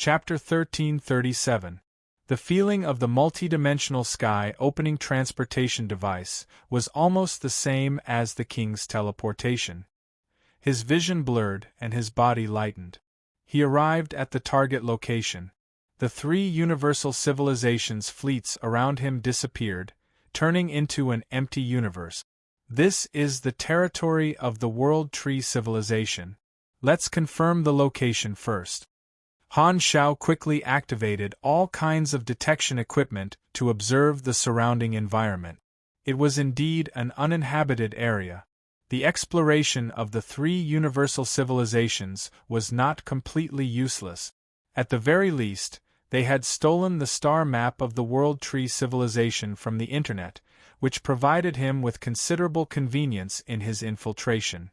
Chapter 1337. The feeling of the multidimensional sky opening transportation device was almost the same as the king's teleportation. His vision blurred and his body lightened. He arrived at the target location. The three universal civilizations' fleets around him disappeared, turning into an empty universe. This is the territory of the World Tree Civilization. Let's confirm the location first. Han Xiao quickly activated all kinds of detection equipment to observe the surrounding environment. It was indeed an uninhabited area. The exploration of the three universal civilizations was not completely useless. At the very least, they had stolen the star map of the World Tree Civilization from the Internet, which provided him with considerable convenience in his infiltration.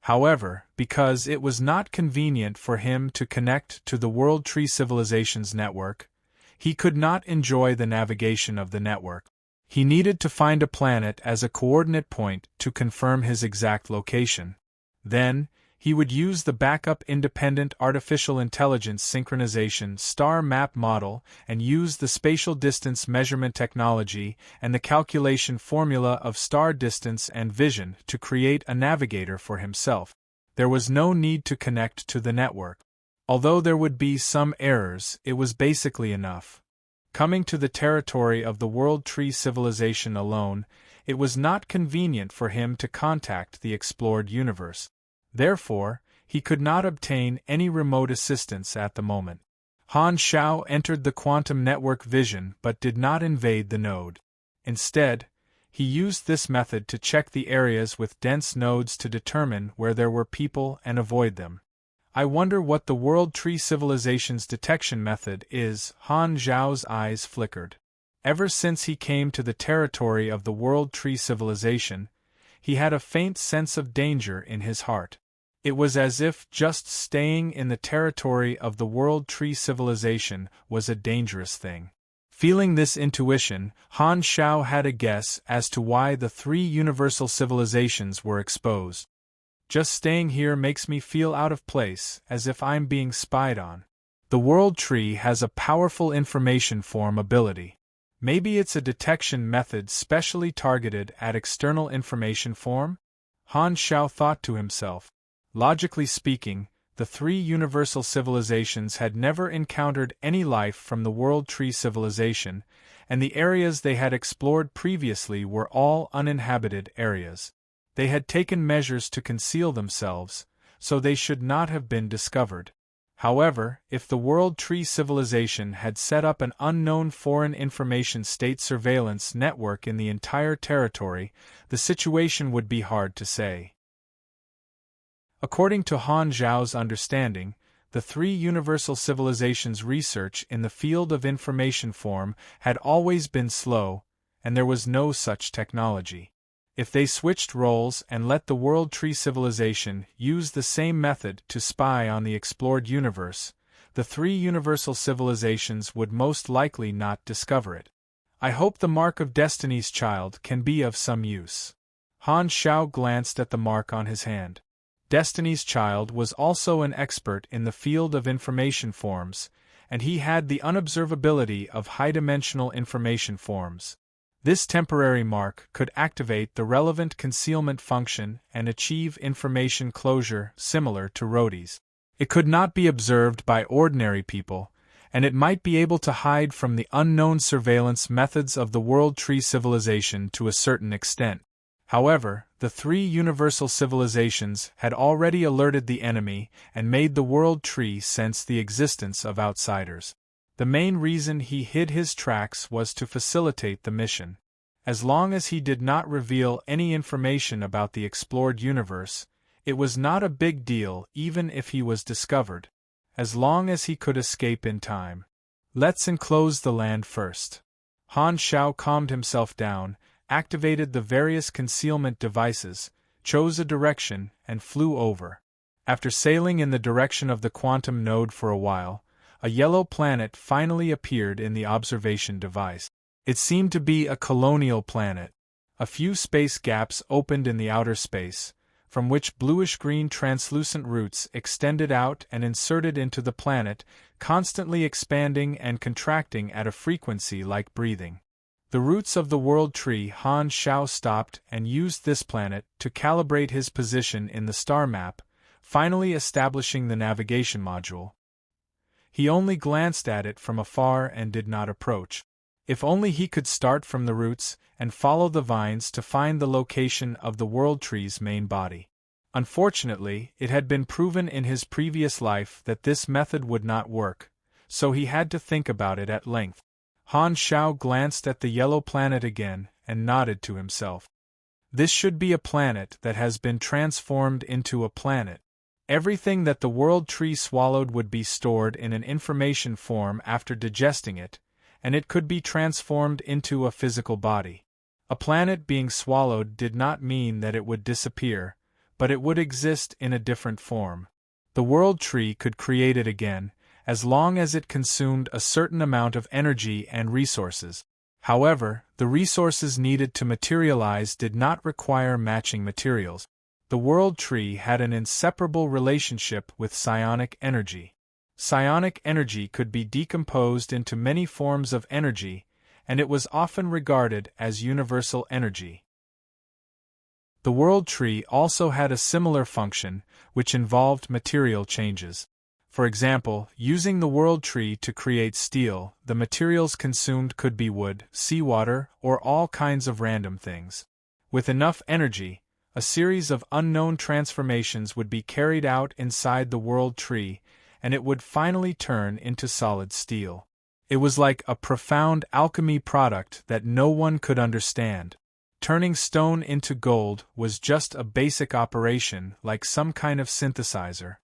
However, because it was not convenient for him to connect to the World Tree Civilization's network, he could not enjoy the navigation of the network. He needed to find a planet as a coordinate point to confirm his exact location. Then, he would use the backup independent artificial intelligence synchronization star map model and use the spatial distance measurement technology and the calculation formula of star distance and vision to create a navigator for himself. There was no need to connect to the network. Although there would be some errors, it was basically enough. Coming to the territory of the World Tree Civilization alone, it was not convenient for him to contact the explored universe. Therefore, he could not obtain any remote assistance at the moment. Han Xiao entered the quantum network vision but did not invade the node. Instead, he used this method to check the areas with dense nodes to determine where there were people and avoid them. I wonder what the World Tree Civilization's detection method is. Han Xiao's eyes flickered. Ever since he came to the territory of the World Tree Civilization, he had a faint sense of danger in his heart. It was as if just staying in the territory of the World Tree Civilization was a dangerous thing. Feeling this intuition, Han Xiao had a guess as to why the three universal civilizations were exposed. Just staying here makes me feel out of place, as if I'm being spied on. The World Tree has a powerful information form ability. Maybe it's a detection method specially targeted at external information form? Han Xiao thought to himself. Logically speaking, the three universal civilizations had never encountered any life from the World Tree Civilization, and the areas they had explored previously were all uninhabited areas. They had taken measures to conceal themselves, so they should not have been discovered. However, if the World Tree Civilization had set up an unknown foreign information state surveillance network in the entire territory, the situation would be hard to say. According to Han Xiao's understanding, the three universal civilizations' research in the field of information form had always been slow, and there was no such technology. If they switched roles and let the World Tree Civilization use the same method to spy on the explored universe, the three universal civilizations would most likely not discover it. I hope the mark of Destiny's Child can be of some use. Han Xiao glanced at the mark on his hand. Destiny's Child was also an expert in the field of information forms, and he had the unobservability of high-dimensional information forms. This temporary mark could activate the relevant concealment function and achieve information closure similar to Rhodey's. It could not be observed by ordinary people, and it might be able to hide from the unknown surveillance methods of the World Tree Civilization to a certain extent. However, the three universal civilizations had already alerted the enemy and made the World Tree sense the existence of outsiders. The main reason he hid his tracks was to facilitate the mission. As long as he did not reveal any information about the explored universe, it was not a big deal even if he was discovered, as long as he could escape in time. Let's enclose the land first. Han Xiao calmed himself down, activated the various concealment devices, chose a direction, and flew over. After sailing in the direction of the quantum node for a while, a yellow planet finally appeared in the observation device. It seemed to be a colonial planet. A few space gaps opened in the outer space, from which bluish-green translucent roots extended out and inserted into the planet, constantly expanding and contracting at a frequency like breathing. The roots of the World Tree. Han Shao stopped and used this planet to calibrate his position in the star map, finally establishing the navigation module. He only glanced at it from afar and did not approach. If only he could start from the roots and follow the vines to find the location of the World Tree's main body. Unfortunately, it had been proven in his previous life that this method would not work, so he had to think about it at length. Han Shao glanced at the yellow planet again and nodded to himself. This should be a planet that has been transformed into a planet. Everything that the World Tree swallowed would be stored in an information form after digesting it, and it could be transformed into a physical body. A planet being swallowed did not mean that it would disappear, but it would exist in a different form. The World Tree could create it again, as long as it consumed a certain amount of energy and resources. However, the resources needed to materialize did not require matching materials. The World Tree had an inseparable relationship with psionic energy. Psionic energy could be decomposed into many forms of energy, and it was often regarded as universal energy. The World Tree also had a similar function, which involved material changes. For example, using the World Tree to create steel, the materials consumed could be wood, seawater, or all kinds of random things. With enough energy, a series of unknown transformations would be carried out inside the World Tree, and it would finally turn into solid steel. It was like a profound alchemy product that no one could understand. Turning stone into gold was just a basic operation, like some kind of synthesizer.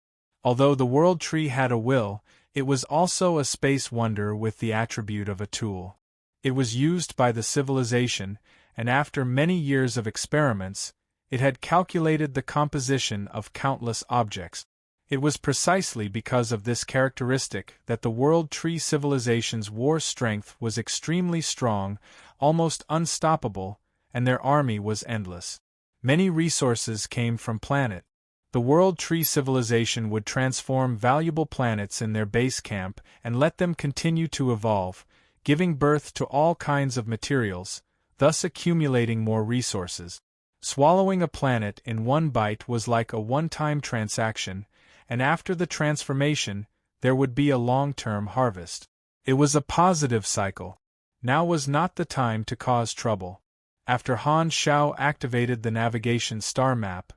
Although the World Tree had a will, it was also a space wonder with the attribute of a tool. It was used by the civilization, and after many years of experiments, it had calculated the composition of countless objects. It was precisely because of this characteristic that the World Tree civilization's war strength was extremely strong, almost unstoppable, and their army was endless. Many resources came from planet. The World Tree civilization would transform valuable planets in their base camp and let them continue to evolve, giving birth to all kinds of materials, thus accumulating more resources. Swallowing a planet in one bite was like a one-time transaction, and after the transformation, there would be a long-term harvest. It was a positive cycle. Now was not the time to cause trouble. After Han Shao activated the navigation star map,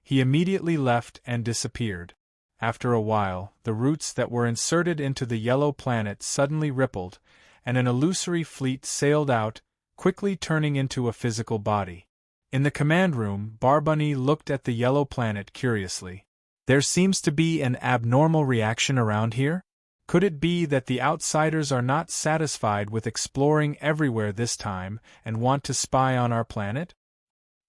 he immediately left and disappeared. After a while, the roots that were inserted into the yellow planet suddenly rippled, and an illusory fleet sailed out, quickly turning into a physical body. In the command room, Barbunny looked at the yellow planet curiously. There seems to be an abnormal reaction around here? Could it be that the outsiders are not satisfied with exploring everywhere this time and want to spy on our planet?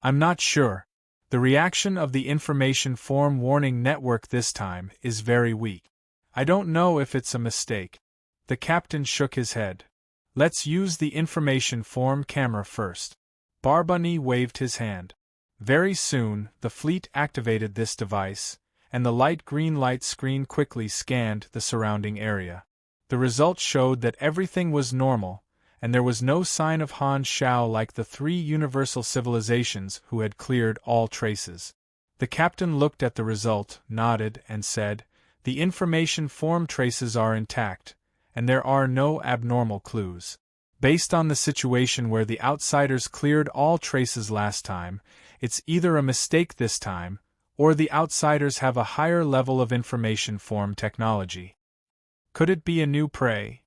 I'm not sure. The reaction of the information form warning network this time is very weak. I don't know if it's a mistake. The captain shook his head. Let's use the information form camera first. Barbunny waved his hand. Very soon, the fleet activated this device, and the light green light screen quickly scanned the surrounding area. The results showed that everything was normal, and there was no sign of Han Shao like the three universal civilizations who had cleared all traces. The captain looked at the result, nodded, and said, "The information form traces are intact, and there are no abnormal clues. Based on the situation where the outsiders cleared all traces last time, it's either a mistake this time, or the outsiders have a higher level of information form technology. Could it be a new prey?"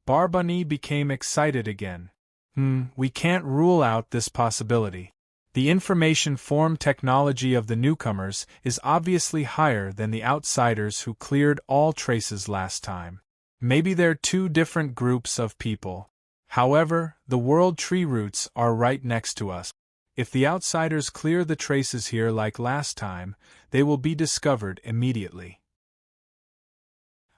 Barbunny became excited again. We can't rule out this possibility. The information form technology of the newcomers is obviously higher than the outsiders who cleared all traces last time. Maybe they're two different groups of people. However, the World Tree roots are right next to us. If the outsiders clear the traces here like last time, they will be discovered immediately.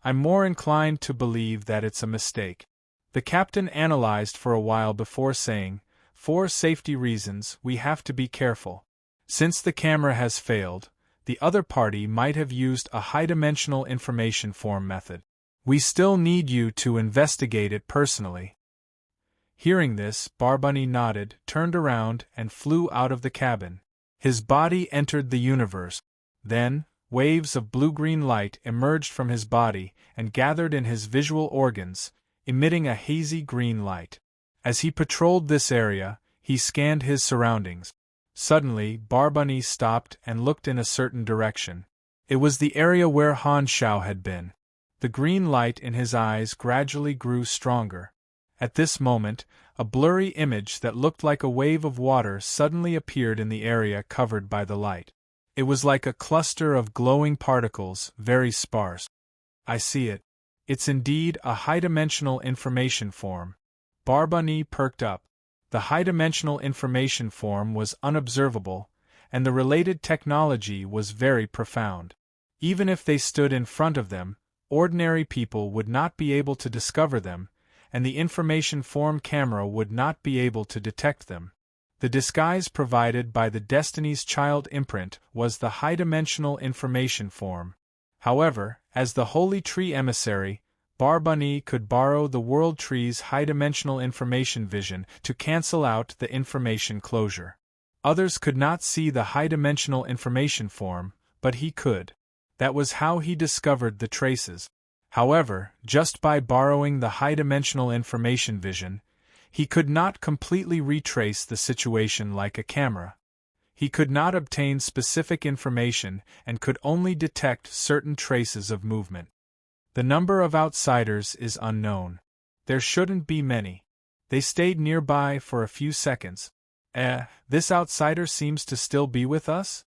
I'm more inclined to believe that it's a mistake. The captain analyzed for a while before saying, "For safety reasons, we have to be careful. Since the camera has failed, the other party might have used a high-dimensional information form method. We still need you to investigate it personally. Hearing this, Barbunny nodded, turned around, and flew out of the cabin. His body entered the universe. Then, waves of blue-green light emerged from his body and gathered in his visual organs, emitting a hazy green light. As he patrolled this area, he scanned his surroundings. Suddenly, Barbunny stopped and looked in a certain direction. It was the area where Han Shao had been. The green light in his eyes gradually grew stronger. At this moment, a blurry image that looked like a wave of water suddenly appeared in the area covered by the light. It was like a cluster of glowing particles, very sparse. I see it. It's indeed a high-dimensional information form. Barbunny perked up. The high-dimensional information form was unobservable, and the related technology was very profound. Even if they stood in front of them, ordinary people would not be able to discover them, and the information form camera would not be able to detect them. The disguise provided by the Destiny's Child imprint was the high-dimensional information form. However, as the Holy Tree emissary, Barbunny could borrow the World Tree's high-dimensional information vision to cancel out the information closure. Others could not see the high-dimensional information form, but he could. That was how he discovered the traces. However, just by borrowing the high-dimensional information vision, he could not completely retrace the situation like a camera. He could not obtain specific information and could only detect certain traces of movement. The number of outsiders is unknown. There shouldn't be many. They stayed nearby for a few seconds. This outsider seems to still be with us?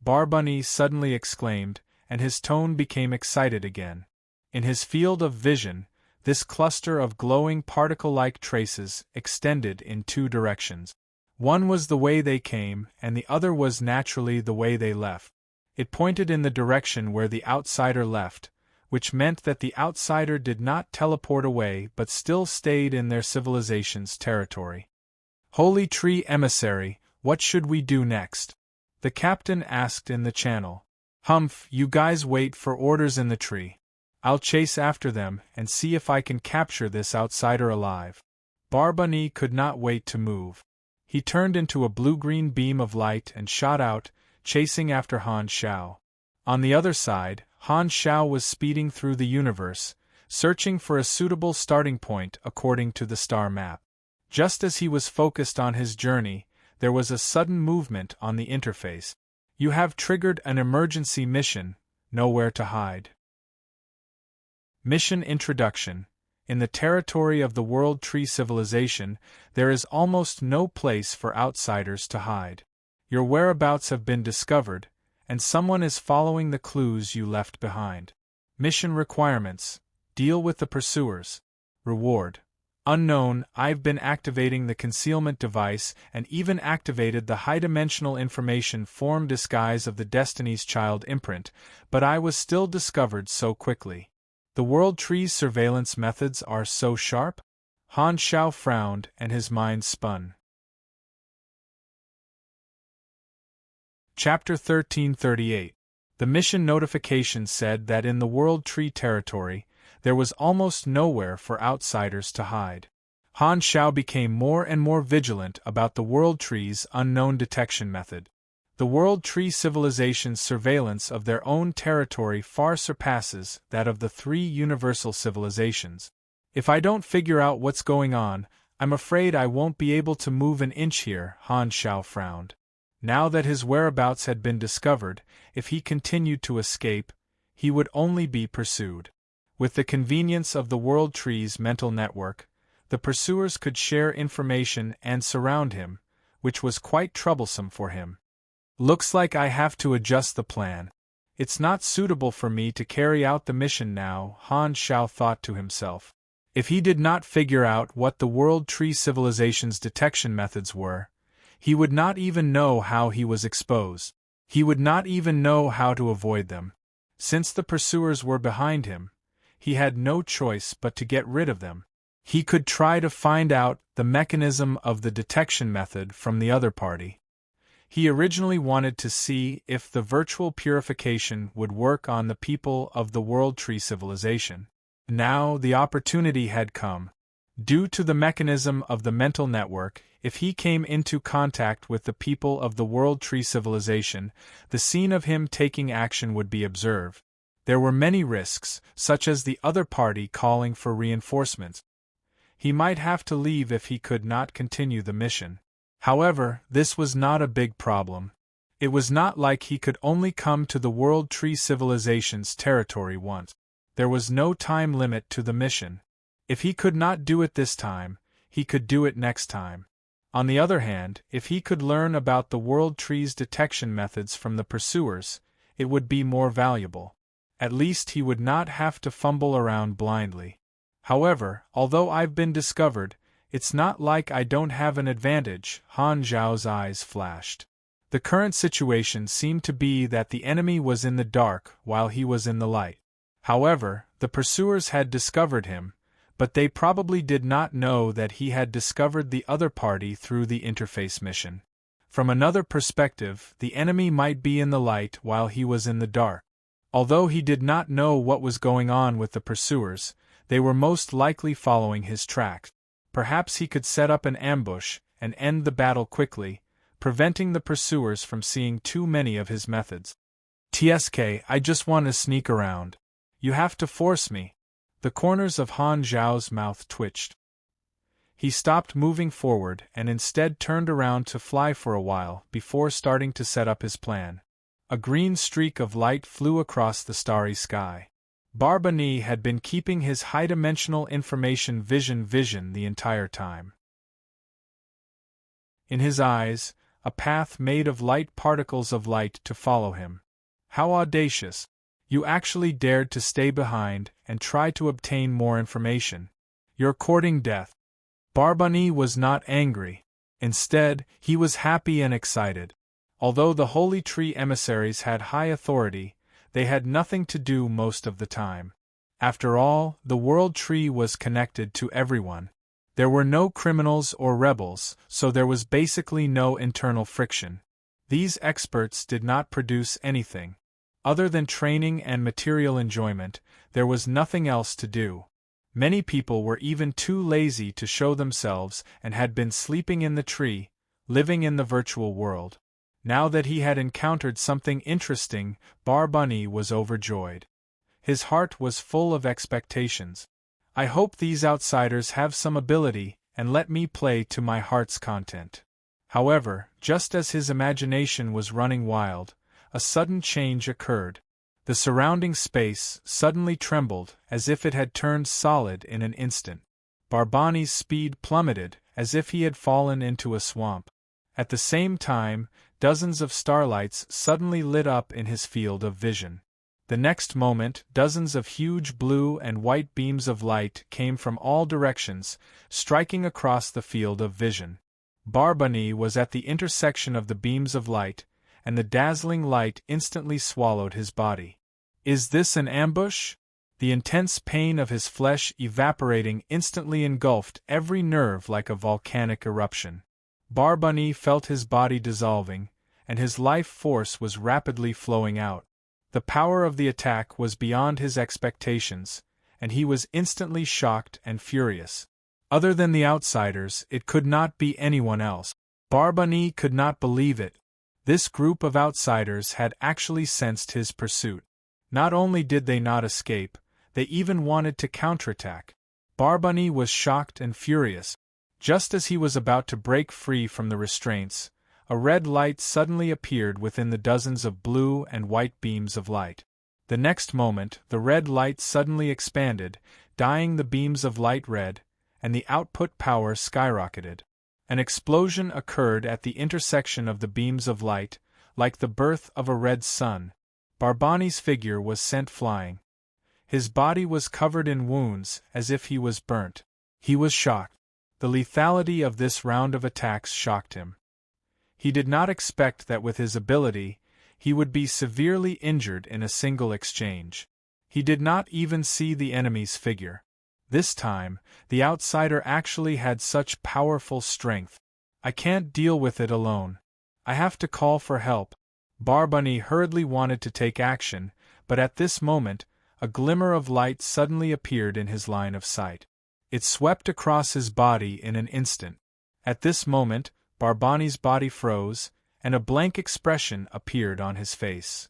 Barbunny suddenly exclaimed, and his tone became excited again. In his field of vision, this cluster of glowing particle-like traces extended in two directions. One was the way they came, and the other was naturally the way they left. It pointed in the direction where the outsider left, which meant that the outsider did not teleport away but still stayed in their civilization's territory. Holy Tree Emissary, what should we do next? The captain asked in the channel. Humph, you guys wait for orders in the tree. I'll chase after them and see if I can capture this outsider alive. Barbunny could not wait to move. He turned into a blue-green beam of light and shot out, chasing after Han Shao. On the other side, Han Shao was speeding through the universe, searching for a suitable starting point according to the star map. Just as he was focused on his journey, there was a sudden movement on the interface. You have triggered an emergency mission, nowhere to hide. Mission Introduction. In the territory of the World Tree Civilization, there is almost no place for outsiders to hide. Your whereabouts have been discovered, and someone is following the clues you left behind. Mission requirements. Deal with the pursuers. Reward. Unknown, I've been activating the concealment device and even activated the high-dimensional information form disguise of the Destiny's Child imprint, but I was still discovered so quickly. The World Tree's surveillance methods are so sharp? Han Shao frowned and his mind spun. Chapter 1338. The mission notification said that in the World Tree territory, there was almost nowhere for outsiders to hide. Han Shao became more and more vigilant about the World Tree's unknown detection method. The World Tree civilization's surveillance of their own territory far surpasses that of the three universal civilizations. If I don't figure out what's going on, I'm afraid I won't be able to move an inch here, Han Shao frowned. Now that his whereabouts had been discovered, if he continued to escape, he would only be pursued. With the convenience of the World Tree's mental network, the pursuers could share information and surround him, which was quite troublesome for him. Looks like I have to adjust the plan. It's not suitable for me to carry out the mission now, Han Shao thought to himself. If he did not figure out what the World Tree civilization's detection methods were, he would not even know how he was exposed. He would not even know how to avoid them. Since the pursuers were behind him, he had no choice but to get rid of them. He could try to find out the mechanism of the detection method from the other party. He originally wanted to see if the virtual purification would work on the people of the World Tree civilization. Now the opportunity had come. Due to the mechanism of the mental network, if he came into contact with the people of the World Tree civilization, the scene of him taking action would be observed. There were many risks, such as the other party calling for reinforcements. He might have to leave if he could not continue the mission. However, this was not a big problem. It was not like he could only come to the World Tree civilization's territory once. There was no time limit to the mission. If he could not do it this time, he could do it next time. On the other hand, if he could learn about the World Tree's detection methods from the pursuers, it would be more valuable. At least he would not have to fumble around blindly. However, although I've been discovered, it's not like I don't have an advantage. Han Zhao's eyes flashed. The current situation seemed to be that the enemy was in the dark while he was in the light. However, the pursuers had discovered him, but they probably did not know that he had discovered the other party through the interface mission. From another perspective, the enemy might be in the light while he was in the dark. Although he did not know what was going on with the pursuers, they were most likely following his tracks. Perhaps he could set up an ambush and end the battle quickly, preventing the pursuers from seeing too many of his methods. "TSK, I just want to sneak around. You have to force me." The corners of Han Zhao's mouth twitched. He stopped moving forward and instead turned around to fly for a while before starting to set up his plan. A green streak of light flew across the starry sky. Barbani had been keeping his high-dimensional information vision the entire time. In his eyes, a path made of light particles of light to follow him. How audacious! You actually dared to stay behind and try to obtain more information. You're courting death. Barbani was not angry. Instead, he was happy and excited. Although the Holy Tree emissaries had high authority, they had nothing to do most of the time. After all, the World Tree was connected to everyone. There were no criminals or rebels, so there was basically no internal friction. These experts did not produce anything. Other than training and material enjoyment, there was nothing else to do. Many people were even too lazy to show themselves and had been sleeping in the tree, living in the virtual world. Now that he had encountered something interesting, Barbani was overjoyed. His heart was full of expectations. I hope these outsiders have some ability and let me play to my heart's content. However, just as his imagination was running wild, a sudden change occurred. The surrounding space suddenly trembled as if it had turned solid in an instant. Barbani's speed plummeted as if he had fallen into a swamp. At the same time, dozens of starlights suddenly lit up in his field of vision. The next moment, dozens of huge blue and white beams of light came from all directions, striking across the field of vision. Barbani was at the intersection of the beams of light, and the dazzling light instantly swallowed his body. Is this an ambush? The intense pain of his flesh evaporating instantly engulfed every nerve like a volcanic eruption. Barbani felt his body dissolving, and his life force was rapidly flowing out. The power of the attack was beyond his expectations, and he was instantly shocked and furious. Other than the outsiders, it could not be anyone else. Barbani could not believe it. This group of outsiders had actually sensed his pursuit. Not only did they not escape, they even wanted to counterattack. Barbani was shocked and furious. Just as he was about to break free from the restraints, a red light suddenly appeared within the dozens of blue and white beams of light. The next moment, the red light suddenly expanded, dyeing the beams of light red, and the output power skyrocketed. An explosion occurred at the intersection of the beams of light, like the birth of a red sun. Barbani's figure was sent flying. His body was covered in wounds, as if he was burnt. He was shocked. The lethality of this round of attacks shocked him. He did not expect that with his ability, he would be severely injured in a single exchange. He did not even see the enemy's figure. This time, the outsider actually had such powerful strength. I can't deal with it alone. I have to call for help. Barbunny hurriedly wanted to take action, but at this moment, a glimmer of light suddenly appeared in his line of sight. It swept across his body in an instant. At this moment, Barbunny's body froze, and a blank expression appeared on his face.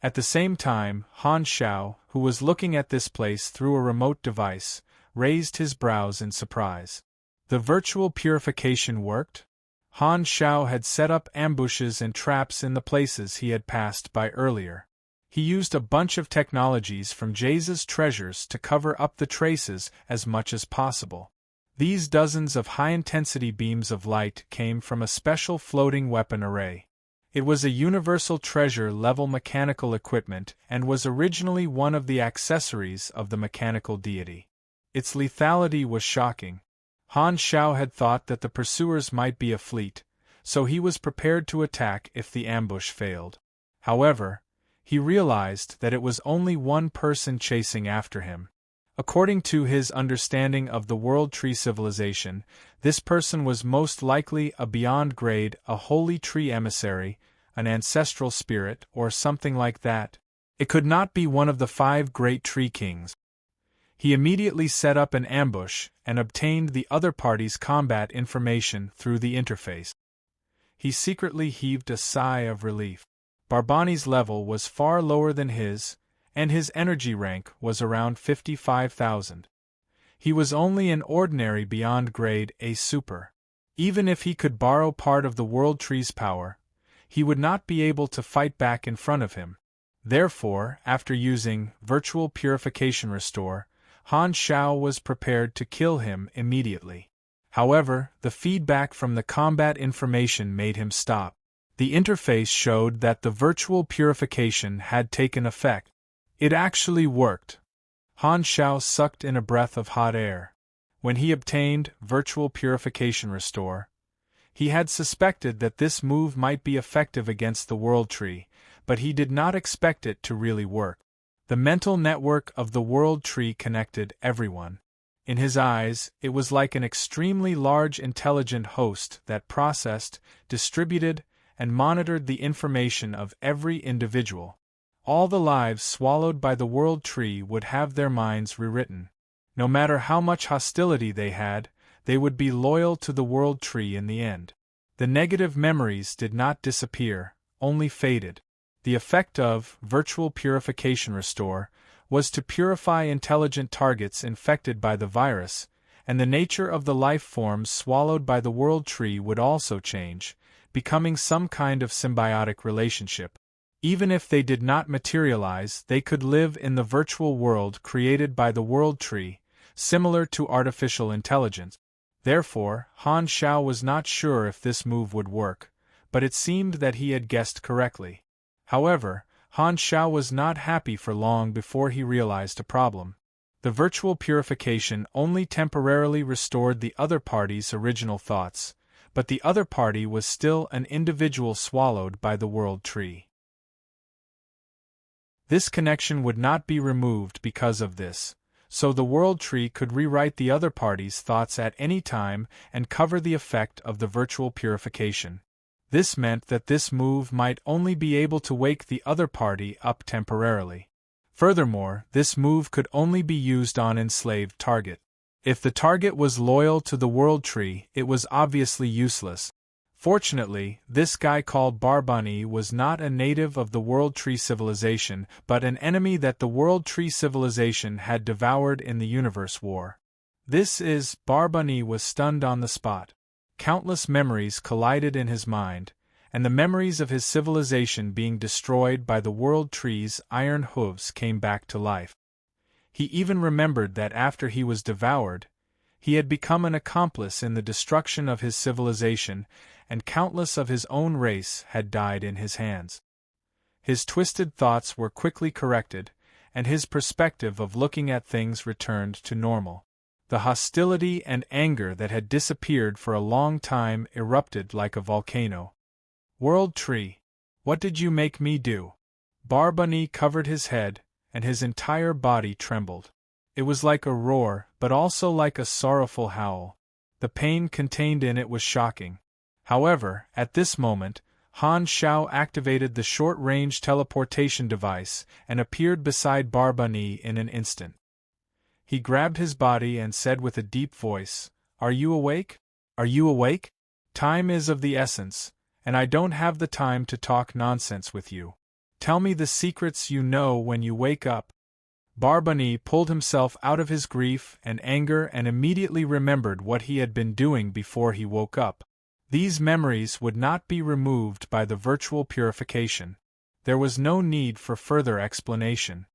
At the same time, Han Shao, who was looking at this place through a remote device, raised his brows in surprise. The virtual purification worked? Han Shao had set up ambushes and traps in the places he had passed by earlier. He used a bunch of technologies from Jay's treasures to cover up the traces as much as possible. These dozens of high-intensity beams of light came from a special floating weapon array. It was a universal treasure-level mechanical equipment and was originally one of the accessories of the mechanical deity. Its lethality was shocking. Han Shao had thought that the pursuers might be a fleet, so he was prepared to attack if the ambush failed. However, he realized that it was only one person chasing after him. According to his understanding of the World Tree civilization, this person was most likely a beyond grade, a holy tree emissary, an ancestral spirit, or something like that. It could not be one of the 5 great tree kings. He immediately set up an ambush and obtained the other party's combat information through the interface. He secretly heaved a sigh of relief. Barbunny's level was far lower than his, and his energy rank was around 55,000. He was only an ordinary beyond grade A super. Even if he could borrow part of the World Tree's power, he would not be able to fight back in front of him. Therefore, after using Virtual Purification Restore, Han Shao was prepared to kill him immediately. However, the feedback from the combat information made him stop. The interface showed that the virtual purification had taken effect. It actually worked. Han Shao sucked in a breath of hot air. When he obtained Virtual Purification Restore, he had suspected that this move might be effective against the World Tree, but he did not expect it to really work. The mental network of the World Tree connected everyone. In his eyes, it was like an extremely large intelligent host that processed, distributed, and monitored the information of every individual. All the lives swallowed by the World Tree would have their minds rewritten. No matter how much hostility they had, they would be loyal to the World Tree in the end. The negative memories did not disappear, only faded. The effect of Virtual Purification Restore was to purify intelligent targets infected by the virus, and the nature of the life forms swallowed by the World Tree would also change, becoming some kind of symbiotic relationship. Even if they did not materialize, they could live in the virtual world created by the World Tree, similar to artificial intelligence. Therefore, Han Shao was not sure if this move would work, but it seemed that he had guessed correctly. However, Han Shao was not happy for long before he realized a problem. The virtual purification only temporarily restored the other party's original thoughts, but the other party was still an individual swallowed by the World Tree. This connection would not be removed because of this, so the World Tree could rewrite the other party's thoughts at any time and cover the effect of the virtual purification. This meant that this move might only be able to wake the other party up temporarily. Furthermore, this move could only be used on enslaved target. If the target was loyal to the World Tree, it was obviously useless. Fortunately, this guy called Barbunny was not a native of the World Tree civilization, but an enemy that the World Tree civilization had devoured in the Universe War. Barbunny was stunned on the spot. Countless memories collided in his mind, and the memories of his civilization being destroyed by the World Tree's iron hooves came back to life. He even remembered that after he was devoured, he had become an accomplice in the destruction of his civilization, and countless of his own race had died in his hands. His twisted thoughts were quickly corrected, and his perspective of looking at things returned to normal. The hostility and anger that had disappeared for a long time erupted like a volcano. World Tree, what did you make me do? Barbunny covered his head, and his entire body trembled. It was like a roar, but also like a sorrowful howl. The pain contained in it was shocking. However, at this moment, Han Xiao activated the short-range teleportation device and appeared beside Barbani in an instant. He grabbed his body and said with a deep voice, "Are you awake? Are you awake? Time is of the essence, and I don't have the time to talk nonsense with you. Tell me the secrets you know when you wake up." Barbani pulled himself out of his grief and anger and immediately remembered what he had been doing before he woke up. These memories would not be removed by the virtual purification. There was no need for further explanation.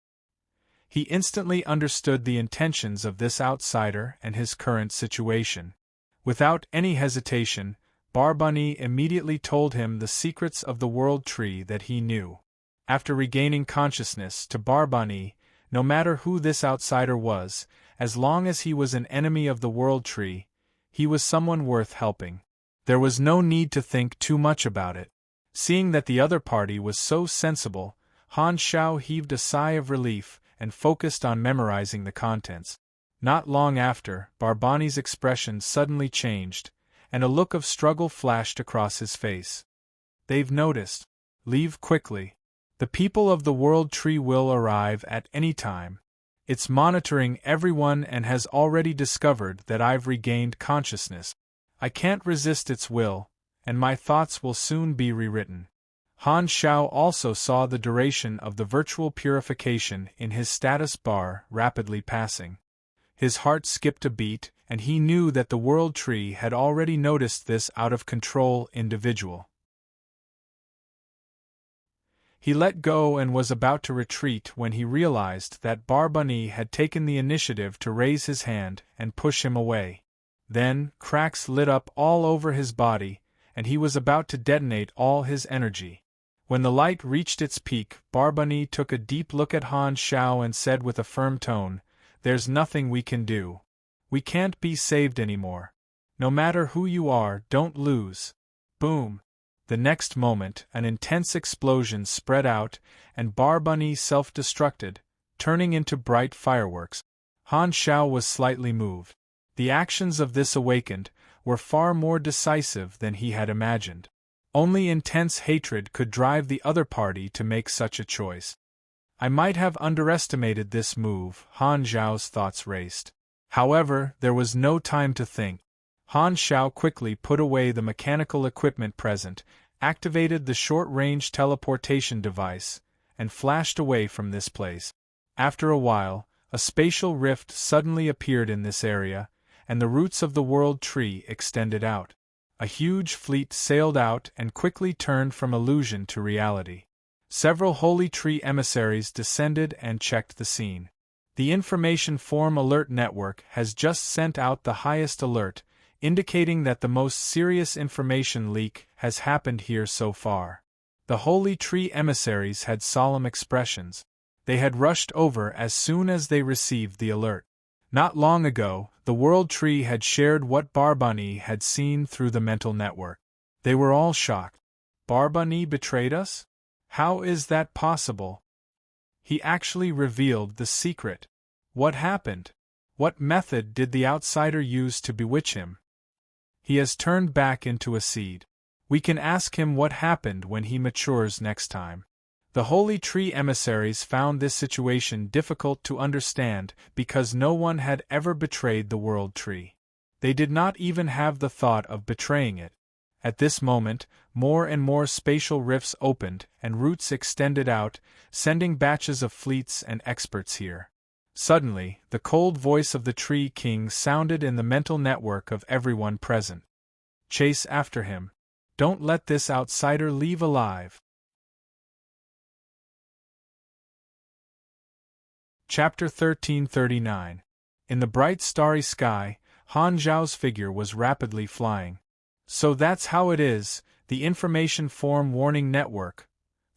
He instantly understood the intentions of this outsider and his current situation. Without any hesitation, Barbani immediately told him the secrets of the world tree that he knew. After regaining consciousness to Barbani, no matter who this outsider was, as long as he was an enemy of the world tree, he was someone worth helping. There was no need to think too much about it. Seeing that the other party was so sensible, Han Xiao heaved a sigh of relief and focused on memorizing the contents. Not long after, Barbani's expression suddenly changed, and a look of struggle flashed across his face. "They've noticed. Leave quickly. The people of the World Tree will arrive at any time. It's monitoring everyone and has already discovered that I've regained consciousness. I can't resist its will, and my thoughts will soon be rewritten." Han Xiao also saw the duration of the virtual purification in his status bar rapidly passing. His heart skipped a beat, and he knew that the World Tree had already noticed this out-of-control individual. He let go and was about to retreat when he realized that Barbani had taken the initiative to raise his hand and push him away. Then, cracks lit up all over his body, and he was about to detonate all his energy. When the light reached its peak, Barbani took a deep look at Han Xiao and said with a firm tone, "There's nothing we can do. We can't be saved anymore. No matter who you are, don't lose." Boom! The next moment, an intense explosion spread out, and Barbani self-destructed, turning into bright fireworks. Han Xiao was slightly moved. The actions of this awakened were far more decisive than he had imagined. Only intense hatred could drive the other party to make such a choice. I might have underestimated this move, Han Xiao's thoughts raced. However, there was no time to think. Han Xiao quickly put away the mechanical equipment present, activated the short-range teleportation device, and flashed away from this place. After a while, a spatial rift suddenly appeared in this area, and the roots of the World Tree extended out. A huge fleet sailed out and quickly turned from illusion to reality. Several Holy Tree emissaries descended and checked the scene. The Information Form Alert Network has just sent out the highest alert, indicating that the most serious information leak has happened here so far. The Holy Tree emissaries had solemn expressions. They had rushed over as soon as they received the alert. Not long ago, the World Tree had shared what Barbani had seen through the mental network. They were all shocked. Barbani betrayed us? How is that possible? He actually revealed the secret. What happened? What method did the outsider use to bewitch him? He has turned back into a seed. We can ask him what happened when he matures next time. The Holy Tree emissaries found this situation difficult to understand because no one had ever betrayed the World Tree. They did not even have the thought of betraying it. At this moment, more and more spatial rifts opened and routes extended out, sending batches of fleets and experts here. Suddenly, the cold voice of the Tree King sounded in the mental network of everyone present. "Chase after him. Don't let this outsider leave alive." Chapter 1339. In the bright starry sky, Han Zhao's figure was rapidly flying. So that's how it is, the Information Form Warning Network.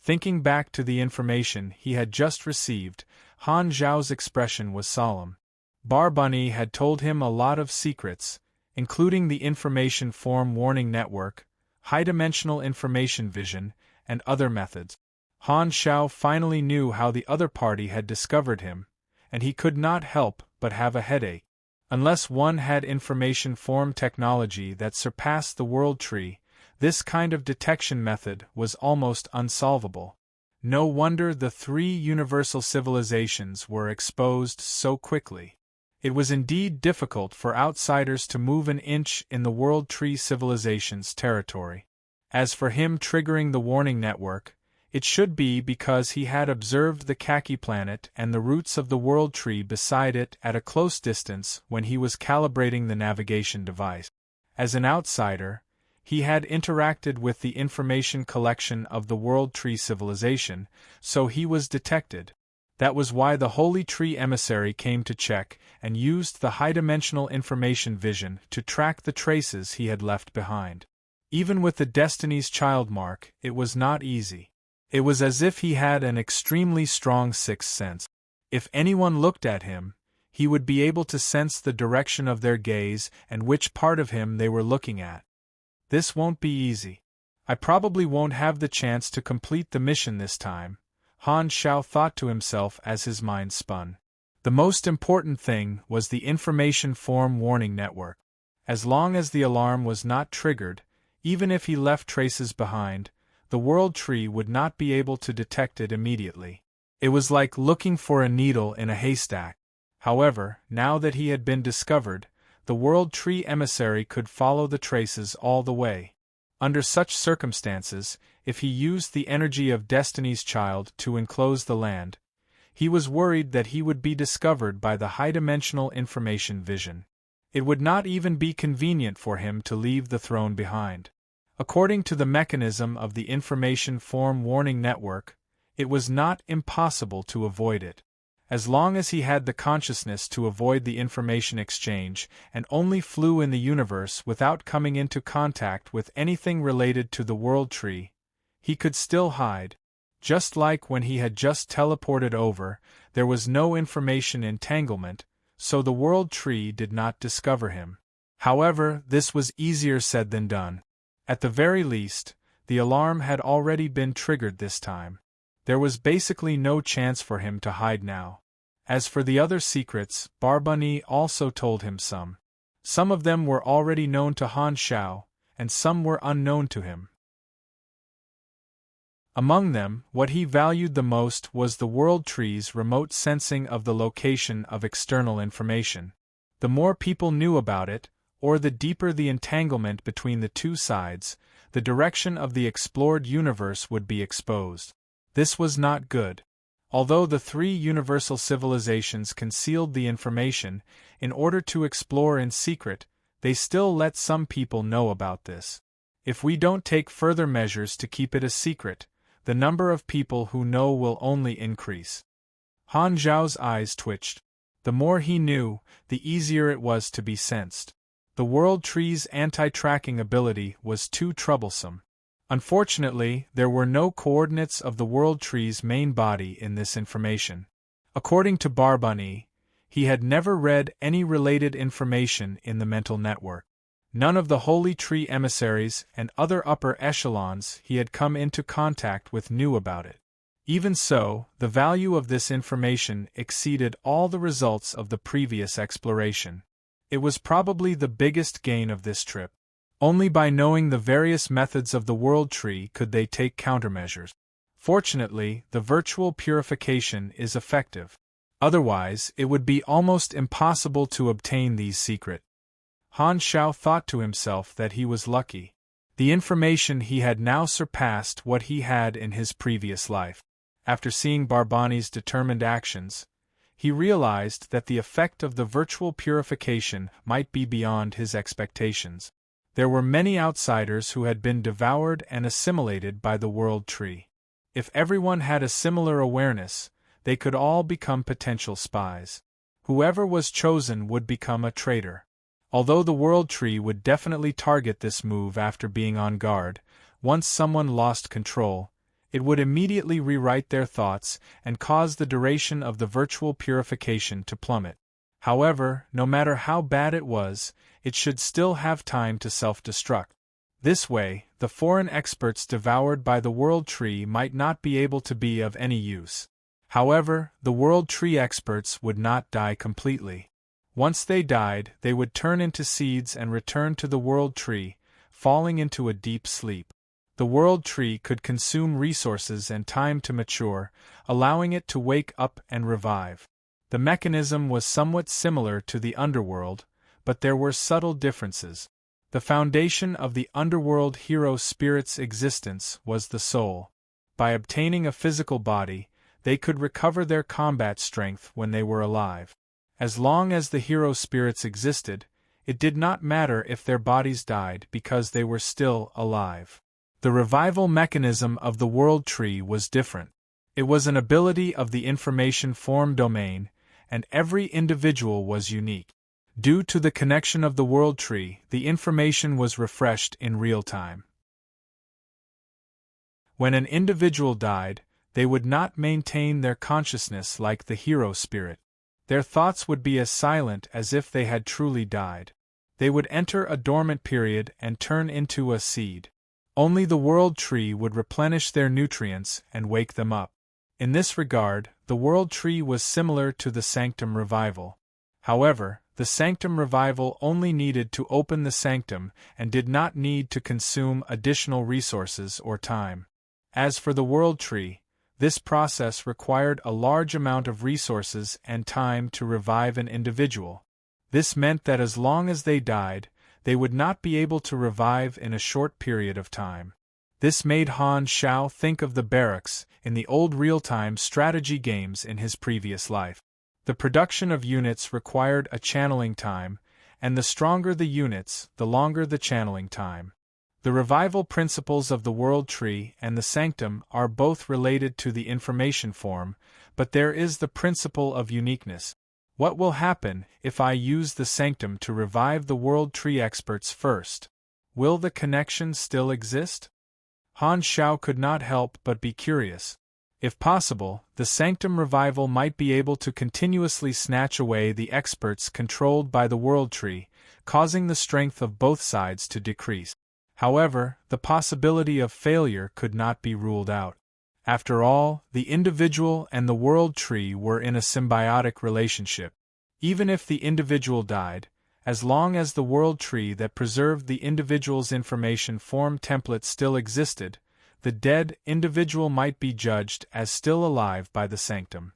Thinking back to the information he had just received, Han Zhao's expression was solemn. Barbani had told him a lot of secrets, including the Information Form Warning Network, high-dimensional information vision, and other methods. Han Xiao finally knew how the other party had discovered him, and he could not help but have a headache. Unless one had information form technology that surpassed the World Tree, This kind of detection method was almost unsolvable. No wonder the three universal civilizations were exposed so quickly. It was indeed difficult for outsiders to move an inch in the World Tree Civilization's territory. As for him triggering the warning network, it should be because he had observed the khaki planet and the roots of the World Tree beside it at a close distance when he was calibrating the navigation device. As an outsider, he had interacted with the information collection of the World Tree Civilization, so he was detected. That was why the Holy Tree emissary came to check and used the high-dimensional information vision to track the traces he had left behind. Even with the Destiny's Child mark, it was not easy. It was as if he had an extremely strong sixth sense. If anyone looked at him, he would be able to sense the direction of their gaze and which part of him they were looking at. This won't be easy. I probably won't have the chance to complete the mission this time, Han Xiao thought to himself as his mind spun. The most important thing was the information form warning network. As long as the alarm was not triggered, even if he left traces behind, the World Tree would not be able to detect it immediately. It was like looking for a needle in a haystack. However, now that he had been discovered, the World Tree emissary could follow the traces all the way. Under such circumstances, if he used the energy of Destiny's Child to enclose the land, he was worried that he would be discovered by the high-dimensional information vision. It would not even be convenient for him to leave the throne behind. According to the mechanism of the information form warning network, it was not impossible to avoid it. As long as he had the consciousness to avoid the information exchange and only flew in the universe without coming into contact with anything related to the World Tree, he could still hide. Just like when he had just teleported over, there was no information entanglement, so the World Tree did not discover him. However, this was easier said than done. At the very least, the alarm had already been triggered this time. There was basically no chance for him to hide now. As for the other secrets, Barbunny also told him some. Some of them were already known to Han Xiao, and some were unknown to him. Among them, what he valued the most was the World Tree's remote sensing of the location of external information. The more people knew about it, or the deeper the entanglement between the two sides, the direction of the explored universe would be exposed. This was not good. Although the three universal civilizations concealed the information in order to explore in secret, they still let some people know about this. If we don't take further measures to keep it a secret, the number of people who know will only increase. Han Zhao's eyes twitched. The more he knew, the easier it was to be sensed. The World Tree's anti-tracking ability was too troublesome. Unfortunately, there were no coordinates of the World Tree's main body in this information. According to Barbunny, he had never read any related information in the mental network. None of the Holy Tree emissaries and other upper echelons he had come into contact with knew about it. Even so, the value of this information exceeded all the results of the previous exploration. It was probably the biggest gain of this trip. Only by knowing the various methods of the World Tree could they take countermeasures. Fortunately, the virtual purification is effective. Otherwise, it would be almost impossible to obtain these secrets. Han Xiao thought to himself that he was lucky. The information he had now surpassed what he had in his previous life. After seeing Barbunny's determined actions, he realized that the effect of the virtual purification might be beyond his expectations. There were many outsiders who had been devoured and assimilated by the World Tree. If everyone had a similar awareness, they could all become potential spies. Whoever was chosen would become a traitor. Although the World Tree would definitely target this move after being on guard, once someone lost control, it would immediately rewrite their thoughts and cause the duration of the virtual purification to plummet. However, no matter how bad it was, it should still have time to self-destruct. This way, the foreign experts devoured by the World Tree might not be able to be of any use. However, the World Tree experts would not die completely. Once they died, they would turn into seeds and return to the World Tree, falling into a deep sleep. The world tree could consume resources and time to mature, allowing it to wake up and revive. The mechanism was somewhat similar to the underworld, but there were subtle differences. The foundation of the underworld hero spirit's existence was the soul. By obtaining a physical body, they could recover their combat strength when they were alive. As long as the hero spirits existed, it did not matter if their bodies died because they were still alive. The revival mechanism of the world tree was different. It was an ability of the information form domain, and every individual was unique. Due to the connection of the world tree, the information was refreshed in real time. When an individual died, they would not maintain their consciousness like the hero spirit. Their thoughts would be as silent as if they had truly died. They would enter a dormant period and turn into a seed. Only the world tree would replenish their nutrients and wake them up. In this regard, the world tree was similar to the sanctum revival. However, the sanctum revival only needed to open the sanctum and did not need to consume additional resources or time. As for the world tree, this process required a large amount of resources and time to revive an individual. This meant that as long as they died, they would not be able to revive in a short period of time. This made Han Xiao think of the barracks in the old real-time strategy games in his previous life. The production of units required a channeling time, and the stronger the units, the longer the channeling time. The revival principles of the world tree and the sanctum are both related to the information form, but there is the principle of uniqueness. What will happen if I use the sanctum to revive the world tree experts first? Will the connection still exist? Han Xiao could not help but be curious. If possible, the sanctum revival might be able to continuously snatch away the experts controlled by the world tree, causing the strength of both sides to decrease. However, the possibility of failure could not be ruled out. After all, the individual and the world tree were in a symbiotic relationship. Even if the individual died, as long as the world tree that preserved the individual's information form template still existed, the dead individual might be judged as still alive by the sanctum.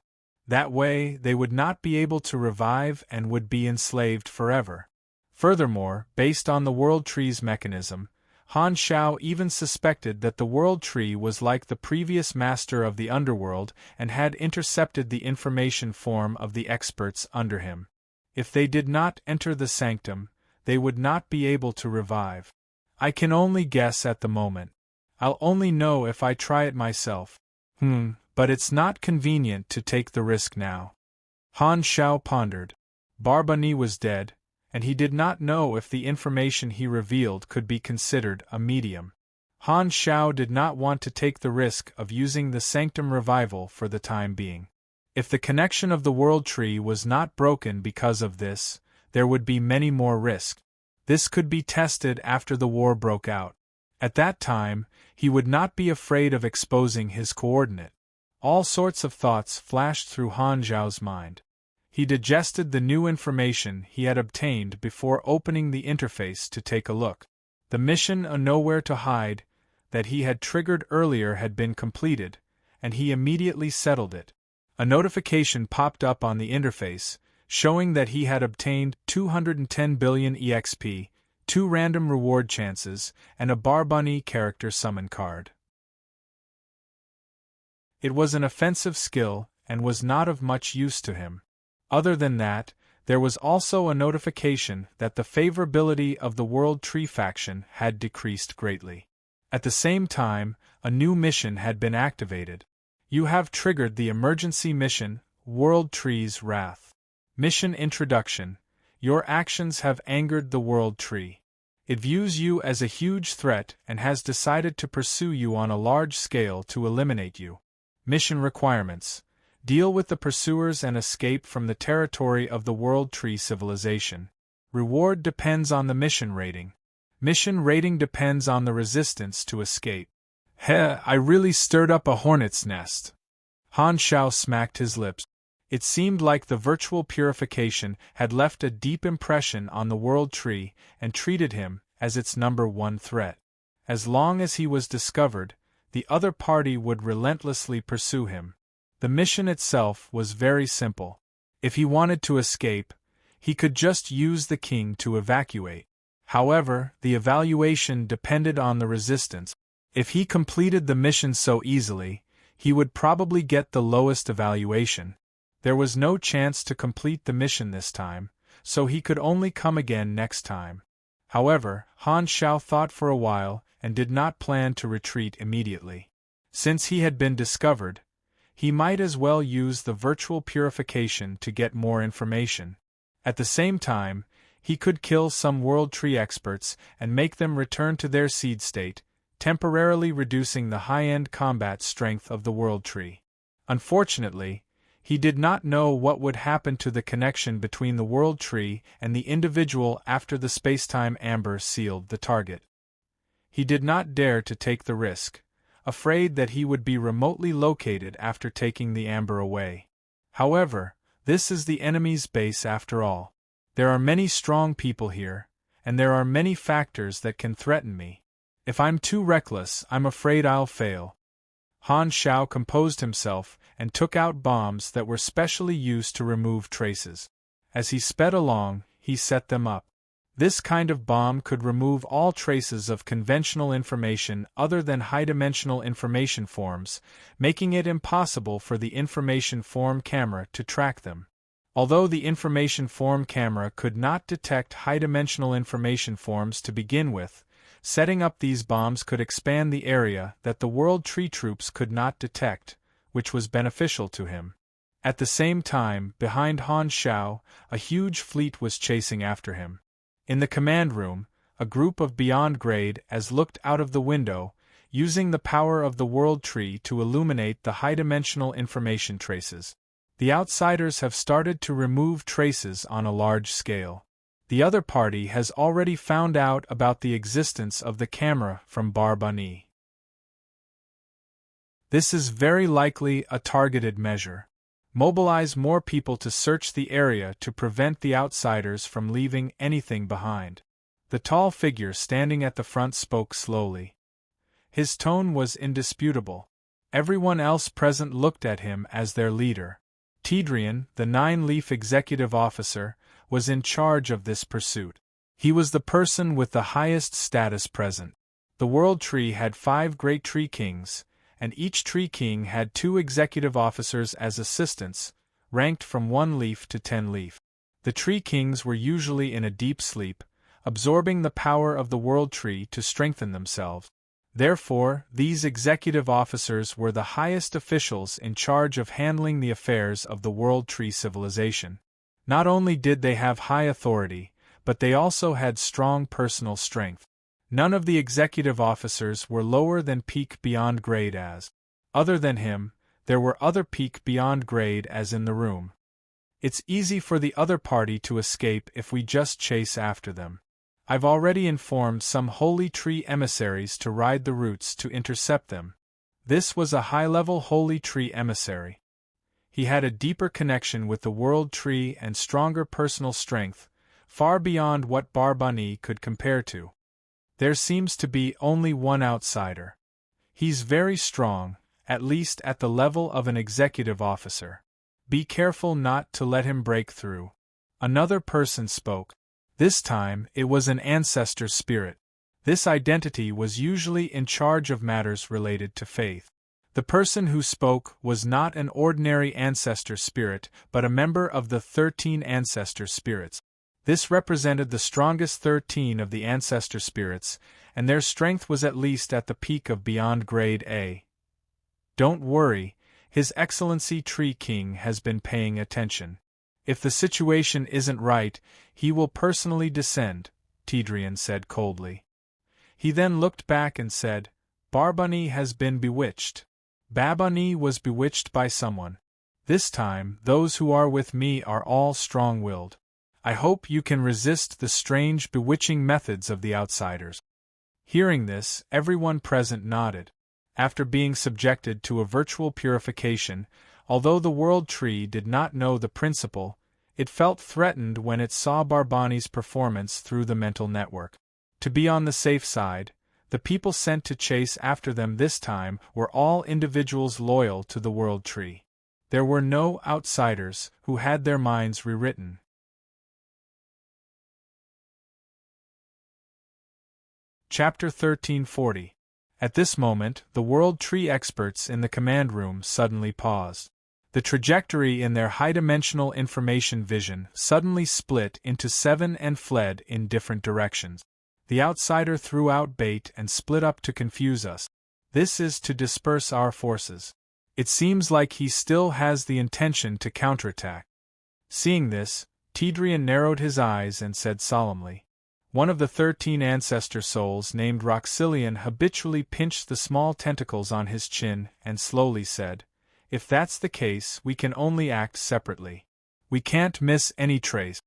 That way, they would not be able to revive and would be enslaved forever. Furthermore, based on the world tree's mechanism, Han Xiao even suspected that the world tree was like the previous master of the underworld and had intercepted the information form of the experts under him. If they did not enter the sanctum, they would not be able to revive. I can only guess at the moment. I'll only know if I try it myself. But it's not convenient to take the risk now. Han Xiao pondered. Barbani was dead, and he did not know if the information he revealed could be considered a medium. Han Xiao did not want to take the risk of using the sanctum revival for the time being. If the connection of the world tree was not broken because of this, there would be many more risks. This could be tested after the war broke out. At that time, he would not be afraid of exposing his coordinate. All sorts of thoughts flashed through Han Xiao's mind. He digested the new information he had obtained before opening the interface to take a look. The mission a Nowhere to Hide that he had triggered earlier had been completed, and he immediately settled it. A notification popped up on the interface, showing that he had obtained 210 billion EXP, 2 random reward chances, and a Barbani character summon card. It was an offensive skill, and was not of much use to him. Other than that, there was also a notification that the favorability of the World Tree faction had decreased greatly. At the same time, a new mission had been activated. You have triggered the emergency mission, World Tree's Wrath. Mission Introduction. Your actions have angered the World Tree. It views you as a huge threat and has decided to pursue you on a large scale to eliminate you. Mission Requirements. Deal with the pursuers and escape from the territory of the World Tree civilization. Reward depends on the mission rating. Mission rating depends on the resistance to escape. I really stirred up a hornet's nest. Han Xiao smacked his lips. It seemed like the virtual purification had left a deep impression on the World Tree and treated him as its #1 threat. As long as he was discovered, the other party would relentlessly pursue him. The mission itself was very simple. If he wanted to escape, he could just use the king to evacuate. However, the evaluation depended on the resistance. If he completed the mission so easily, he would probably get the lowest evaluation. There was no chance to complete the mission this time, so he could only come again next time. However, Han Xiao thought for a while and did not plan to retreat immediately. Since he had been discovered, he might as well use the virtual purification to get more information. At the same time, he could kill some World Tree experts and make them return to their seed state, temporarily reducing the high-end combat strength of the World Tree. Unfortunately, he did not know what would happen to the connection between the World Tree and the individual after the spacetime amber sealed the target. He did not dare to take the risk, afraid that he would be remotely located after taking the amber away. However, this is the enemy's base after all. There are many strong people here, and there are many factors that can threaten me. If I'm too reckless, I'm afraid I'll fail. Han Xiao composed himself and took out bombs that were specially used to remove traces. As he sped along, he set them up. This kind of bomb could remove all traces of conventional information other than high-dimensional information forms, making it impossible for the information form camera to track them. Although the information form camera could not detect high-dimensional information forms to begin with, setting up these bombs could expand the area that the World Tree troops could not detect, which was beneficial to him. At the same time, behind Han Xiao, a huge fleet was chasing after him. In the command room, a group of Beyond Grade as looked out of the window, using the power of the World Tree to illuminate the high-dimensional information traces. The outsiders have started to remove traces on a large scale. The other party has already found out about the existence of the camera from Barbani. This is very likely a targeted measure. Mobilize more people to search the area to prevent the outsiders from leaving anything behind. The tall figure standing at the front spoke slowly. His tone was indisputable. Everyone else present looked at him as their leader. Tidrian, the 9-leaf executive officer, was in charge of this pursuit. He was the person with the highest status present. The World Tree had 5 great tree kings, and each tree king had 2 executive officers as assistants, ranked from 1 leaf to 10 leaf. The tree kings were usually in a deep sleep, absorbing the power of the World Tree to strengthen themselves. Therefore, these executive officers were the highest officials in charge of handling the affairs of the World Tree civilization. Not only did they have high authority, but they also had strong personal strength. None of the executive officers were lower than peak Beyond Grade as. Other than him, there were other peak Beyond Grade as in the room. It's easy for the other party to escape if we just chase after them. I've already informed some Holy Tree emissaries to ride the routes to intercept them. This was a high-level Holy Tree emissary. He had a deeper connection with the World Tree and stronger personal strength, far beyond what Barbani could compare to. There seems to be only one outsider. He's very strong, at least at the level of an executive officer. Be careful not to let him break through. Another person spoke. This time, it was an ancestor spirit. This identity was usually in charge of matters related to faith. The person who spoke was not an ordinary ancestor spirit, but a member of the 13 ancestor spirits. This represented the strongest 13 of the ancestor spirits, and their strength was at least at the peak of Beyond Grade A. Don't worry, His Excellency Tree King has been paying attention. If the situation isn't right, he will personally descend, Tidrian said coldly. He then looked back and said, Barbani has been bewitched. Babani was bewitched by someone. This time, those who are with me are all strong-willed. I hope you can resist the strange, bewitching methods of the outsiders. Hearing this, everyone present nodded. After being subjected to a virtual purification, although the World Tree did not know the principle, it felt threatened when it saw Barbani's performance through the mental network. To be on the safe side, the people sent to chase after them this time were all individuals loyal to the World Tree. There were no outsiders who had their minds rewritten. Chapter 1340. At this moment, the World Tree experts in the command room suddenly paused. The trajectory in their high-dimensional information vision suddenly split into 7 and fled in different directions. The outsider threw out bait and split up to confuse us. This is to disperse our forces. It seems like he still has the intention to counterattack. Seeing this, Tidrian narrowed his eyes and said solemnly. One of the 13 ancestor souls named Roxilian habitually pinched the small tentacles on his chin and slowly said, "If that's the case, we can only act separately. We can't miss any trace."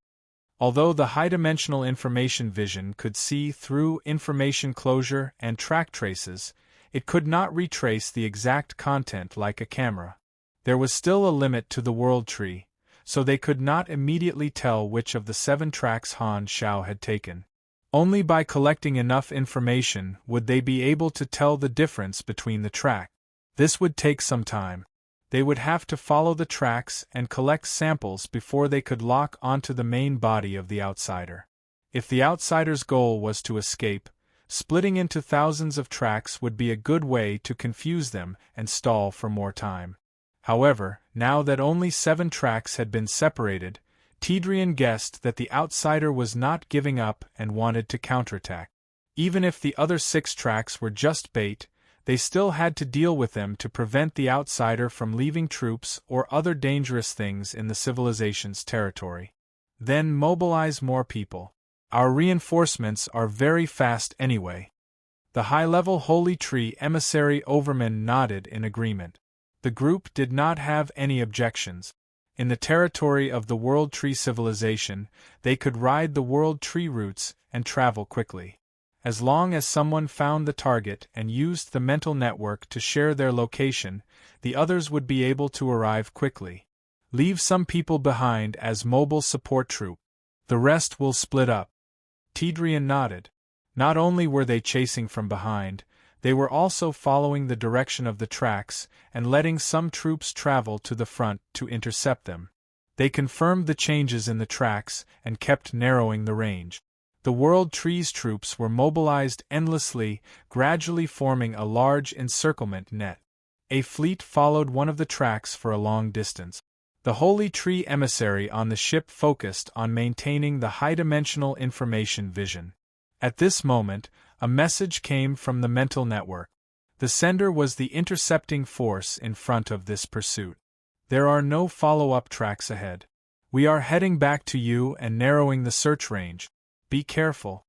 Although the high-dimensional information vision could see through information closure and track traces, it could not retrace the exact content like a camera. There was still a limit to the World Tree, so they could not immediately tell which of the 7 tracks Han Shao had taken. Only by collecting enough information would they be able to tell the difference between the tracks. This would take some time. They would have to follow the tracks and collect samples before they could lock onto the main body of the outsider. If the outsider's goal was to escape, splitting into thousands of tracks would be a good way to confuse them and stall for more time. However, now that only 7 tracks had been separated, Tidrian guessed that the outsider was not giving up and wanted to counterattack. Even if the other 6 tracks were just bait, they still had to deal with them to prevent the outsider from leaving troops or other dangerous things in the civilization's territory. Then mobilize more people. Our reinforcements are very fast anyway. The high-level Holy Tree emissary Overman nodded in agreement. The group did not have any objections. In the territory of the World Tree civilization, they could ride the World Tree routes and travel quickly. As long as someone found the target and used the mental network to share their location, the others would be able to arrive quickly. Leave some people behind as mobile support troop. The rest will split up. Tidrian nodded. Not only were they chasing from behind, they were also following the direction of the tracks and letting some troops travel to the front to intercept them. They confirmed the changes in the tracks and kept narrowing the range. The World Tree's troops were mobilized endlessly, gradually forming a large encirclement net. A fleet followed one of the tracks for a long distance. The Holy Tree emissary on the ship focused on maintaining the high-dimensional information vision. At this moment, a message came from the mental network. The sender was the intercepting force in front of this pursuit. There are no follow-up tracks ahead. We are heading back to you and narrowing the search range. Be careful.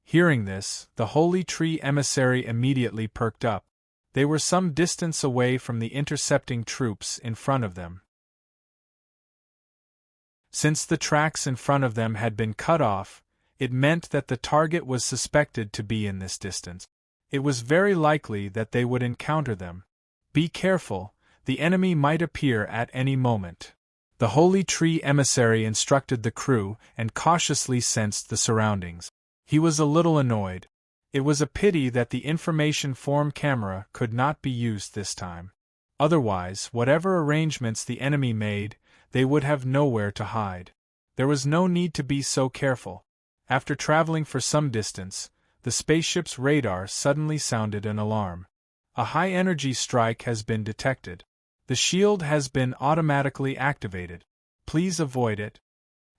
Hearing this, the Holy Tree emissary immediately perked up. They were some distance away from the intercepting troops in front of them. Since the tracks in front of them had been cut off, it meant that the target was suspected to be in this distance. It was very likely that they would encounter them. Be careful, the enemy might appear at any moment. The Holy Tree emissary instructed the crew and cautiously sensed the surroundings. He was a little annoyed. It was a pity that the information form camera could not be used this time. Otherwise, whatever arrangements the enemy made, they would have nowhere to hide. There was no need to be so careful. After traveling for some distance, the spaceship's radar suddenly sounded an alarm. A high-energy strike has been detected. The shield has been automatically activated. Please avoid it.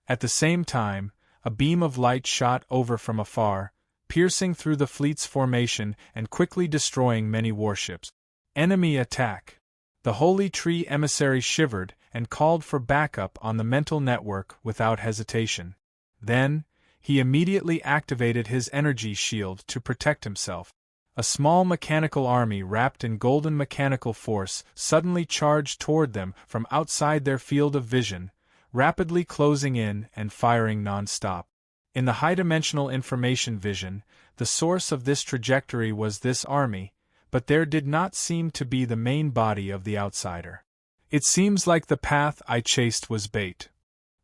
At the same time, a beam of light shot over from afar, piercing through the fleet's formation and quickly destroying many warships. Enemy attack. The Holy Tree emissary shivered and called for backup on the mental network without hesitation. Then, he immediately activated his energy shield to protect himself. A small mechanical army wrapped in golden mechanical force suddenly charged toward them from outside their field of vision, rapidly closing in and firing non-stop. In the high-dimensional information vision, the source of this trajectory was this army, but there did not seem to be the main body of the outsider. It seems like the path I chased was bait.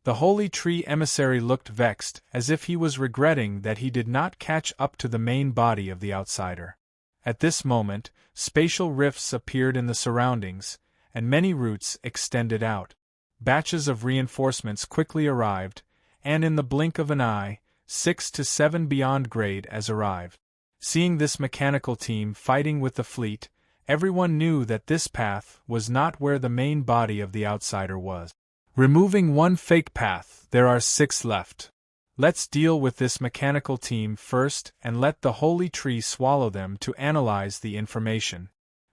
The Holy Tree emissary looked vexed, as if he was regretting that he did not catch up to the main body of the outsider. At this moment, spatial rifts appeared in the surroundings, and many routes extended out. Batches of reinforcements quickly arrived, and in the blink of an eye, 6 to 7 beyond grade as arrived. Seeing this mechanical team fighting with the fleet, everyone knew that this path was not where the main body of the outsider was. Removing one fake path, there are 6 left. Let's deal with this mechanical team first and let the Holy Tree swallow them to analyze the information.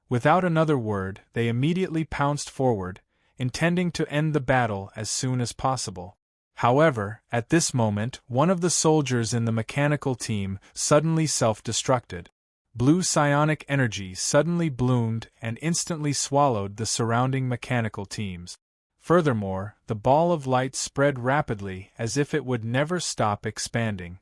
Without another word, they immediately pounced forward, intending to end the battle as soon as possible. However, at this moment, one of the soldiers in the mechanical team suddenly self-destructed. Blue psionic energy suddenly bloomed and instantly swallowed the surrounding mechanical teams. Furthermore, the ball of light spread rapidly as if it would never stop expanding.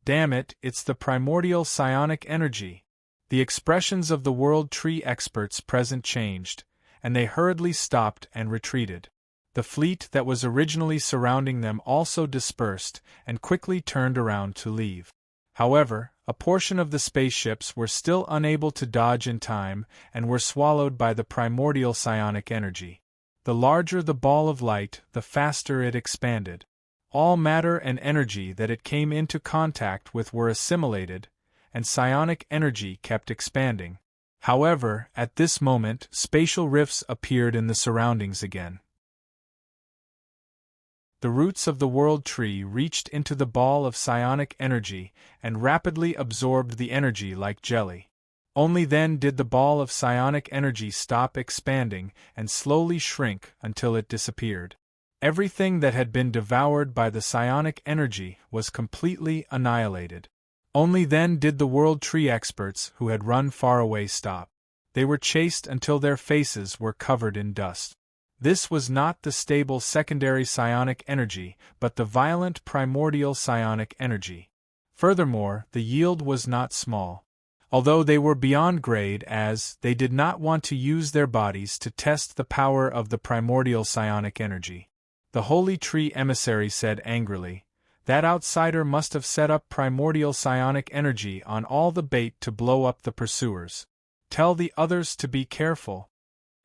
Damn it, it's the primordial psionic energy. The expressions of the World Tree experts present changed, and they hurriedly stopped and retreated. The fleet that was originally surrounding them also dispersed and quickly turned around to leave. However, a portion of the spaceships were still unable to dodge in time and were swallowed by the primordial psionic energy. The larger the ball of light, the faster it expanded. All matter and energy that it came into contact with were assimilated, and psionic energy kept expanding. However, at this moment, spatial rifts appeared in the surroundings again. The roots of the World Tree reached into the ball of psionic energy and rapidly absorbed the energy like jelly. Only then did the ball of psionic energy stop expanding and slowly shrink until it disappeared. Everything that had been devoured by the psionic energy was completely annihilated. Only then did the World Tree experts who had run far away stop. They were chased until their faces were covered in dust. This was not the stable secondary psionic energy, but the violent primordial psionic energy. Furthermore, the yield was not small. Although they were beyond grade as they did not want to use their bodies to test the power of the primordial psionic energy. The Holy Tree emissary said angrily, "That outsider must have set up primordial psionic energy on all the bait to blow up the pursuers. Tell the others to be careful."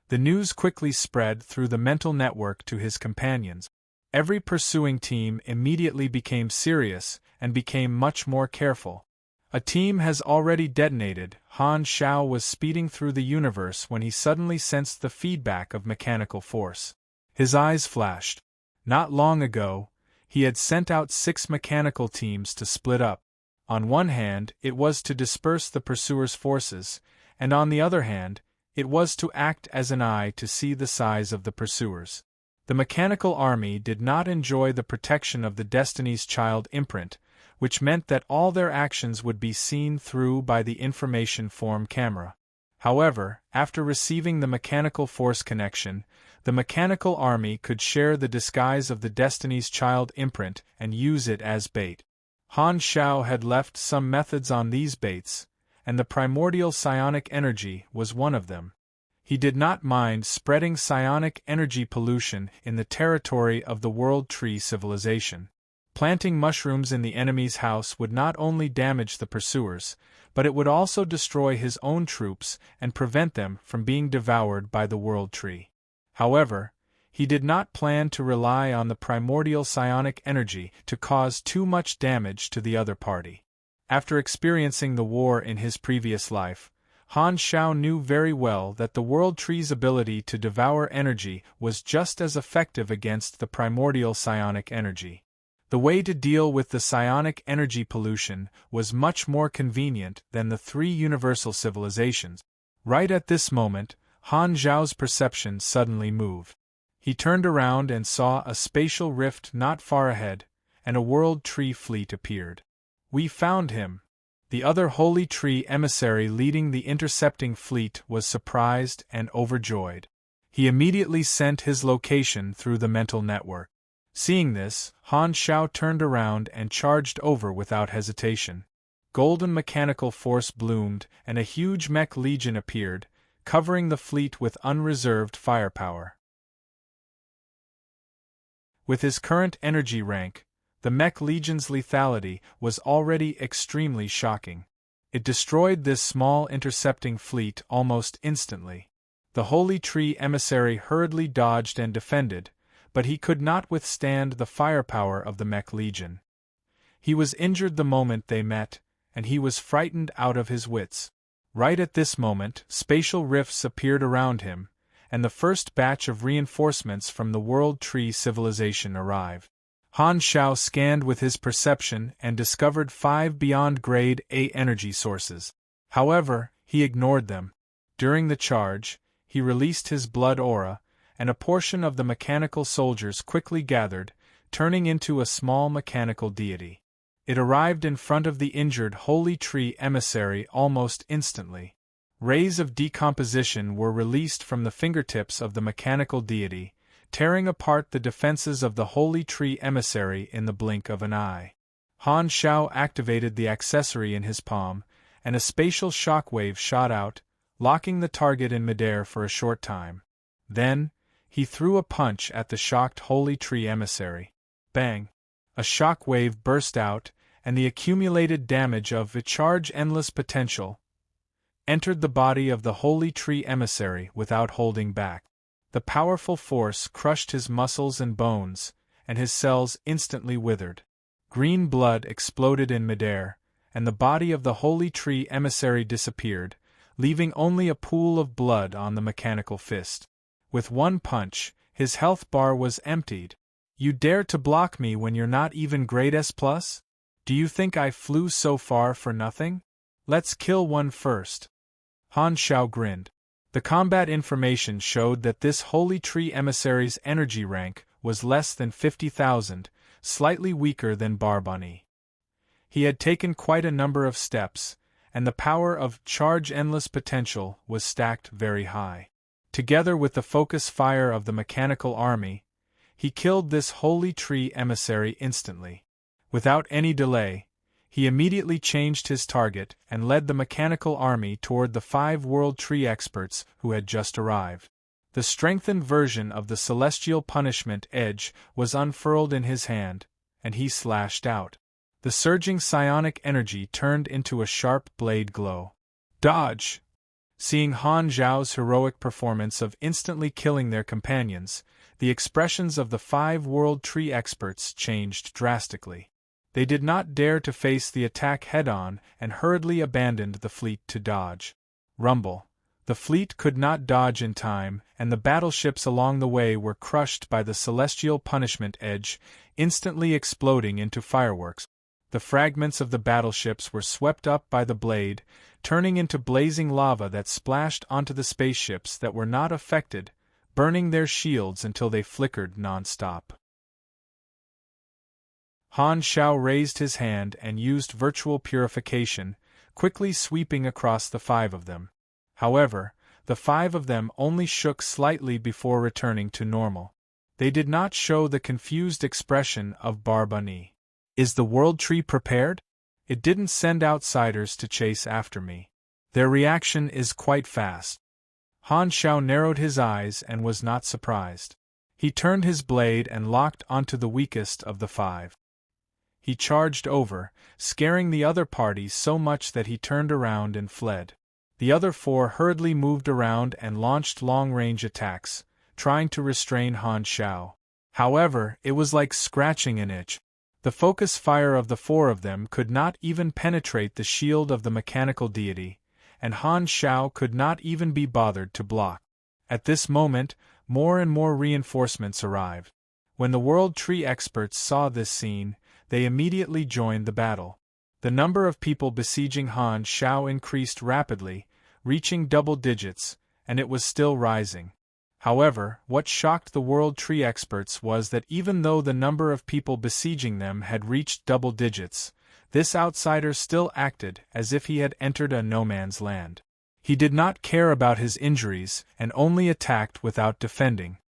The news quickly spread through the mental network to his companions. Every pursuing team immediately became serious and became much more careful. A team has already detonated. Han Xiao was speeding through the universe when he suddenly sensed the feedback of mechanical force. His eyes flashed. Not long ago, he had sent out 6 mechanical teams to split up. On one hand, it was to disperse the pursuers' forces, and on the other hand, it was to act as an eye to see the size of the pursuers. The mechanical army did not enjoy the protection of the Destiny's Child imprint, which meant that all their actions would be seen through by the information form camera. However, after receiving the mechanical force connection, the mechanical army could share the disguise of the Destiny's Child imprint and use it as bait. Han Xiao had left some methods on these baits, and the primordial psionic energy was one of them. He did not mind spreading psionic energy pollution in the territory of the World Tree civilization. Planting mushrooms in the enemy's house would not only damage the pursuers, but it would also destroy his own troops and prevent them from being devoured by the World Tree. However, he did not plan to rely on the primordial psionic energy to cause too much damage to the other party. After experiencing the war in his previous life, Han Xiao knew very well that the World Tree's ability to devour energy was just as effective against the primordial psionic energy. The way to deal with the psionic energy pollution was much more convenient than the 3 universal civilizations. Right at this moment, Han Xiao's perception suddenly moved. He turned around and saw a spatial rift not far ahead, and a World Tree fleet appeared. "We found him." The other Holy Tree emissary leading the intercepting fleet was surprised and overjoyed. He immediately sent his location through the mental network. Seeing this, Han Xiao turned around and charged over without hesitation. Golden mechanical force bloomed, and a huge mech legion appeared, covering the fleet with unreserved firepower. With his current energy rank, the Mech Legion's lethality was already extremely shocking. It destroyed this small intercepting fleet almost instantly. The Holy Tree emissary hurriedly dodged and defended, but he could not withstand the firepower of the Mech Legion. He was injured the moment they met, and he was frightened out of his wits. Right at this moment, spatial rifts appeared around him, and the first batch of reinforcements from the World Tree civilization arrived. Han Shao scanned with his perception and discovered 5 beyond grade A energy sources. However, he ignored them. During the charge, he released his blood aura, and a portion of the mechanical soldiers quickly gathered, turning into a small mechanical deity. It arrived in front of the injured Holy Tree emissary almost instantly. Rays of decomposition were released from the fingertips of the mechanical deity, tearing apart the defenses of the Holy Tree emissary in the blink of an eye. Han Shao activated the accessory in his palm, and a spatial shockwave shot out, locking the target in midair for a short time. Then, he threw a punch at the shocked Holy Tree emissary. Bang! A shockwave burst out, and the accumulated damage of the charge endless potential entered the body of the Holy Tree emissary without holding back. The powerful force crushed his muscles and bones, and his cells instantly withered. Green blood exploded in midair, and the body of the Holy Tree emissary disappeared, leaving only a pool of blood on the mechanical fist. With one punch, his health bar was emptied. You dare to block me when you're not even grade S+? Do you think I flew so far for nothing? Let's kill one first. Han Shao grinned. The combat information showed that this Holy Tree emissary's energy rank was less than 50,000, slightly weaker than Barbani. He had taken quite a number of steps, and the power of charge endless potential was stacked very high. Together with the focus fire of the mechanical army, he killed this Holy Tree emissary instantly. Without any delay, he immediately changed his target and led the mechanical army toward the 5 World Tree experts who had just arrived. The strengthened version of the Celestial Punishment Edge was unfurled in his hand, and he slashed out. The surging psionic energy turned into a sharp blade glow. Dodge! Seeing Han Zhao's heroic performance of instantly killing their companions, the expressions of the 5 World Tree experts changed drastically. They did not dare to face the attack head-on and hurriedly abandoned the fleet to dodge. Rumble. The fleet could not dodge in time, and the battleships along the way were crushed by the Celestial Punishment Edge, instantly exploding into fireworks. The fragments of the battleships were swept up by the blade, turning into blazing lava that splashed onto the spaceships that were not affected, burning their shields until they flickered non-stop. Han Shao raised his hand and used virtual purification, quickly sweeping across the 5 of them. However, the 5 of them only shook slightly before returning to normal. They did not show the confused expression of Barbani. Is the World Tree prepared? It didn't send outsiders to chase after me. Their reaction is quite fast. Han Shao narrowed his eyes and was not surprised. He turned his blade and locked onto the weakest of the 5. He charged over, scaring the other party so much that he turned around and fled. The other 4 hurriedly moved around and launched long-range attacks, trying to restrain Han Shao. However, it was like scratching an itch. The focus fire of the 4 of them could not even penetrate the shield of the mechanical deity, and Han Shao could not even be bothered to block. At this moment, more and more reinforcements arrived. When the World Tree experts saw this scene, they immediately joined the battle. The number of people besieging Han Shao increased rapidly, reaching double digits, and it was still rising. However, what shocked the World Tree experts was that even though the number of people besieging them had reached double digits, this outsider still acted as if he had entered a no-man's land. He did not care about his injuries and only attacked without defending.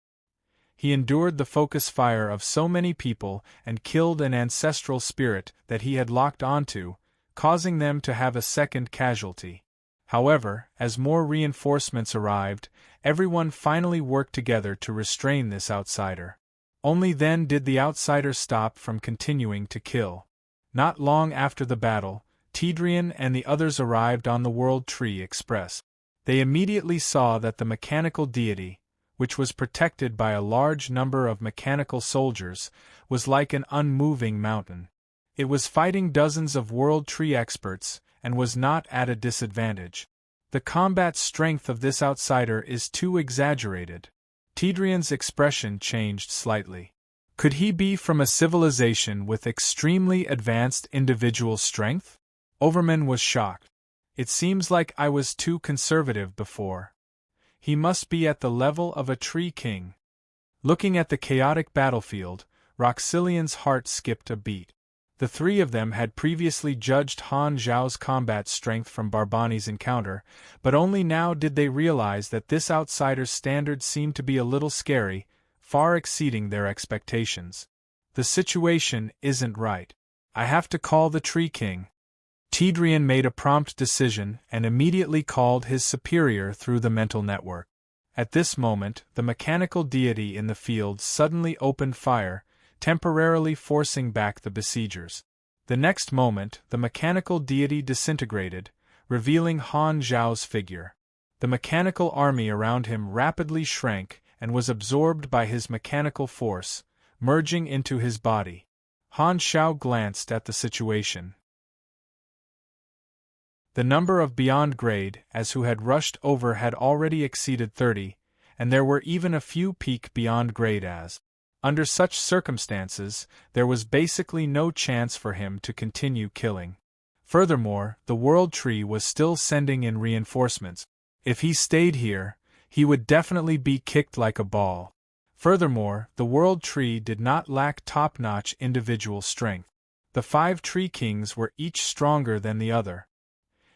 He endured the focus fire of so many people and killed an ancestral spirit that he had locked onto, causing them to have a second casualty. However, as more reinforcements arrived, everyone finally worked together to restrain this outsider. Only then did the outsider stop from continuing to kill. Not long after the battle, Tidrian and the others arrived on the World Tree Express. They immediately saw that the mechanical deity, which was protected by a large number of mechanical soldiers, was like an unmoving mountain. It was fighting dozens of World Tree experts, and was not at a disadvantage. The combat strength of this outsider is too exaggerated. Tidrian's expression changed slightly. Could he be from a civilization with extremely advanced individual strength? Overman was shocked. It seems like I was too conservative before. He must be at the level of a tree king. Looking at the chaotic battlefield, Roxilian's heart skipped a beat. The three of them had previously judged Han Zhao's combat strength from Barbani's encounter, but only now did they realize that this outsider's standards seemed to be a little scary, far exceeding their expectations. The situation isn't right. I have to call the Tree King. Tidrian made a prompt decision and immediately called his superior through the mental network. At this moment, the mechanical deity in the field suddenly opened fire, temporarily forcing back the besiegers. The next moment, the mechanical deity disintegrated, revealing Han Zhao's figure. The mechanical army around him rapidly shrank and was absorbed by his mechanical force, merging into his body. Han Zhao glanced at the situation. The number of beyond grade as who had rushed over had already exceeded 30, and there were even a few peak beyond grade as. Under such circumstances, there was basically no chance for him to continue killing. Furthermore, the World Tree was still sending in reinforcements. If he stayed here, he would definitely be kicked like a ball. Furthermore, the World Tree did not lack top-notch individual strength. The 5 Tree Kings were each stronger than the other.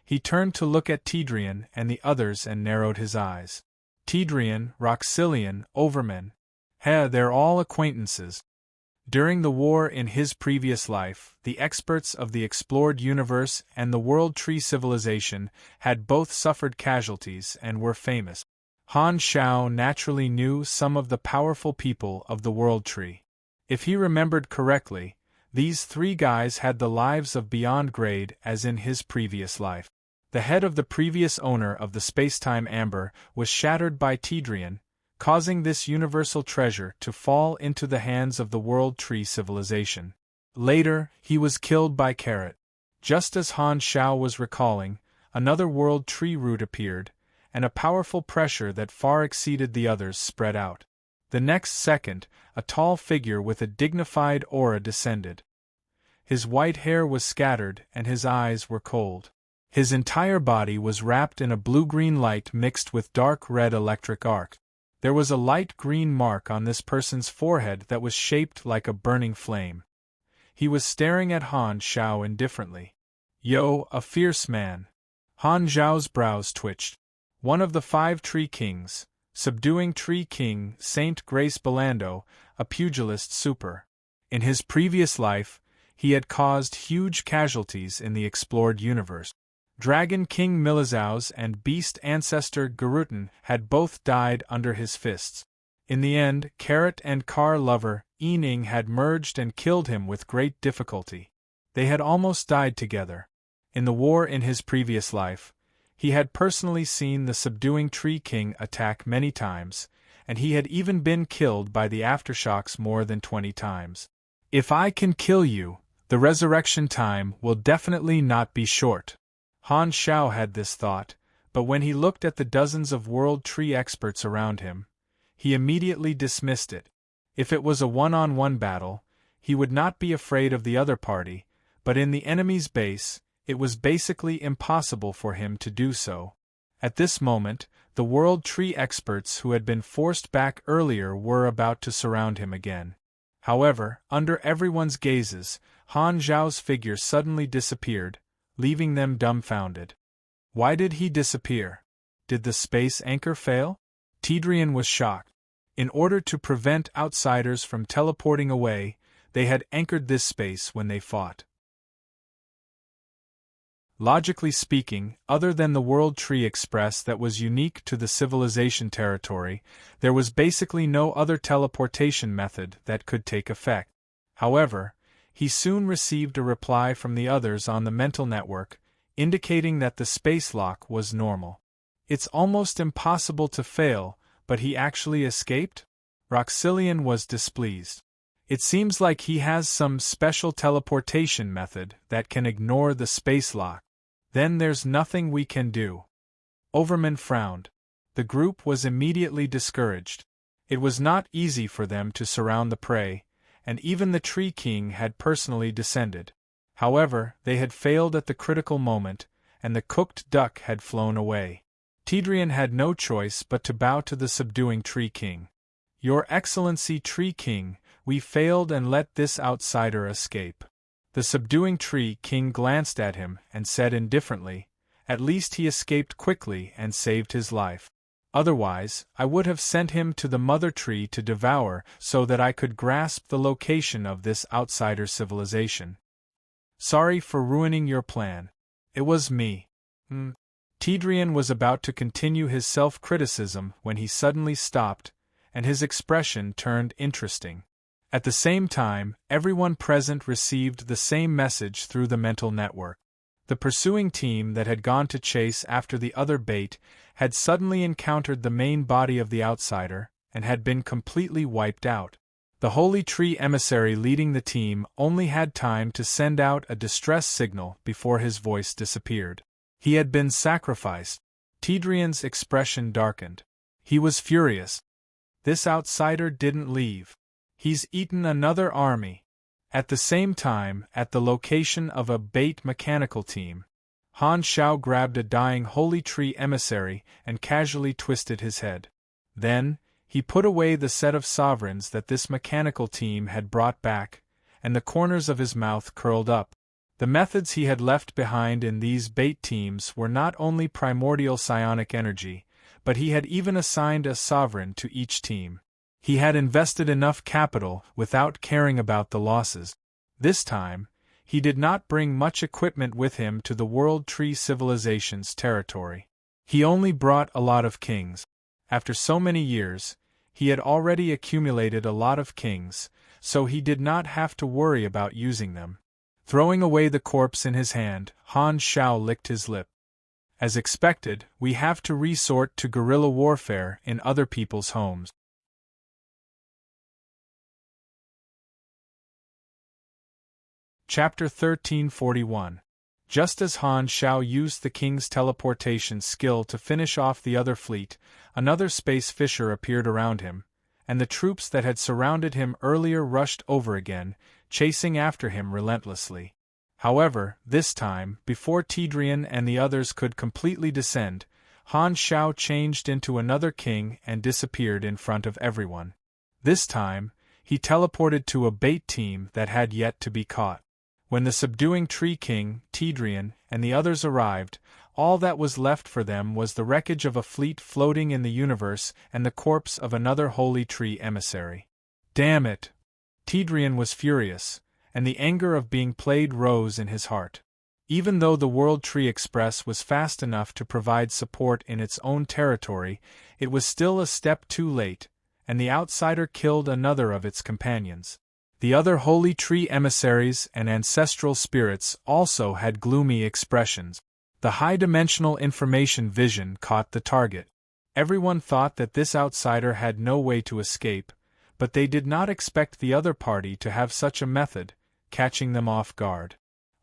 He turned to look at Tidrian and the others and narrowed his eyes. Tidrian, Roxilian, Overman. They're all acquaintances. During the war in his previous life, the experts of the explored universe and the World Tree civilization had both suffered casualties and were famous. Han Zhao naturally knew some of the powerful people of the World Tree. If he remembered correctly, these 3 guys had the lives of beyond grade as in his previous life. The head of the previous owner of the spacetime amber was shattered by Tidrian, causing this universal treasure to fall into the hands of the World Tree civilization. Later, he was killed by Carrot. Just as Han Zhao was recalling, another World Tree root appeared, and a powerful pressure that far exceeded the others spread out. The next second, a tall figure with a dignified aura descended. His white hair was scattered and his eyes were cold. His entire body was wrapped in a blue-green light mixed with dark red electric arc. There was a light green mark on this person's forehead that was shaped like a burning flame. He was staring at Han Zhao indifferently. Yo, a fierce man. Han Zhao's brows twitched. One of the 5 Tree Kings, subduing Tree King Saint Grace Belando, a pugilist super. In his previous life, he had caused huge casualties in the explored universe. Dragon King Milizaus and Beast Ancestor Garutan had both died under his fists. In the end, Carrot and Car Lover Ening had merged and killed him with great difficulty. They had almost died together. In the war in his previous life, he had personally seen the subduing Tree King attack many times, and he had even been killed by the aftershocks more than 20 times. If I can kill you, the resurrection time will definitely not be short. Han Zhao had this thought, but when he looked at the dozens of World Tree experts around him, he immediately dismissed it. If it was a one-on-one battle, he would not be afraid of the other party, but in the enemy's base, it was basically impossible for him to do so. At this moment, the World Tree experts who had been forced back earlier were about to surround him again. However, under everyone's gazes, Han Zhao's figure suddenly disappeared, leaving them dumbfounded. Why did he disappear? Did the space anchor fail? Tidrian was shocked. In order to prevent outsiders from teleporting away, they had anchored this space when they fought. Logically speaking, other than the World Tree Express that was unique to the civilization territory, there was basically no other teleportation method that could take effect. However, he soon received a reply from the others on the mental network, indicating that the space lock was normal. It's almost impossible to fail, but he actually escaped? Roxillian was displeased. It seems like he has some special teleportation method that can ignore the space lock. Then there's nothing we can do. Overman frowned. The group was immediately discouraged. It was not easy for them to surround the prey, and even the Tree King had personally descended. However, they had failed at the critical moment, and the cooked duck had flown away. Tidrian had no choice but to bow to the subduing Tree King. Your Excellency Tree King, we failed and let this outsider escape. The subduing Tree King glanced at him and said indifferently, "At least he escaped quickly and saved his life. Otherwise, I would have sent him to the mother tree to devour so that I could grasp the location of this outsider civilization. Sorry for ruining your plan. It was me." Tidrian was about to continue his self-criticism when he suddenly stopped, and his expression turned interesting. At the same time, everyone present received the same message through the mental network. The pursuing team that had gone to chase after the other bait had suddenly encountered the main body of the outsider and had been completely wiped out. The Holy Tree emissary leading the team only had time to send out a distress signal before his voice disappeared. He had been sacrificed. Tidrian's expression darkened. He was furious. This outsider didn't leave. He's eaten another army. At the same time, at the location of a bait mechanical team, Han Shao grabbed a dying Holy Tree emissary and casually twisted his head. Then, he put away the set of sovereigns that this mechanical team had brought back, and the corners of his mouth curled up. The methods he had left behind in these bait teams were not only primordial psionic energy, but he had even assigned a sovereign to each team. He had invested enough capital without caring about the losses. This time, he did not bring much equipment with him to the World Tree Civilization's territory. He only brought a lot of kings. After so many years, he had already accumulated a lot of kings, so he did not have to worry about using them. Throwing away the corpse in his hand, Han Shao licked his lip. As expected, we have to resort to guerrilla warfare in other people's homes. Chapter 1341. Just as Han Shao used the king's teleportation skill to finish off the other fleet, another space fisher appeared around him, and the troops that had surrounded him earlier rushed over again, chasing after him relentlessly. However, this time, before Tidrian and the others could completely descend, Han Shao changed into another king and disappeared in front of everyone. This time, he teleported to a bait team that had yet to be caught. When the subduing Tree King, Tidrian, and the others arrived, all that was left for them was the wreckage of a fleet floating in the universe and the corpse of another Holy Tree emissary. Damn it! Tidrian was furious, and the anger of being played rose in his heart. Even though the World Tree Express was fast enough to provide support in its own territory, it was still a step too late, and the outsider killed another of its companions. The other Holy Tree emissaries and ancestral spirits also had gloomy expressions. The high-dimensional information vision caught the target. Everyone thought that this outsider had no way to escape, but they did not expect the other party to have such a method, catching them off guard.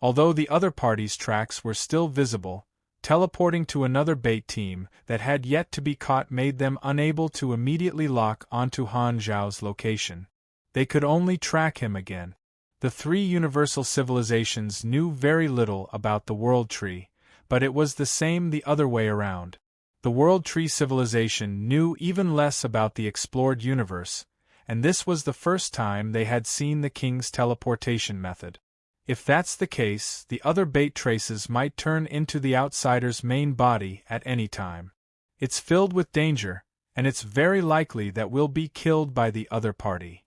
Although the other party's tracks were still visible, teleporting to another bait team that had yet to be caught made them unable to immediately lock onto Han Zhao's location. They could only track him again. The three universal civilizations knew very little about the World Tree, but it was the same the other way around. The World Tree civilization knew even less about the explored universe, and this was the first time they had seen the king's teleportation method. If that's the case, the other bait traces might turn into the outsider's main body at any time. It's filled with danger, and it's very likely that we'll be killed by the other party.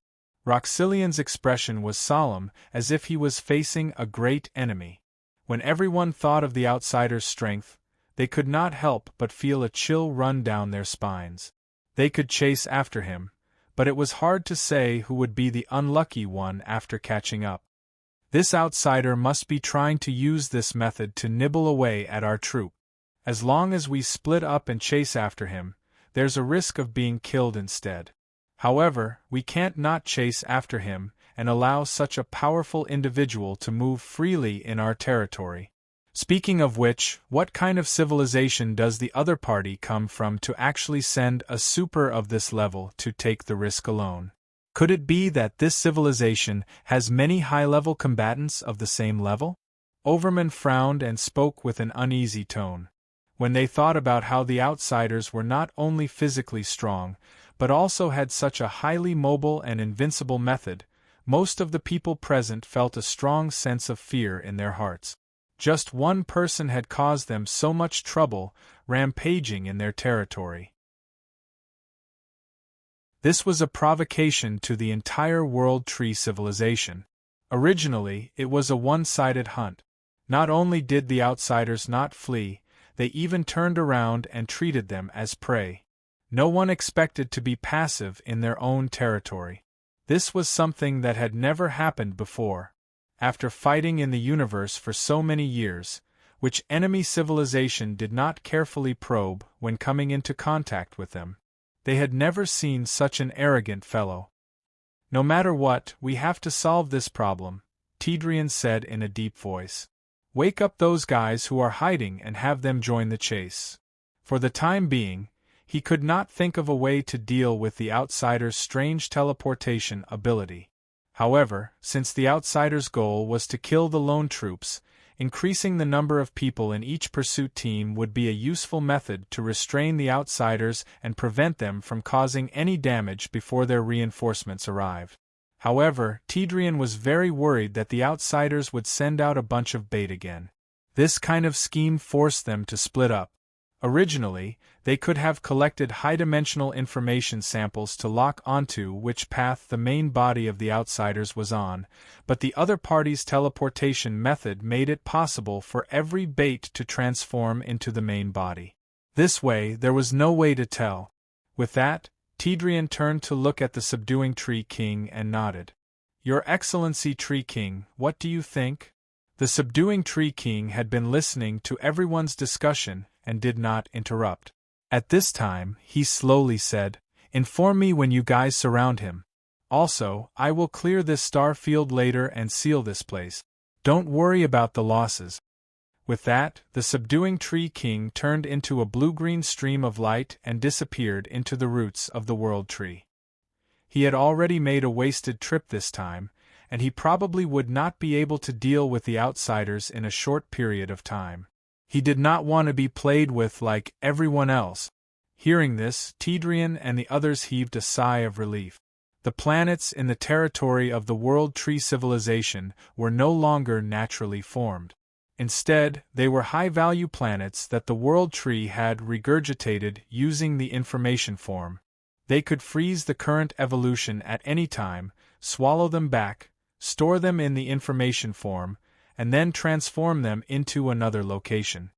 Roxillian's expression was solemn, as if he was facing a great enemy. When everyone thought of the outsider's strength, they could not help but feel a chill run down their spines. They could chase after him, but it was hard to say who would be the unlucky one after catching up. This outsider must be trying to use this method to nibble away at our troop. As long as we split up and chase after him, there's a risk of being killed instead. However, we can't not chase after him and allow such a powerful individual to move freely in our territory. Speaking of which, what kind of civilization does the other party come from to actually send a super of this level to take the risk alone? Could it be that this civilization has many high-level combatants of the same level? Overman frowned and spoke with an uneasy tone. When they thought about how the outsiders were not only physically strong, but also had such a highly mobile and invincible method, most of the people present felt a strong sense of fear in their hearts. Just one person had caused them so much trouble, rampaging in their territory. This was a provocation to the entire World Tree civilization. Originally, it was a one-sided hunt. Not only did the outsiders not flee, they even turned around and treated them as prey. No one expected to be passive in their own territory. This was something that had never happened before. After fighting in the universe for so many years, which enemy civilization did not carefully probe when coming into contact with them, they had never seen such an arrogant fellow. No matter what, we have to solve this problem, Tidrian said in a deep voice. Wake up those guys who are hiding and have them join the chase. For the time being, he could not think of a way to deal with the outsider's strange teleportation ability. However, since the outsider's goal was to kill the lone troops, increasing the number of people in each pursuit team would be a useful method to restrain the outsiders and prevent them from causing any damage before their reinforcements arrived. However, Tidrian was very worried that the outsiders would send out a bunch of bait again. This kind of scheme forced them to split up. Originally, they could have collected high-dimensional information samples to lock onto which path the main body of the outsiders was on, but the other party's teleportation method made it possible for every bait to transform into the main body. This way, there was no way to tell. With that, Tidrian turned to look at the subduing Tree King and nodded. Your Excellency Tree King, what do you think? The subduing Tree King had been listening to everyone's discussion and did not interrupt. At this time, he slowly said, Inform me when you guys surround him. Also, I will clear this star field later and seal this place. Don't worry about the losses. With that, the subduing Tree King turned into a blue-green stream of light and disappeared into the roots of the World Tree. He had already made a wasted trip this time, and he probably would not be able to deal with the outsiders in a short period of time. He did not want to be played with like everyone else. Hearing this, Tidrian and the others heaved a sigh of relief. The planets in the territory of the World Tree civilization were no longer naturally formed. Instead, they were high-value planets that the World Tree had regurgitated using the information form. They could freeze the current evolution at any time, swallow them back, store them in the information form, and then transform them into another location.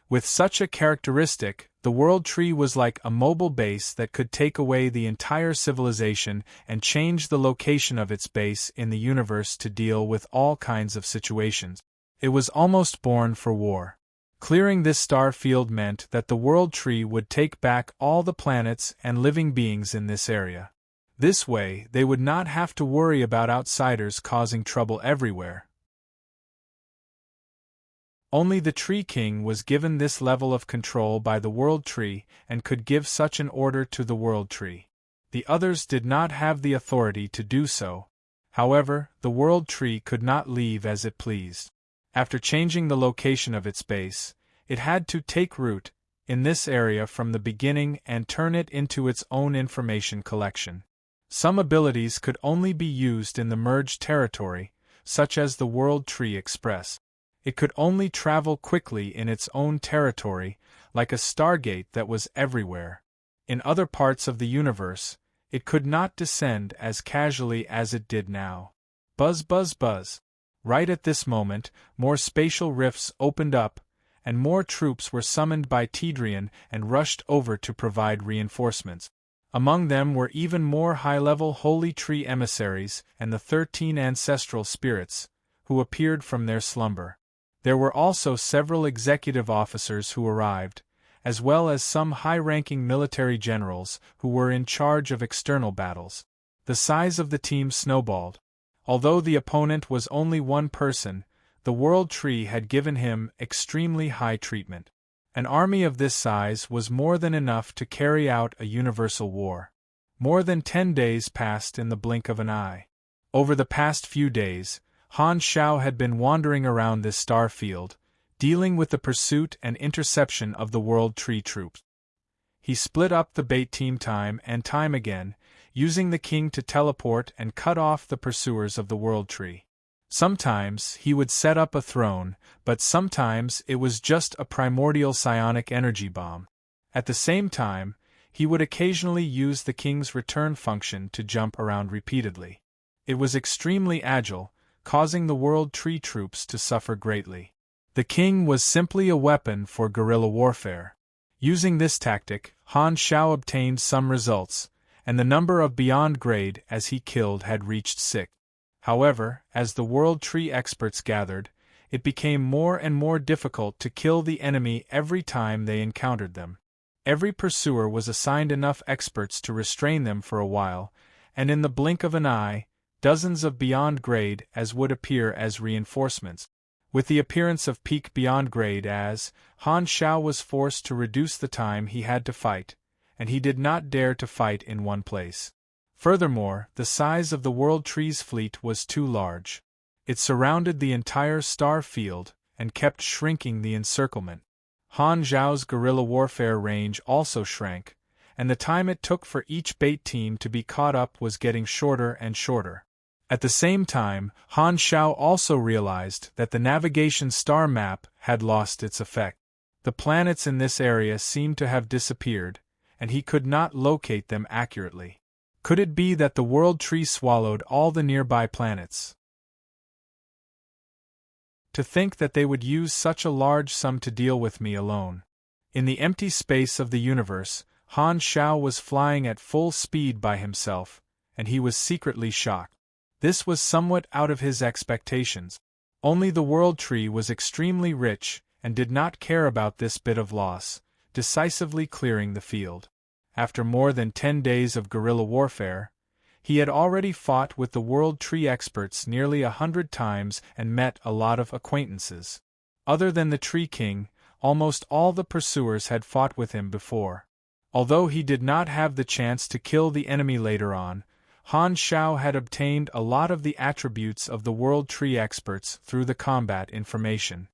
With such a characteristic, the World Tree was like a mobile base that could take away the entire civilization and change the location of its base in the universe to deal with all kinds of situations. It was almost born for war. Clearing this star field meant that the World Tree would take back all the planets and living beings in this area. This way, they would not have to worry about outsiders causing trouble everywhere. Only the Tree King was given this level of control by the World Tree and could give such an order to the World Tree. The others did not have the authority to do so. However, the World Tree could not leave as it pleased. After changing the location of its base, it had to take root in this area from the beginning and turn it into its own information collection. Some abilities could only be used in the merged territory, such as the World Tree Express. It could only travel quickly in its own territory, like a stargate that was everywhere. In other parts of the universe, it could not descend as casually as it did now. Buzz buzz buzz. Right at this moment, more spatial rifts opened up, and more troops were summoned by Tidrian and rushed over to provide reinforcements. Among them were even more high-level holy tree emissaries and the 13 ancestral spirits, who appeared from their slumber. There were also several executive officers who arrived, as well as some high-ranking military generals who were in charge of external battles. The size of the team snowballed. Although the opponent was only one person, the World Tree had given him extremely high treatment. An army of this size was more than enough to carry out a universal war. More than 10 days passed in the blink of an eye. Over the past few days, Han Shao had been wandering around this star field, dealing with the pursuit and interception of the World Tree troops. He split up the bait team time and time again, using the king to teleport and cut off the pursuers of the World Tree. Sometimes he would set up a throne, but sometimes it was just a primordial psionic energy bomb. At the same time, he would occasionally use the king's return function to jump around repeatedly. It was extremely agile, causing the World Tree troops to suffer greatly. The king was simply a weapon for guerrilla warfare. Using this tactic, Han Shao obtained some results, and the number of beyond grade as he killed had reached 6. However, as the World Tree experts gathered, it became more and more difficult to kill the enemy every time they encountered them. Every pursuer was assigned enough experts to restrain them for a while, and in the blink of an eye, dozens of beyond grade as would appear as reinforcements. With the appearance of peak beyond grade as, Han Shao was forced to reduce the time he had to fight, and he did not dare to fight in one place. Furthermore, the size of the World Tree's fleet was too large. It surrounded the entire star field and kept shrinking the encirclement. Han Zhao's guerrilla warfare range also shrank, and the time it took for each bait team to be caught up was getting shorter and shorter. At the same time, Han Shao also realized that the navigation star map had lost its effect. The planets in this area seemed to have disappeared, and he could not locate them accurately. Could it be that the World Tree swallowed all the nearby planets? To think that they would use such a large sum to deal with me alone. In the empty space of the universe, Han Shao was flying at full speed by himself, and he was secretly shocked. This was somewhat out of his expectations. Only the World Tree was extremely rich and did not care about this bit of loss, decisively clearing the field. After more than 10 days of guerrilla warfare, he had already fought with the World Tree experts nearly 100 times and met a lot of acquaintances. Other than the Tree King, almost all the pursuers had fought with him before. Although he did not have the chance to kill the enemy later on, Han Shao had obtained a lot of the attributes of the World Tree experts through the combat information.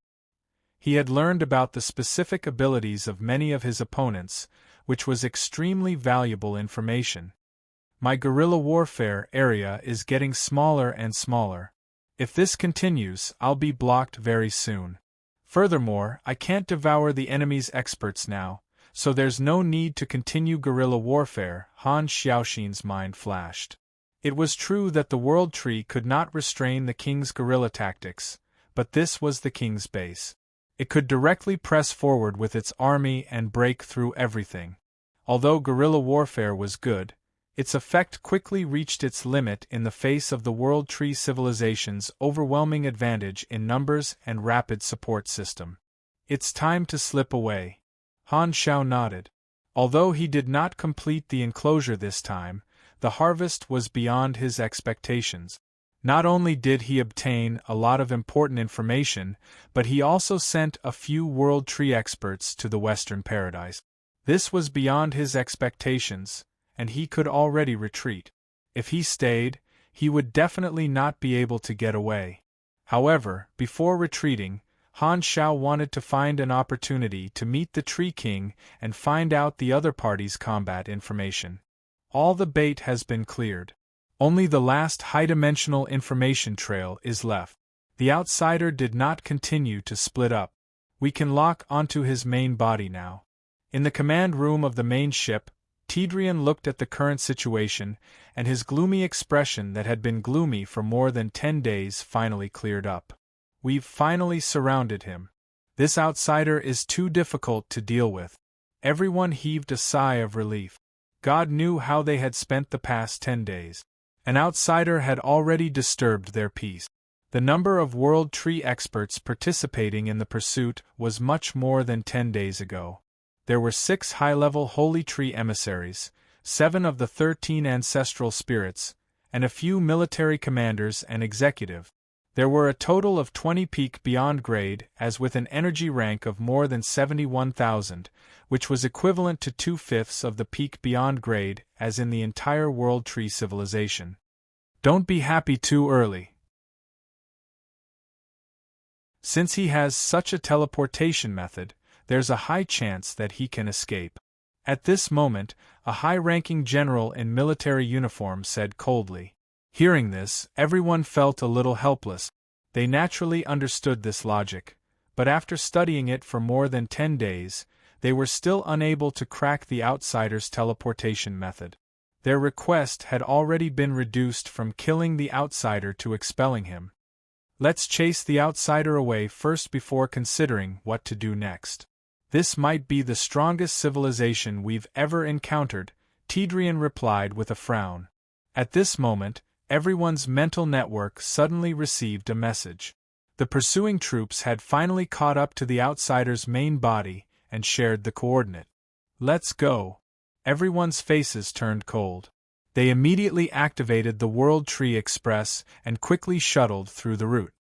He had learned about the specific abilities of many of his opponents, which was extremely valuable information. My guerrilla warfare area is getting smaller and smaller. If this continues, I'll be blocked very soon. Furthermore, I can't devour the enemy's experts now, so there's no need to continue guerrilla warfare, Han Xiaoxin's mind flashed. It was true that the World Tree could not restrain the king's guerrilla tactics, but this was the king's base. It could directly press forward with its army and break through everything. Although guerrilla warfare was good, its effect quickly reached its limit in the face of the World Tree civilization's overwhelming advantage in numbers and rapid support system. It's time to slip away. Han Shao nodded. Although he did not complete the enclosure this time, the harvest was beyond his expectations. Not only did he obtain a lot of important information, but he also sent a few World Tree experts to the Western Paradise. This was beyond his expectations, and he could already retreat. If he stayed, he would definitely not be able to get away. However, before retreating, Han Shao wanted to find an opportunity to meet the Tree King and find out the other party's combat information. All the bait has been cleared. Only the last high-dimensional information trail is left. The outsider did not continue to split up. We can lock onto his main body now. In the command room of the main ship, Tidrian looked at the current situation, and his gloomy expression that had been gloomy for more than 10 days finally cleared up. We've finally surrounded him. This outsider is too difficult to deal with. Everyone heaved a sigh of relief. God knew how they had spent the past 10 days. An outsider had already disturbed their peace. The number of World Tree experts participating in the pursuit was much more than 10 days ago. There were 6 high-level Holy Tree emissaries, 7 of the 13 ancestral spirits, and a few military commanders and executive. There were a total of 20 peak beyond grade, as with an energy rank of more than 71,000, which was equivalent to 2/5 of the peak beyond grade as in the entire World Tree civilization. Don't be happy too early. Since he has such a teleportation method, there's a high chance that he can escape. At this moment, a high-ranking general in military uniform said coldly. Hearing this, everyone felt a little helpless. They naturally understood this logic, but after studying it for more than 10 days, they were still unable to crack the outsider's teleportation method. Their request had already been reduced from killing the outsider to expelling him. Let's chase the outsider away first before considering what to do next. This might be the strongest civilization we've ever encountered, Tidrian replied with a frown. At this moment, everyone's mental network suddenly received a message. The pursuing troops had finally caught up to the outsider's main body and shared the coordinate. Let's go. Everyone's faces turned cold. They immediately activated the World Tree Express and quickly shuttled through the route.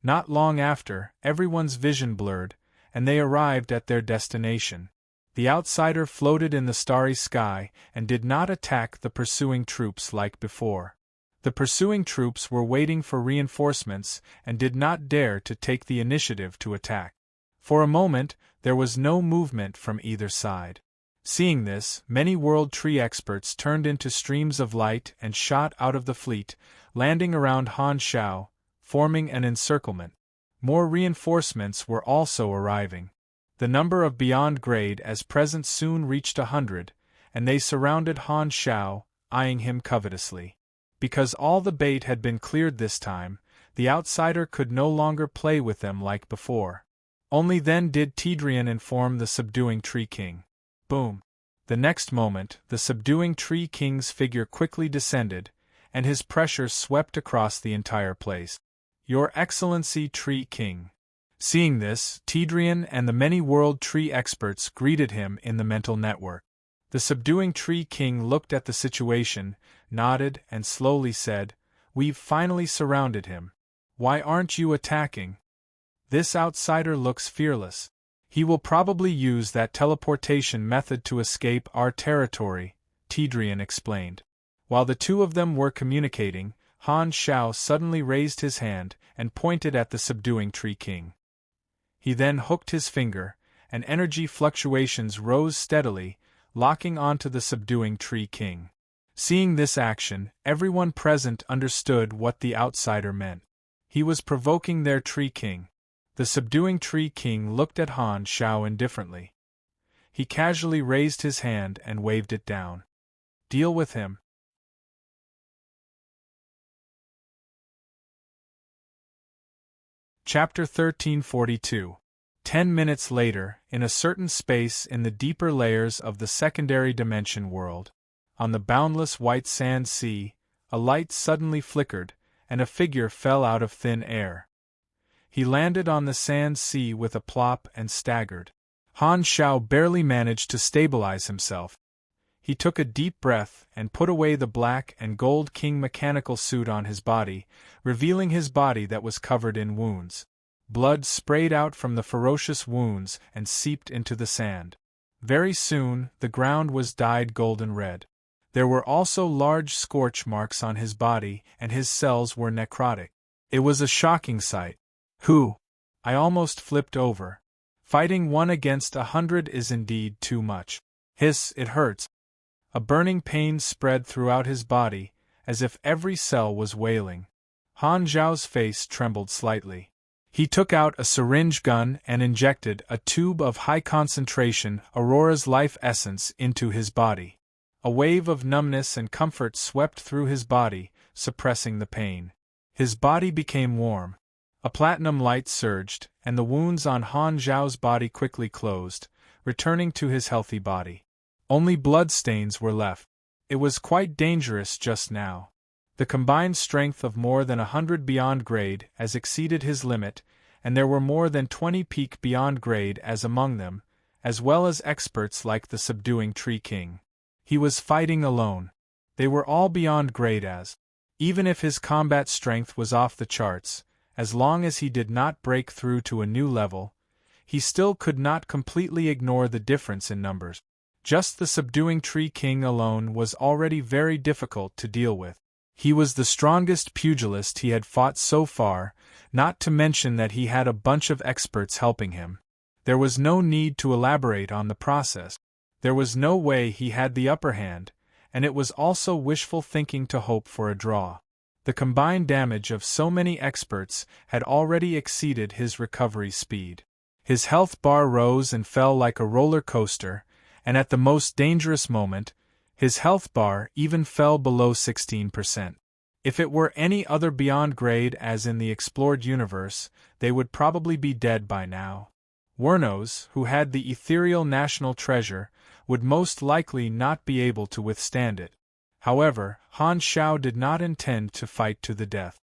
Not long after, everyone's vision blurred, and they arrived at their destination. The outsider floated in the starry sky and did not attack the pursuing troops like before. The pursuing troops were waiting for reinforcements and did not dare to take the initiative to attack. For a moment, there was no movement from either side. Seeing this, many World Tree experts turned into streams of light and shot out of the fleet, landing around Han Shao, forming an encirclement. More reinforcements were also arriving. The number of beyond grade as present soon reached 100, and they surrounded Han Shao, eyeing him covetously. Because all the bait had been cleared this time, the outsider could no longer play with them like before. Only then did Tidrian inform the subduing Tree King. Boom! The next moment, the subduing Tree King's figure quickly descended, and his pressure swept across the entire place. Your Excellency Tree King. Seeing this, Tidrian and the many World Tree experts greeted him in the mental network. The subduing Tree King looked at the situation, nodded, and slowly said, "We've finally surrounded him. Why aren't you attacking? This outsider looks fearless. He will probably use that teleportation method to escape our territory," Tidrian explained. While the two of them were communicating, Han Shao suddenly raised his hand and pointed at the subduing Tree King. He then hooked his finger, and energy fluctuations rose steadily, locking onto the subduing Tree King. Seeing this action, everyone present understood what the outsider meant. He was provoking their Tree King. The subduing Tree King looked at Han Shao indifferently. He casually raised his hand and waved it down. Deal with him. Chapter 1342. 10 minutes later, in a certain space in the deeper layers of the secondary dimension world, on the boundless white sand sea, a light suddenly flickered, and a figure fell out of thin air. He landed on the sand sea with a plop and staggered. Han Shao barely managed to stabilize himself. He took a deep breath and put away the black and gold king mechanical suit on his body, revealing his body that was covered in wounds. Blood sprayed out from the ferocious wounds and seeped into the sand. Very soon, the ground was dyed golden red. There were also large scorch marks on his body, and his cells were necrotic. It was a shocking sight. I almost flipped over. Fighting 1 against 100 is indeed too much. Hiss, it hurts. A burning pain spread throughout his body, as if every cell was wailing. Han Zhao's face trembled slightly. He took out a syringe gun and injected a tube of high-concentration Aurora's life essence into his body. A wave of numbness and comfort swept through his body, suppressing the pain. His body became warm. A platinum light surged, and the wounds on Han Zhao's body quickly closed, returning to his healthy body. Only bloodstains were left. It was quite dangerous just now. The combined strength of more than 100 beyond grade as exceeded his limit, and there were more than 20 peak beyond grade as among them, as well as experts like the subduing Tree King. He was fighting alone. They were all beyond grade as. Even if his combat strength was off the charts, as long as he did not break through to a new level, he still could not completely ignore the difference in numbers. Just the subduing Tree King alone was already very difficult to deal with. He was the strongest pugilist he had fought so far, not to mention that he had a bunch of experts helping him. There was no need to elaborate on the process. There was no way he had the upper hand, and it was also wishful thinking to hope for a draw. The combined damage of so many experts had already exceeded his recovery speed. His health bar rose and fell like a roller coaster, and at the most dangerous moment, his health bar even fell below 16%. If it were any other beyond grade as in the explored universe, they would probably be dead by now. Wernos, who had the ethereal national treasure, would most likely not be able to withstand it. However, Han Zhao did not intend to fight to the death.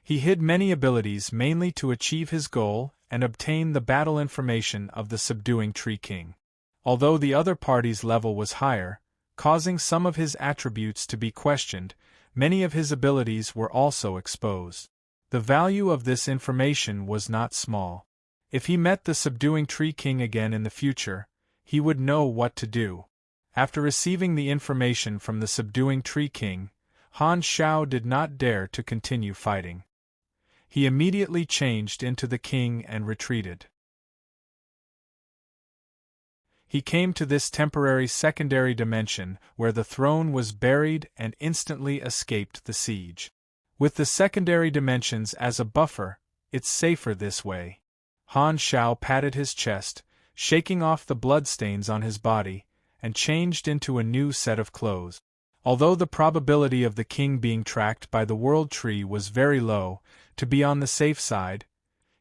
He hid many abilities mainly to achieve his goal and obtain the battle information of the subduing Tree King. Although the other party's level was higher, causing some of his attributes to be questioned, many of his abilities were also exposed. The value of this information was not small. If he met the subduing Tree King again in the future, he would know what to do. After receiving the information from the subduing Tree King, Han Zhao did not dare to continue fighting. He immediately changed into the king and retreated. He came to this temporary secondary dimension where the throne was buried and instantly escaped the siege. With the secondary dimensions as a buffer, it's safer this way. Han Zhao patted his chest, shaking off the bloodstains on his body, and changed into a new set of clothes. Although the probability of the king being tracked by the world tree was very low, to be on the safe side,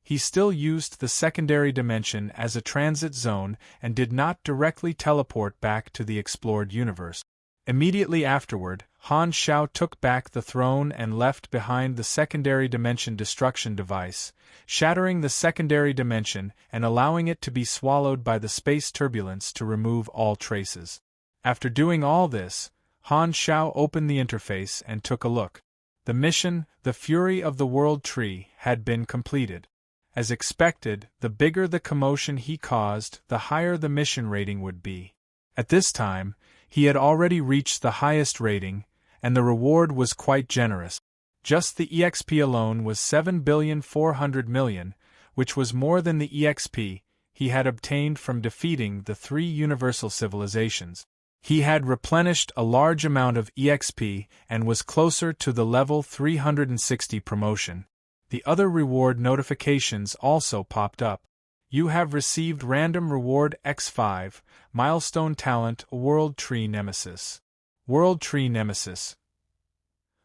he still used the secondary dimension as a transit zone and did not directly teleport back to the explored universe. Immediately afterward, Han Zhao took back the throne and left behind the secondary dimension destruction device, shattering the secondary dimension and allowing it to be swallowed by the space turbulence to remove all traces. After doing all this, Han Zhao opened the interface and took a look. The mission, the Fury of the World Tree, had been completed. As expected, the bigger the commotion he caused, the higher the mission rating would be. At this time, he had already reached the highest rating, and the reward was quite generous. Just the EXP alone was 7,400,000,000, which was more than the EXP he had obtained from defeating the 3 universal civilizations. He had replenished a large amount of EXP and was closer to the level 360 promotion. The other reward notifications also popped up. You have received Random Reward X5, Milestone Talent World Tree Nemesis. World Tree Nemesis.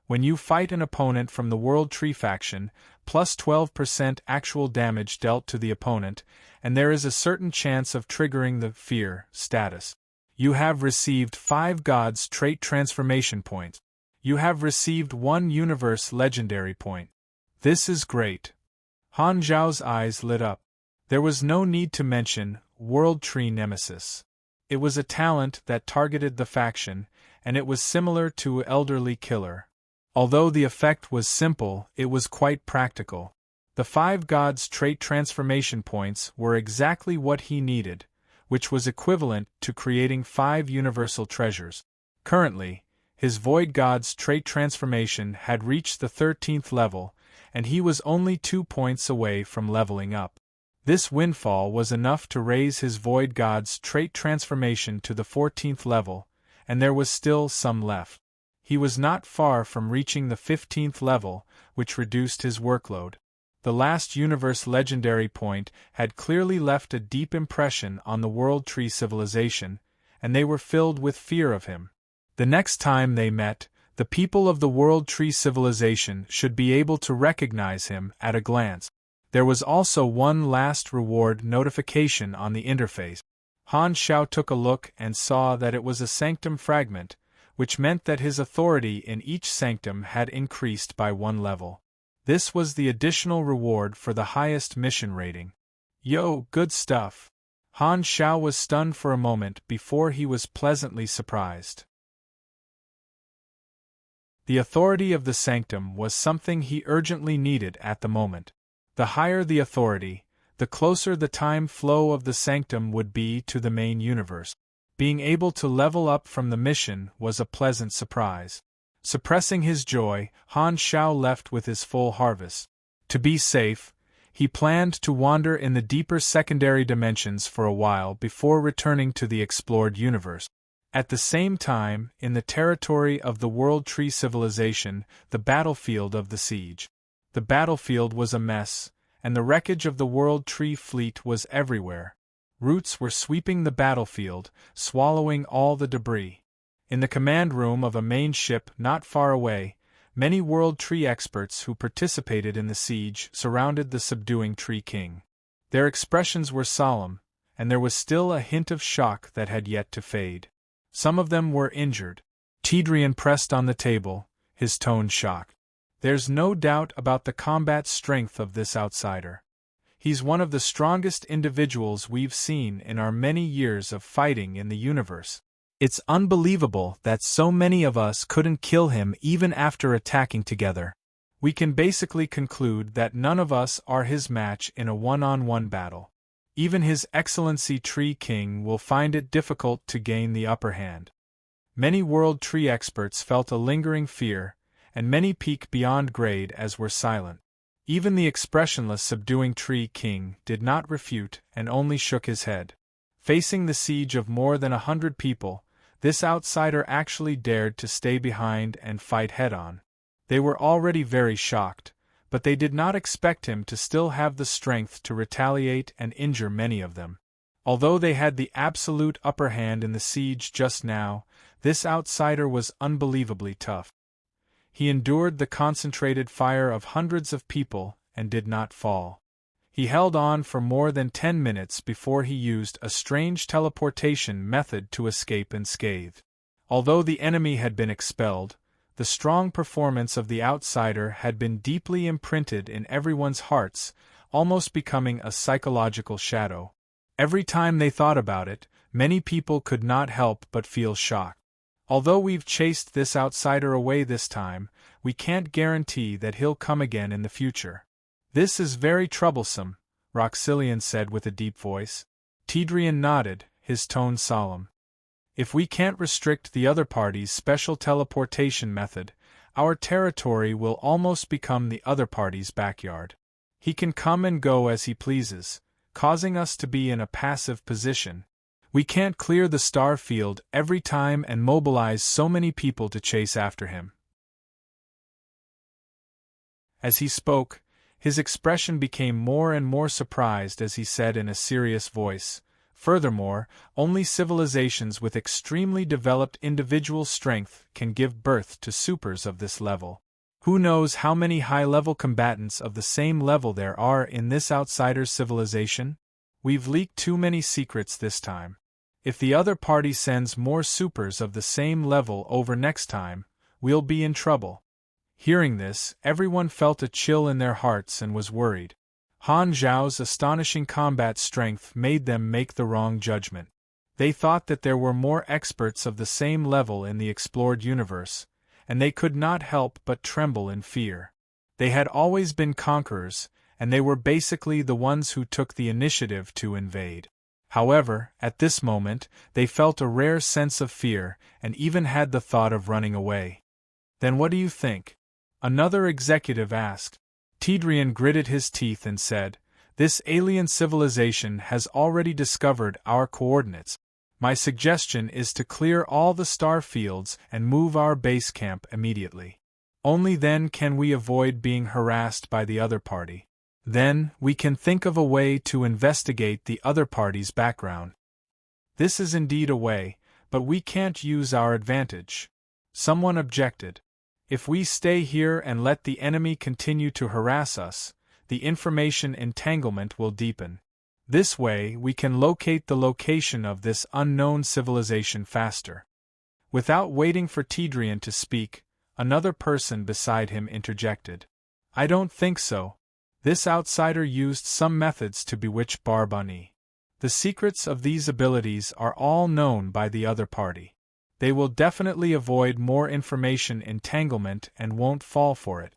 When you fight an opponent from the World Tree faction, plus 12% actual damage dealt to the opponent, and there is a certain chance of triggering the Fear status. You have received 5 Gods Trait Transformation Points. You have received 1 Universe Legendary Point. This is great. Han Zhao's eyes lit up. There was no need to mention World Tree Nemesis. It was a talent that targeted the faction, and it was similar to Elderly Killer. Although the effect was simple, it was quite practical. The 5 Gods Trait Transformation Points were exactly what he needed, which was equivalent to creating 5 universal treasures. Currently, his Void God's Trait Transformation had reached the 13th level, and he was only 2 points away from leveling up. This windfall was enough to raise his Void God's Trait Transformation to the 14th level, and there was still some left. He was not far from reaching the 15th level, which reduced his workload. The last Universe Legendary Point had clearly left a deep impression on the World Tree civilization, and they were filled with fear of him. The next time they met, the people of the World Tree civilization should be able to recognize him at a glance. There was also one last reward notification on the interface. Han Xiao took a look and saw that it was a sanctum fragment, which meant that his authority in each sanctum had increased by 1 level. This was the additional reward for the highest mission rating. Yo, good stuff. Han Xiao was stunned for a moment before he was pleasantly surprised. The authority of the sanctum was something he urgently needed at the moment. The higher the authority, the closer the time flow of the sanctum would be to the main universe. Being able to level up from the mission was a pleasant surprise. Suppressing his joy, Han Xiao left with his full harvest. To be safe, he planned to wander in the deeper secondary dimensions for a while before returning to the explored universe. At the same time, in the territory of the World Tree civilization, the battlefield of the siege. The battlefield was a mess, and the wreckage of the World Tree fleet was everywhere. Roots were sweeping the battlefield, swallowing all the debris. In the command room of a main ship not far away, many World Tree experts who participated in the siege surrounded the subduing Tree King. Their expressions were solemn, and there was still a hint of shock that had yet to fade. Some of them were injured. Tidrian pressed on the table, his tone shocked. There's no doubt about the combat strength of this outsider. He's one of the strongest individuals we've seen in our many years of fighting in the universe. It's unbelievable that so many of us couldn't kill him even after attacking together. We can basically conclude that none of us are his match in a one-on-one battle. Even His Excellency Tree King will find it difficult to gain the upper hand. Many World Tree experts felt a lingering fear, and many peak beyond grade as were silent. Even the expressionless subduing Tree King did not refute and only shook his head. Facing the siege of more than 100 people, this outsider actually dared to stay behind and fight head-on. They were already very shocked, but they did not expect him to still have the strength to retaliate and injure many of them. Although they had the absolute upper hand in the siege just now, this outsider was unbelievably tough. He endured the concentrated fire of hundreds of people and did not fall. He held on for more than 10 minutes before he used a strange teleportation method to escape unscathed. Although the enemy had been expelled, the strong performance of the outsider had been deeply imprinted in everyone's hearts, almost becoming a psychological shadow. Every time they thought about it, many people could not help but feel shocked. Although we've chased this outsider away this time, we can't guarantee that he'll come again in the future. This is very troublesome, Roxillian said with a deep voice. Tidrian nodded, his tone solemn. If we can't restrict the other party's special teleportation method, our territory will almost become the other party's backyard. He can come and go as he pleases, causing us to be in a passive position. We can't clear the star field every time and mobilize so many people to chase after him. As he spoke, his expression became more and more surprised as he said in a serious voice, "Furthermore, only civilizations with extremely developed individual strength can give birth to supers of this level. Who knows how many high-level combatants of the same level there are in this outsider's civilization? We've leaked too many secrets this time. If the other party sends more supers of the same level over next time, we'll be in trouble." Hearing this, everyone felt a chill in their hearts and was worried. Han Zhao's astonishing combat strength made them make the wrong judgment. They thought that there were more experts of the same level in the explored universe, and they could not help but tremble in fear. They had always been conquerors, and they were basically the ones who took the initiative to invade. However, at this moment, they felt a rare sense of fear and even had the thought of running away. "Then what do you think?" another executive asked. Tidrian gritted his teeth and said, "This alien civilization has already discovered our coordinates. My suggestion is to clear all the star fields and move our base camp immediately. Only then can we avoid being harassed by the other party. Then, we can think of a way to investigate the other party's background." This is indeed a way, But we can't use our advantage. Someone objected. If we stay here and let the enemy continue to harass us, the information entanglement will deepen. This way, we can locate the location of this unknown civilization faster. Without waiting for Tidrian to speak, another person beside him interjected. I don't think so. This outsider used some methods to bewitch Barbunny. The secrets of these abilities are all known by the other party. They will definitely avoid more information entanglement and won't fall for it.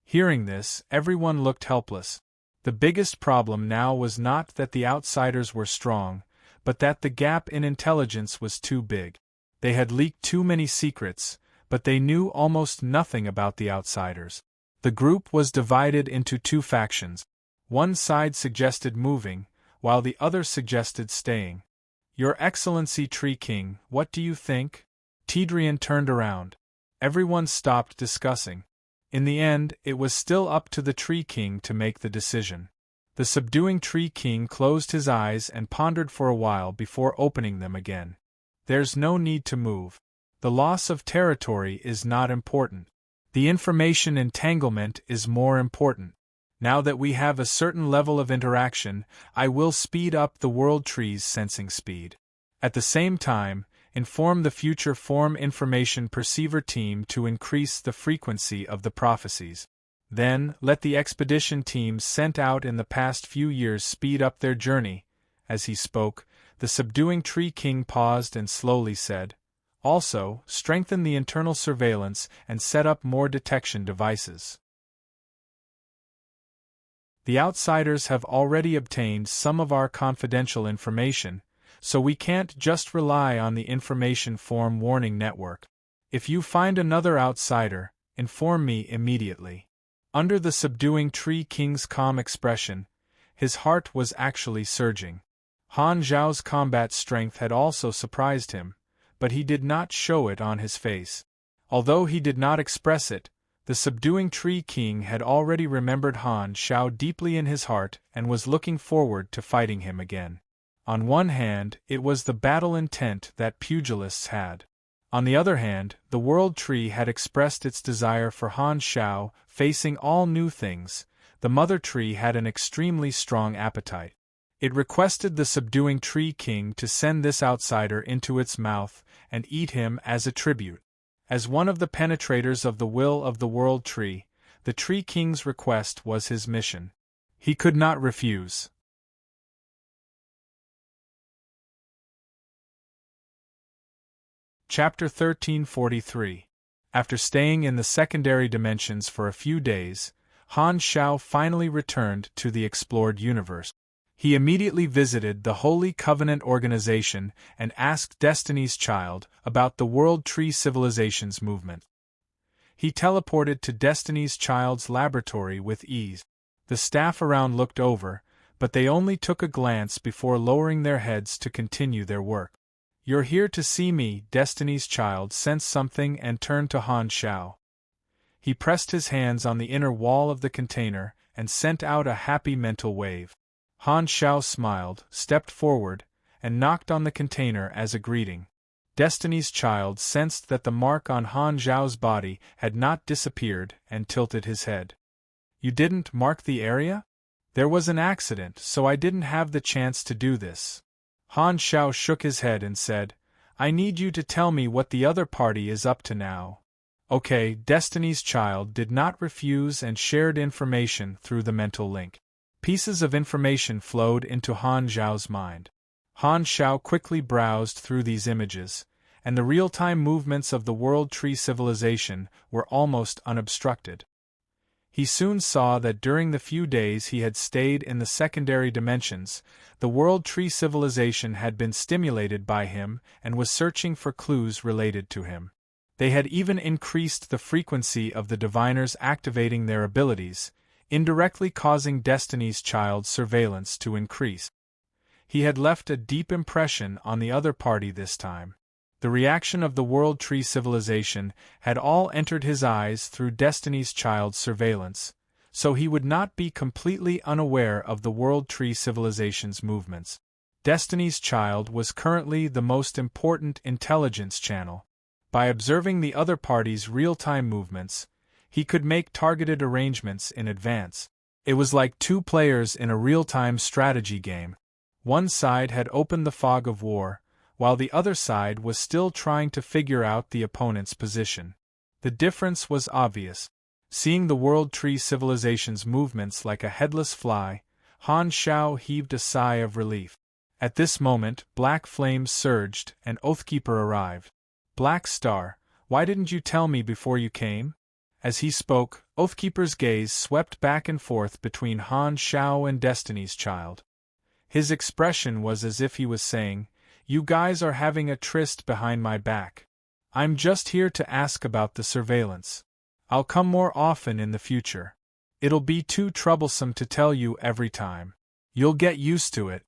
Hearing this, everyone looked helpless. The biggest problem now was not that the outsiders were strong, but that the gap in intelligence was too big. They had leaked too many secrets, but they knew almost nothing about the outsiders. The group was divided into two factions. One side suggested moving, while the other suggested staying. Your Excellency Tree King, what do you think? Tidrian turned around. Everyone stopped discussing. In the end, it was still up to the Tree King to make the decision. The subduing Tree King closed his eyes and pondered for a while before opening them again. There's no need to move. The loss of territory is not important. The information entanglement is more important. Now that we have a certain level of interaction, I will speed up the World Tree's sensing speed. At the same time, inform the future form information perceiver team to increase the frequency of the prophecies. Then, let the expedition teams sent out in the past few years speed up their journey. As he spoke, the subduing Tree King paused and slowly said, also, strengthen the internal surveillance and set up more detection devices. The outsiders have already obtained some of our confidential information, so we can't just rely on the information form warning network. If you find another outsider, inform me immediately. Under the subduing Tree King's calm expression, his heart was actually surging. Han Zhao's combat strength had also surprised him, but he did not show it on his face. Although he did not express it, the subduing Tree King had already remembered Han Zhao deeply in his heart and was looking forward to fighting him again. On one hand, it was the battle intent that pugilists had. On the other hand, the World Tree had expressed its desire for Han Zhao, facing all new things. The Mother Tree had an extremely strong appetite. It requested the subduing Tree King to send this outsider into its mouth and eat him as a tribute. As one of the penetrators of the will of the World Tree, the Tree King's request was his mission. He could not refuse. Chapter 1343. After staying in the secondary dimensions for a few days, Han Zhao finally returned to the explored universe. He immediately visited the Holy Covenant organization and asked Destiny's Child about the World Tree Civilizations movement. He teleported to Destiny's Child's laboratory with ease. The staff around looked over, but they only took a glance before lowering their heads to continue their work. You're here to see me, Destiny's Child sensed something and turned to Han Zhao. He pressed his hands on the inner wall of the container and sent out a happy mental wave. Han Zhao smiled, stepped forward, and knocked on the container as a greeting. Destiny's Child sensed that the mark on Han Zhao's body had not disappeared and tilted his head. You didn't mark the area? There was an accident, so I didn't have the chance to do this. Han Zhao shook his head and said, I need you to tell me what the other party is up to now. Okay, Destiny's Child did not refuse and shared information through the mental link. Pieces of information flowed into Han Zhao's mind. Han Zhao quickly browsed through these images, and the real-time movements of the World Tree civilization were almost unobstructed. He soon saw that during the few days he had stayed in the secondary dimensions, the World Tree civilization had been stimulated by him and was searching for clues related to him. They had even increased the frequency of the diviners activating their abilities, indirectly causing Destiny's Child's surveillance to increase. He had left a deep impression on the other party this time. The reaction of the World Tree civilization had all entered his eyes through Destiny's Child's surveillance, so he would not be completely unaware of the World Tree civilization's movements. Destiny's Child was currently the most important intelligence channel. By observing the other party's real-time movements, he could make targeted arrangements in advance. It was like two players in a real-time strategy game. One side had opened the fog of war, while the other side was still trying to figure out the opponent's position. The difference was obvious. Seeing the World Tree Civilization's movements like a headless fly, Han Shao heaved a sigh of relief. At this moment, black flames surged, and Oathkeeper arrived. "Black Star, why didn't you tell me before you came?" As he spoke, Oathkeeper's gaze swept back and forth between Han Shao and Destiny's Child. His expression was as if he was saying, "You guys are having a tryst behind my back. I'm just here to ask about the surveillance. I'll come more often in the future. It'll be too troublesome to tell you every time. You'll get used to it."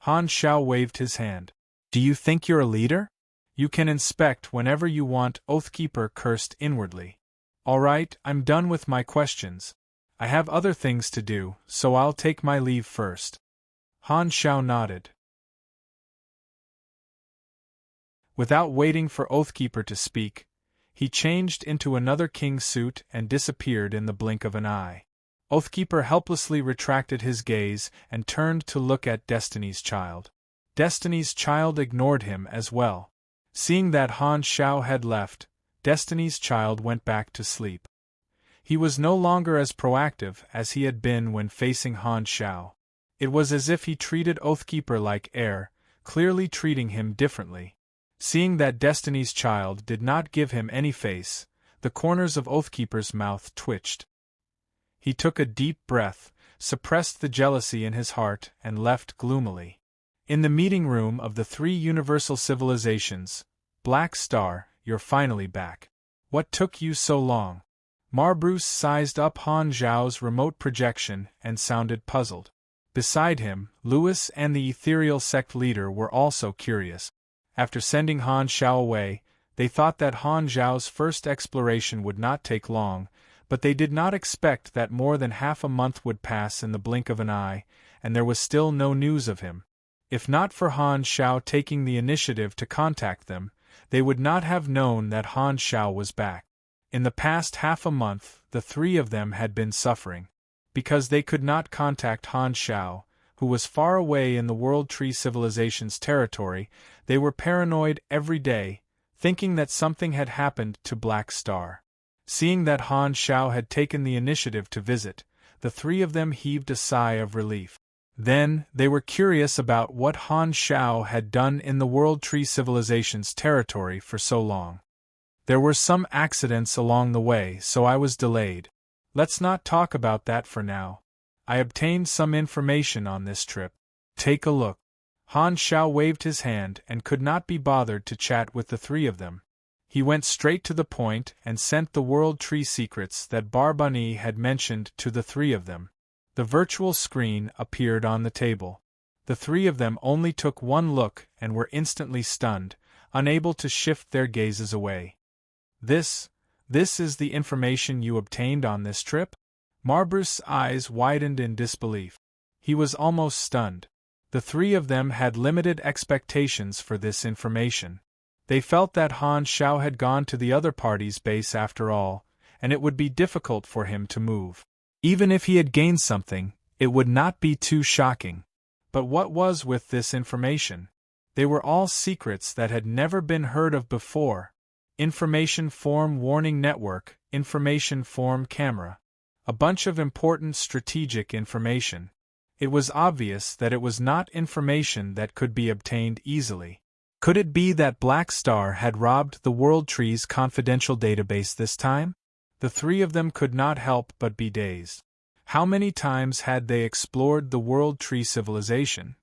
Han Shao waved his hand. "Do you think you're a leader? You can inspect whenever you want," Oathkeeper cursed inwardly. "All right, I'm done with my questions. I have other things to do, so I'll take my leave first." Han Shao nodded. Without waiting for Oathkeeper to speak, he changed into another king suit and disappeared in the blink of an eye. Oathkeeper helplessly retracted his gaze and turned to look at Destiny's Child. Destiny's Child ignored him as well. Seeing that Han Shao had left, Destiny's Child went back to sleep. He was no longer as proactive as he had been when facing Han Shao. It was as if he treated Oathkeeper like air, clearly treating him differently. Seeing that Destiny's Child did not give him any face, the corners of Oathkeeper's mouth twitched. He took a deep breath, suppressed the jealousy in his heart, and left gloomily. In the meeting room of the three universal civilizations, "Black Star, you're finally back. What took you so long?" Marbruce sized up Han Zhao's remote projection and sounded puzzled. Beside him, Lewis and the ethereal sect leader were also curious. After sending Han Shao away, they thought that Han Zhao's first exploration would not take long, but they did not expect that more than half a month would pass in the blink of an eye, and there was still no news of him. If not for Han Shao taking the initiative to contact them, they would not have known that Han Shao was back. In the past half a month, the three of them had been suffering. Because they could not contact Han Shao, who was far away in the World Tree Civilization's territory, they were paranoid every day, thinking that something had happened to Black Star. Seeing that Han Shao had taken the initiative to visit, the three of them heaved a sigh of relief. Then, they were curious about what Han Shao had done in the World Tree Civilization's territory for so long. "There were some accidents along the way, so I was delayed. Let's not talk about that for now. I obtained some information on this trip. Take a look." Han Shao waved his hand and could not be bothered to chat with the three of them. He went straight to the point and sent the World Tree secrets that Barbani had mentioned to the three of them. The virtual screen appeared on the table. The three of them only took one look and were instantly stunned, unable to shift their gazes away. This is the information you obtained on this trip?" Marbruce's eyes widened in disbelief. He was almost stunned. The three of them had limited expectations for this information. They felt that Han Shao had gone to the other party's base after all, and it would be difficult for him to move. Even if he had gained something, it would not be too shocking. But what was with this information? They were all secrets that had never been heard of before. Information form warning network, information form camera. A bunch of important strategic information. It was obvious that it was not information that could be obtained easily. Could it be that Black Star had robbed the World Tree's confidential database this time? The three of them could not help but be dazed. How many times had they explored the World Tree civilization?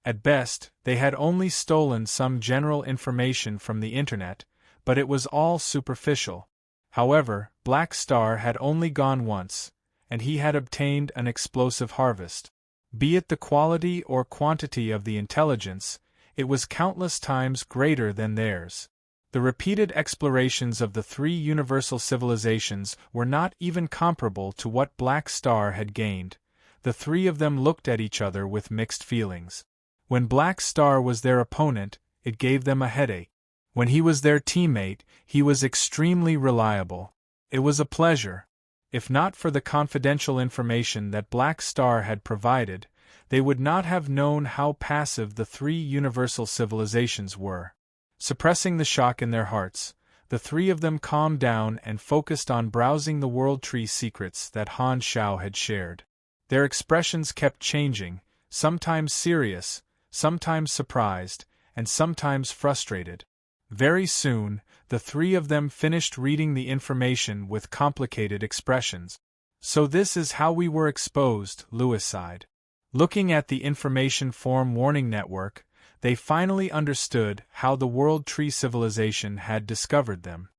At best, they had only stolen some general information from the internet, but it was all superficial. However, Black Star had only gone once, and he had obtained an explosive harvest. Be it the quality or quantity of the intelligence, it was countless times greater than theirs. The repeated explorations of the three universal civilizations were not even comparable to what Black Star had gained, The three of them looked at each other with mixed feelings. When Black Star was their opponent, it gave them a headache. When he was their teammate, he was extremely reliable. It was a pleasure. If not for the confidential information that Black Star had provided, they would not have known how passive the three universal civilizations were. Suppressing the shock in their hearts, the three of them calmed down and focused on browsing the world tree secrets that Han Shao had shared. Their expressions kept changing, sometimes serious, sometimes surprised, and sometimes frustrated. Very soon, the three of them finished reading the information with complicated expressions. So this is how we were exposed, Lewis sighed. Looking at the information form warning network, they finally understood how the World Tree Civilization had discovered them.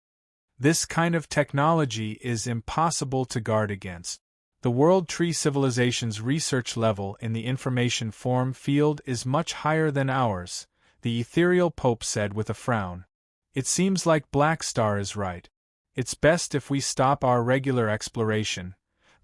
This kind of technology is impossible to guard against. The World Tree Civilization's research level in the information form field is much higher than ours, the ethereal Pope said with a frown. It seems like Black Star is right. It's best if we stop our regular exploration.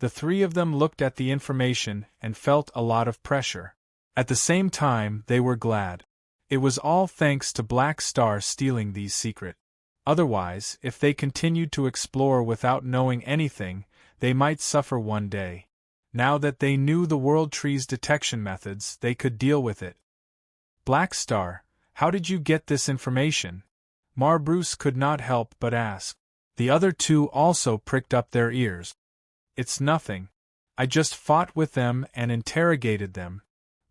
The three of them looked at the information and felt a lot of pressure. At the same time, they were glad. It was all thanks to Black Star stealing these secrets. Otherwise, if they continued to explore without knowing anything, they might suffer one day. Now that they knew the World Tree's detection methods, they could deal with it. Black Star, how did you get this information? Bruce could not help but ask. The other two also pricked up their ears. It's nothing. I just fought with them and interrogated them.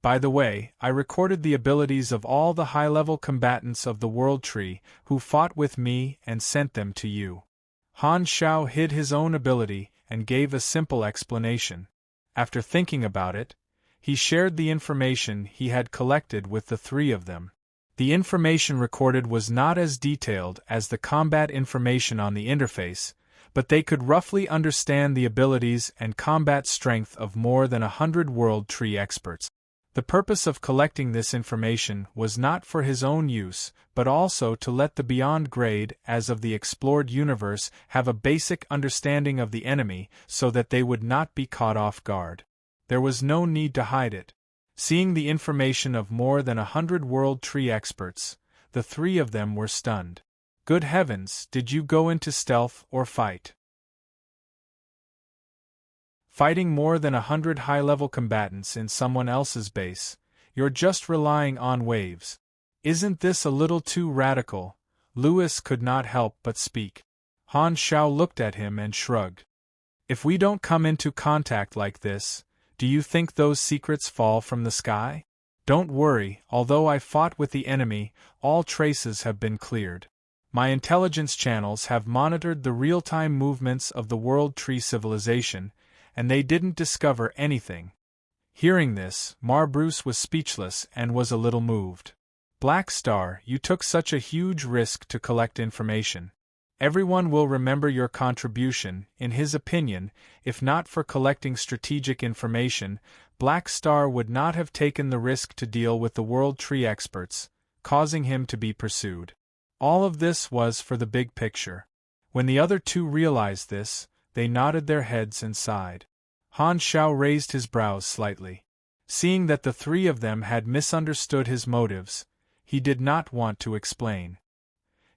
By the way, I recorded the abilities of all the high-level combatants of the World Tree who fought with me and sent them to you. Han Shao hid his own ability and gave a simple explanation. After thinking about it, he shared the information he had collected with the three of them. The information recorded was not as detailed as the combat information on the interface, but they could roughly understand the abilities and combat strength of more than 100 World Tree experts. The purpose of collecting this information was not for his own use, but also to let the Beyond Grade as of the explored universe have a basic understanding of the enemy so that they would not be caught off guard. There was no need to hide it. Seeing the information of more than 100 World Tree experts, the three of them were stunned. Good heavens, did you go into stealth or fight? Fighting more than 100 high-level combatants in someone else's base, you're just relying on waves. Isn't this a little too radical? Lewis could not help but speak. Han Shao looked at him and shrugged. If we don't come into contact like this, do you think those secrets fall from the sky? Don't worry, although I fought with the enemy, all traces have been cleared. My intelligence channels have monitored the real-time movements of the World Tree Civilization, and they didn't discover anything. Hearing this, Bruce was speechless and was a little moved. Black Star, you took such a huge risk to collect information. Everyone will remember your contribution, in his opinion. If not for collecting strategic information, Black Star would not have taken the risk to deal with the World Tree experts, causing him to be pursued. All of this was for the big picture. When the other two realized this, they nodded their heads and sighed. Han Shao raised his brows slightly. Seeing that the three of them had misunderstood his motives, he did not want to explain.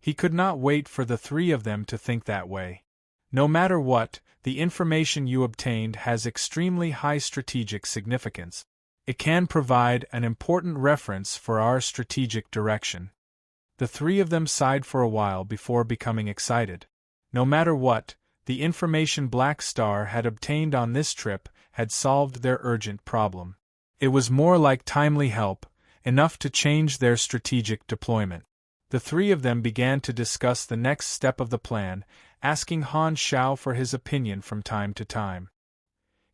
He could not wait for the three of them to think that way. No matter what, the information you obtained has extremely high strategic significance. It can provide an important reference for our strategic direction. The three of them sighed for a while before becoming excited. No matter what, the information Black Star had obtained on this trip had solved their urgent problem. It was more like timely help, enough to change their strategic deployment. The three of them began to discuss the next step of the plan, asking Han Shao for his opinion from time to time.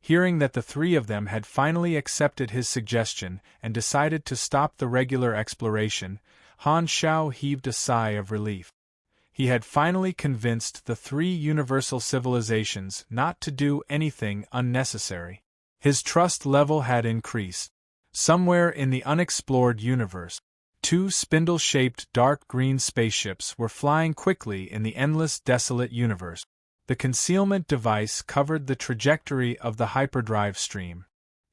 Hearing that the three of them had finally accepted his suggestion and decided to stop the regular exploration, Han Shao heaved a sigh of relief. He had finally convinced the three universal civilizations not to do anything unnecessary. His trust level had increased. Somewhere in the unexplored universe, two spindle-shaped dark green spaceships were flying quickly in the endless desolate universe. The concealment device covered the trajectory of the hyperdrive stream.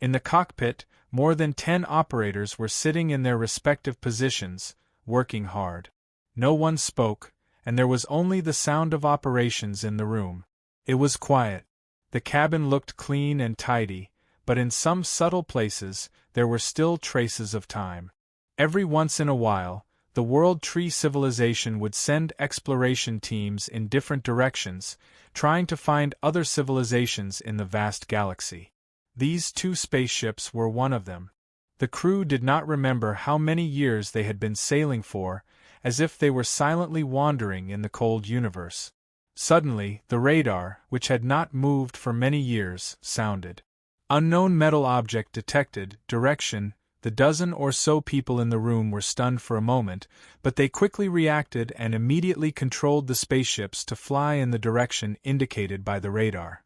In the cockpit, more than 10 operators were sitting in their respective positions, working hard. No one spoke, and there was only the sound of operations in the room. It was quiet. The cabin looked clean and tidy, but in some subtle places, there were still traces of time. Every once in a while, the World Tree civilization would send exploration teams in different directions, trying to find other civilizations in the vast galaxy. These 2 spaceships were one of them. The crew did not remember how many years they had been sailing for, as if they were silently wandering in the cold universe. Suddenly, the radar, which had not moved for many years, sounded. Unknown metal object detected, direction. The dozen or so people in the room were stunned for a moment, but they quickly reacted and immediately controlled the spaceships to fly in the direction indicated by the radar.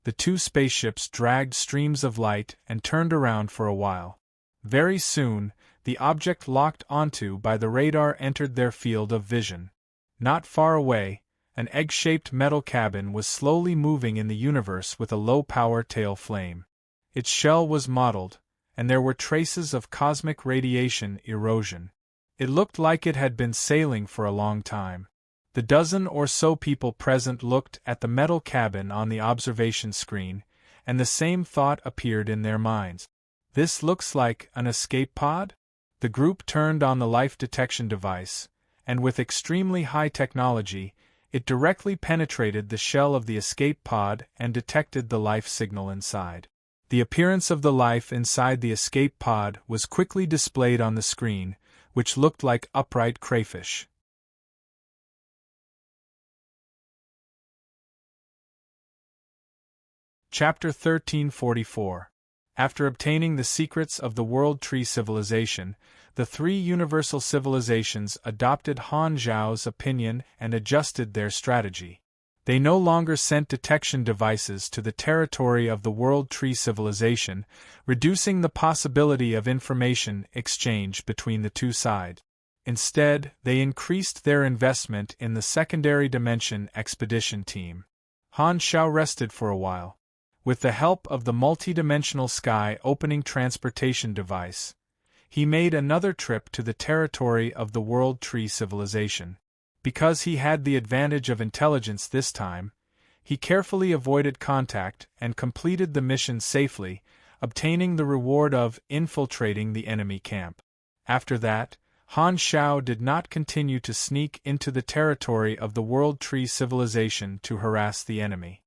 The 2 spaceships dragged streams of light and turned around for a while. Very soon, the object locked onto by the radar entered their field of vision. Not far away, an egg-shaped metal cabin was slowly moving in the universe with a low-power tail flame. Its shell was mottled, and there were traces of cosmic radiation erosion. It looked like it had been sailing for a long time. The dozen or so people present looked at the metal cabin on the observation screen, and the same thought appeared in their minds. This looks like an escape pod? The group turned on the life detection device, and with extremely high technology, it directly penetrated the shell of the escape pod and detected the life signal inside. The appearance of the life inside the escape pod was quickly displayed on the screen, which looked like upright crayfish. Chapter 1344. After obtaining the secrets of the World Tree civilization, the 3 universal civilizations adopted Han Zhao's opinion and adjusted their strategy. They no longer sent detection devices to the territory of the World Tree civilization, reducing the possibility of information exchange between the 2 sides. Instead, they increased their investment in the secondary dimension expedition team. Han Zhao rested for a while. With the help of the multidimensional sky opening transportation device, he made another trip to the territory of the World Tree civilization. Because he had the advantage of intelligence this time, he carefully avoided contact and completed the mission safely, obtaining the reward of infiltrating the enemy camp. After that, Han Zhao did not continue to sneak into the territory of the World Tree civilization to harass the enemy.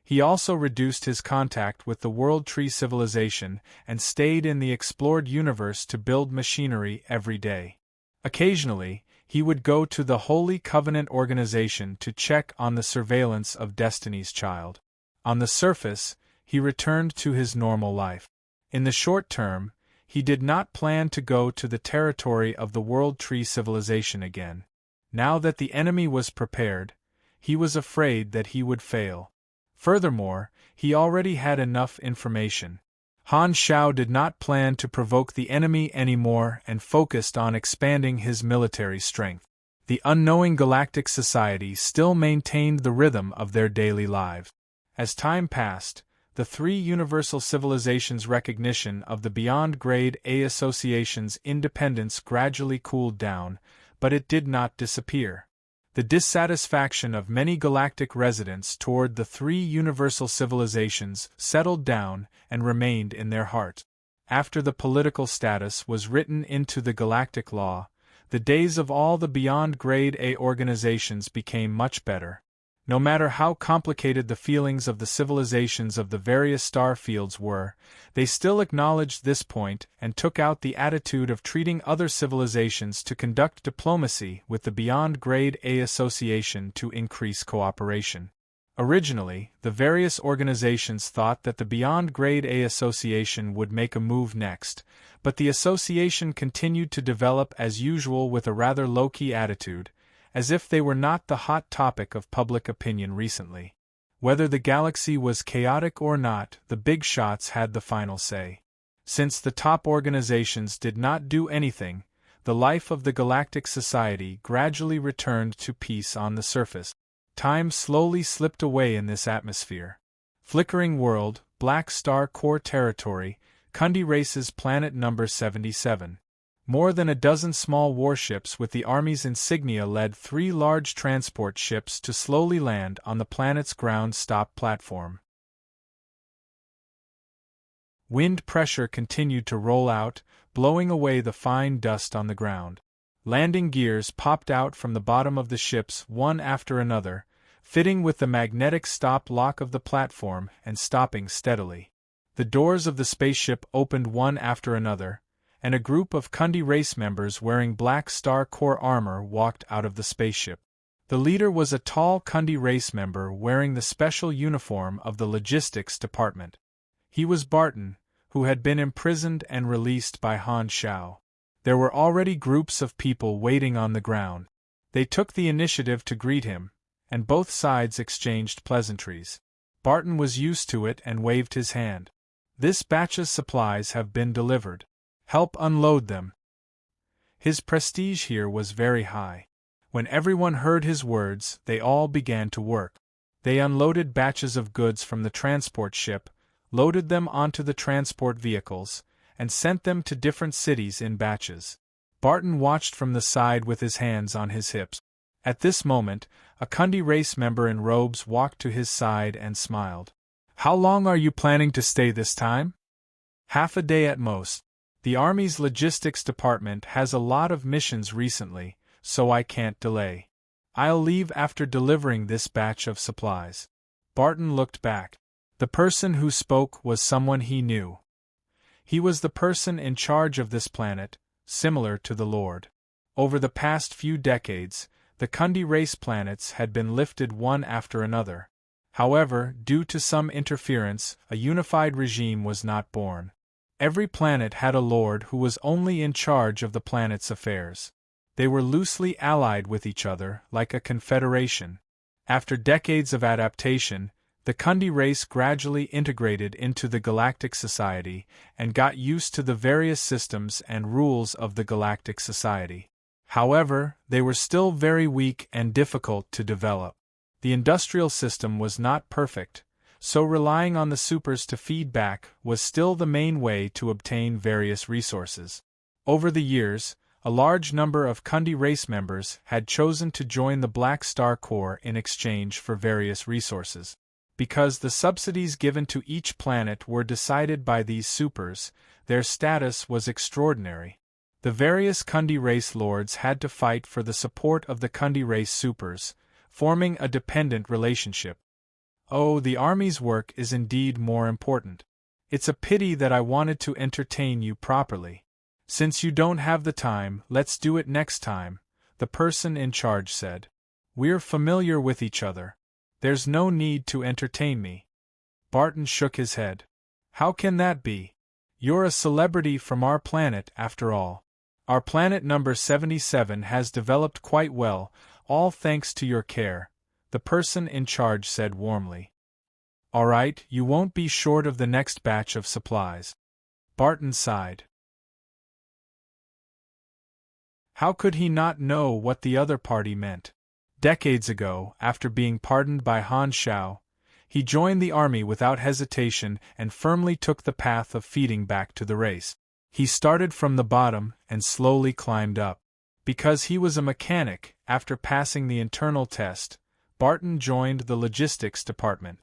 He also reduced his contact with the World Tree civilization and stayed in the explored universe to build machinery every day. Occasionally, he would go to the Holy Covenant organization to check on the surveillance of Destiny's Child. On the surface, he returned to his normal life. In the short term, he did not plan to go to the territory of the World Tree civilization again. Now that the enemy was prepared, he was afraid that he would fail. Furthermore, he already had enough information. Han Zhao did not plan to provoke the enemy anymore and focused on expanding his military strength. The unknowing galactic society still maintained the rhythm of their daily lives. As time passed, the 3 universal civilizations' recognition of the Beyond Grade A Association's independence gradually cooled down, but it did not disappear. The dissatisfaction of many galactic residents toward the 3 universal civilizations settled down and remained in their heart. After the political status was written into the galactic law, the days of all the Beyond Grade A organizations became much better. No matter how complicated the feelings of the civilizations of the various star fields were, they still acknowledged this point and took out the attitude of treating other civilizations to conduct diplomacy with the Beyond Grade A Association to increase cooperation. Originally, the various organizations thought that the Beyond Grade A Association would make a move next, but the association continued to develop as usual with a rather low-key attitude, as if they were not the hot topic of public opinion recently. Whether the galaxy was chaotic or not, the big shots had the final say. Since the top organizations did not do anything, the life of the galactic society gradually returned to peace on the surface. Time slowly slipped away in this atmosphere. Flickering World, Black Star Core Territory, Kundi Race's planet number 77. More than a dozen small warships with the Army's insignia led 3 large transport ships to slowly land on the planet's ground stop platform. Wind pressure continued to roll out, blowing away the fine dust on the ground. Landing gears popped out from the bottom of the ships one after another, fitting with the magnetic stop lock of the platform and stopping steadily. The doors of the spaceship opened one after another, and a group of Kundi race members wearing Black Star Core armor walked out of the spaceship. The leader was a tall Kundi race member wearing the special uniform of the logistics department. He was Barton, who had been imprisoned and released by Han Shao. There were already groups of people waiting on the ground. They took the initiative to greet him, and both sides exchanged pleasantries. Barton was used to it and waved his hand. "This batch's supplies have been delivered. Help unload them." His prestige here was very high. When everyone heard his words, they all began to work. They unloaded batches of goods from the transport ship, loaded them onto the transport vehicles, and sent them to different cities in batches. Barton watched from the side with his hands on his hips. At this moment, a Kundi race member in robes walked to his side and smiled. "How long are you planning to stay this time?" "Half a day at most. The Army's logistics department has a lot of missions recently, so I can't delay. I'll leave after delivering this batch of supplies." Barton looked back. The person who spoke was someone he knew. He was the person in charge of this planet, similar to the Lord. Over the past few decades, the Kundi race planets had been lifted one after another. However, due to some interference, a unified regime was not born. Every planet had a lord who was only in charge of the planet's affairs. They were loosely allied with each other, like a confederation. After decades of adaptation, the Kundi race gradually integrated into the Galactic Society and got used to the various systems and rules of the Galactic Society. However, they were still very weak and difficult to develop. The industrial system was not perfect, so relying on the supers to feed back was still the main way to obtain various resources. Over the years, a large number of Kundi race members had chosen to join the Black Star Corps in exchange for various resources. Because the subsidies given to each planet were decided by these supers, their status was extraordinary. The various Kundi race lords had to fight for the support of the Kundi race supers, forming a dependent relationship. Oh, the Army's work is indeed more important. It's a pity that I wanted to entertain you properly. Since you don't have the time, let's do it next time, the person in charge said. We're familiar with each other. There's no need to entertain me. Barton shook his head. How can that be? You're a celebrity from our planet, after all. Our planet number 77 has developed quite well, all thanks to your care, the person in charge said warmly. All right, you won't be short of the next batch of supplies. Barton sighed. How could he not know what the other party meant? Decades ago, after being pardoned by Han Shao, he joined the army without hesitation and firmly took the path of feeding back to the race. He started from the bottom and slowly climbed up. Because he was a mechanic, after passing the internal test, Barton joined the logistics department.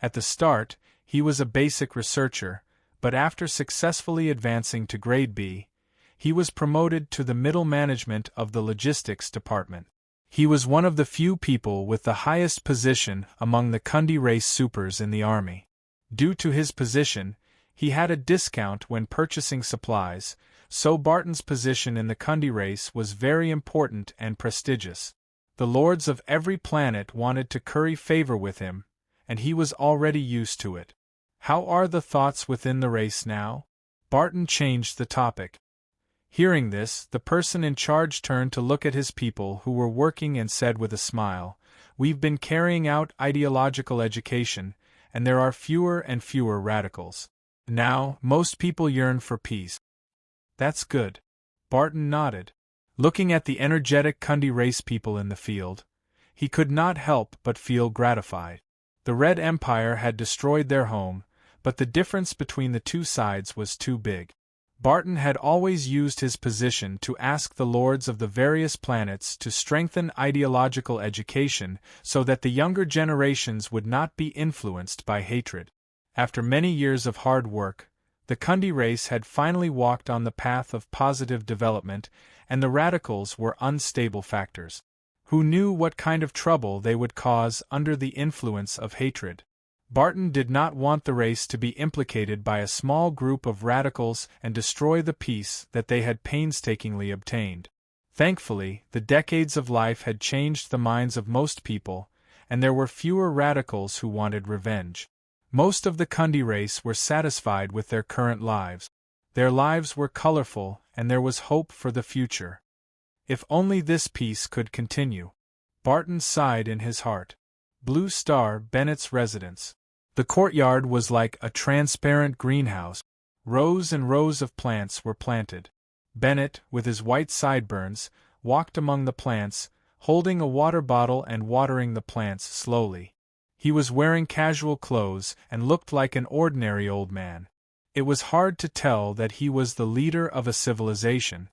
At the start, he was a basic researcher, but after successfully advancing to grade B, he was promoted to the middle management of the logistics department. He was one of the few people with the highest position among the Kundi race supers in the army. Due to his position, he had a discount when purchasing supplies, so Barton's position in the Kundi race was very important and prestigious. The lords of every planet wanted to curry favor with him, and he was already used to it. How are the thoughts within the race now? Barton changed the topic. Hearing this, the person in charge turned to look at his people who were working and said with a smile, We've been carrying out ideological education, and there are fewer and fewer radicals. Now, most people yearn for peace. That's good. Barton nodded. Looking at the energetic Kundi race people in the field, he could not help but feel gratified. The Red Empire had destroyed their home, but the difference between the two sides was too big. Barton had always used his position to ask the lords of the various planets to strengthen ideological education so that the younger generations would not be influenced by hatred. After many years of hard work, the Kundi race had finally walked on the path of positive development, and the radicals were unstable factors. Who knew what kind of trouble they would cause under the influence of hatred? Barton did not want the race to be implicated by a small group of radicals and destroy the peace that they had painstakingly obtained. Thankfully, the decades of life had changed the minds of most people, and there were fewer radicals who wanted revenge. Most of the Kundi race were satisfied with their current lives. Their lives were colorful, and there was hope for the future. If only this peace could continue. Barton sighed in his heart. Blue Star, Bennett's residence. The courtyard was like a transparent greenhouse. Rows and rows of plants were planted. Bennett, with his white sideburns, walked among the plants, holding a water bottle and watering the plants slowly. He was wearing casual clothes and looked like an ordinary old man. It was hard to tell that he was the leader of a civilization.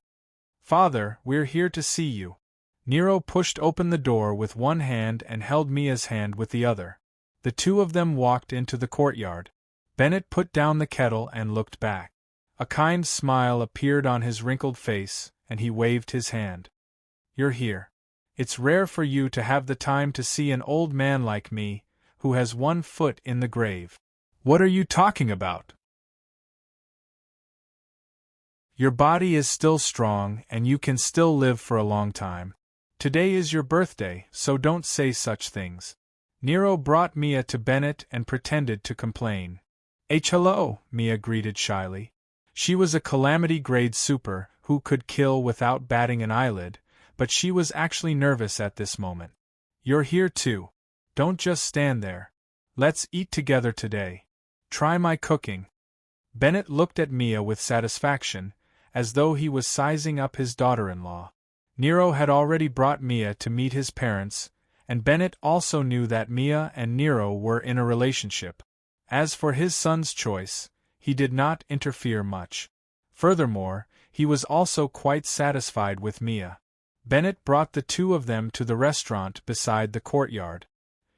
"Father, we're here to see you." Nero pushed open the door with one hand and held Mia's hand with the other. The two of them walked into the courtyard. Bennett put down the kettle and looked back. A kind smile appeared on his wrinkled face, and he waved his hand. "You're here. It's rare for you to have the time to see an old man like me, who has one foot in the grave." "What are you talking about?" "Your body is still strong and you can still live for a long time. Today is your birthday, so don't say such things." Nero brought Mia to Bennett and pretended to complain. "Hello," Mia greeted shyly. She was a calamity-grade super who could kill without batting an eyelid, but she was actually nervous at this moment. "You're here too. Don't just stand there. Let's eat together today. Try my cooking." Bennett looked at Mia with satisfaction, as though he was sizing up his daughter-in-law. Nero had already brought Mia to meet his parents, and Bennett also knew that Mia and Nero were in a relationship. As for his son's choice, he did not interfere much. Furthermore, he was also quite satisfied with Mia. Bennett brought the two of them to the restaurant beside the courtyard.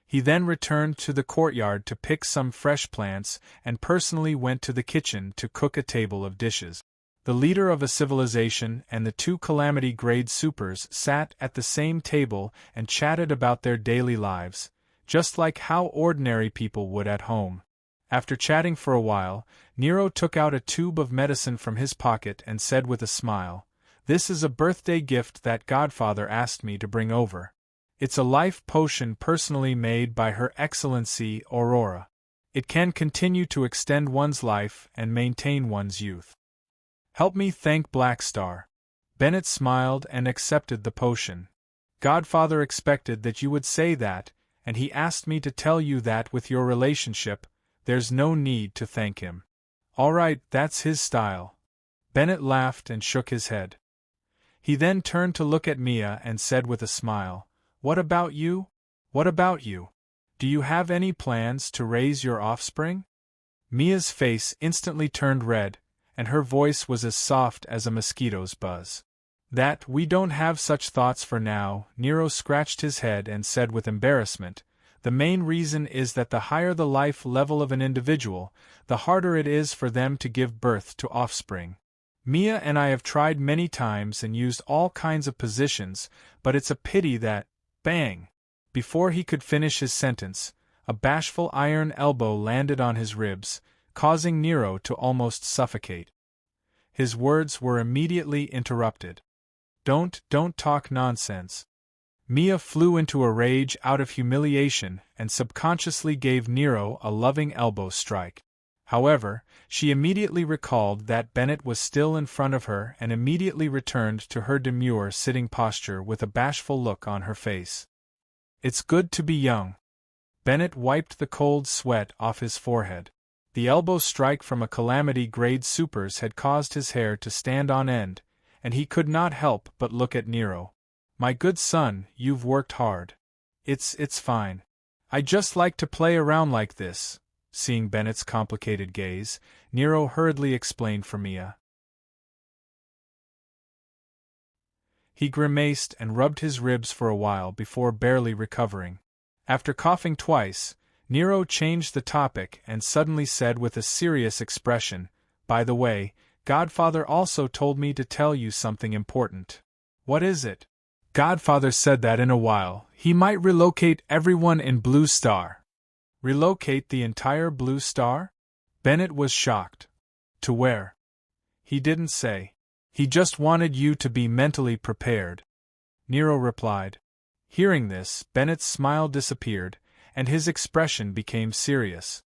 He then returned to the courtyard to pick some fresh plants and personally went to the kitchen to cook a table of dishes. The leader of a civilization and the two calamity-grade supers sat at the same table and chatted about their daily lives, just like how ordinary people would at home. After chatting for a while, Nero took out a tube of medicine from his pocket and said with a smile, "This is a birthday gift that Godfather asked me to bring over. It's a life potion personally made by Her Excellency Aurora. It can continue to extend one's life and maintain one's youth. Help me thank Black Star." Bennett smiled and accepted the potion. "Godfather expected that you would say that, and he asked me to tell you that with your relationship, there's no need to thank him." "All right, that's his style." Bennett laughed and shook his head. He then turned to look at Mia and said with a smile, "What about you? What about you? Do you have any plans to raise your offspring?" Mia's face instantly turned red, and her voice was as soft as a mosquito's buzz. "That we don't have such thoughts for now," Nero scratched his head and said with embarrassment. "The main reason is that the higher the life level of an individual, the harder it is for them to give birth to offspring. Mia and I have tried many times and used all kinds of positions, but it's a pity that—" Bang! Before he could finish his sentence, a bashful iron elbow landed on his ribs, causing Nero to almost suffocate. His words were immediately interrupted. Don't talk nonsense." Mia flew into a rage out of humiliation and subconsciously gave Nero a loving elbow strike. However, she immediately recalled that Bennett was still in front of her and immediately returned to her demure sitting posture with a bashful look on her face. "It's good to be young." Bennett wiped the cold sweat off his forehead. The elbow strike from a calamity-grade supers had caused his hair to stand on end, and he could not help but look at Nero. "My good son, you've worked hard. It's fine. I just like to play around like this. Seeing Bennett's complicated gaze, Nero hurriedly explained for Mia. He grimaced and rubbed his ribs for a while before barely recovering. After coughing twice, Nero changed the topic and suddenly said with a serious expression, "By the way, Godfather also told me to tell you something important." "What is it?" "Godfather said that in a while he might relocate everyone in Blue Star." "Relocate the entire Blue Star?" Bennett was shocked. "To where?" "He didn't say. He just wanted you to be mentally prepared," Nero replied. Hearing this, Bennett's smile disappeared, and his expression became serious.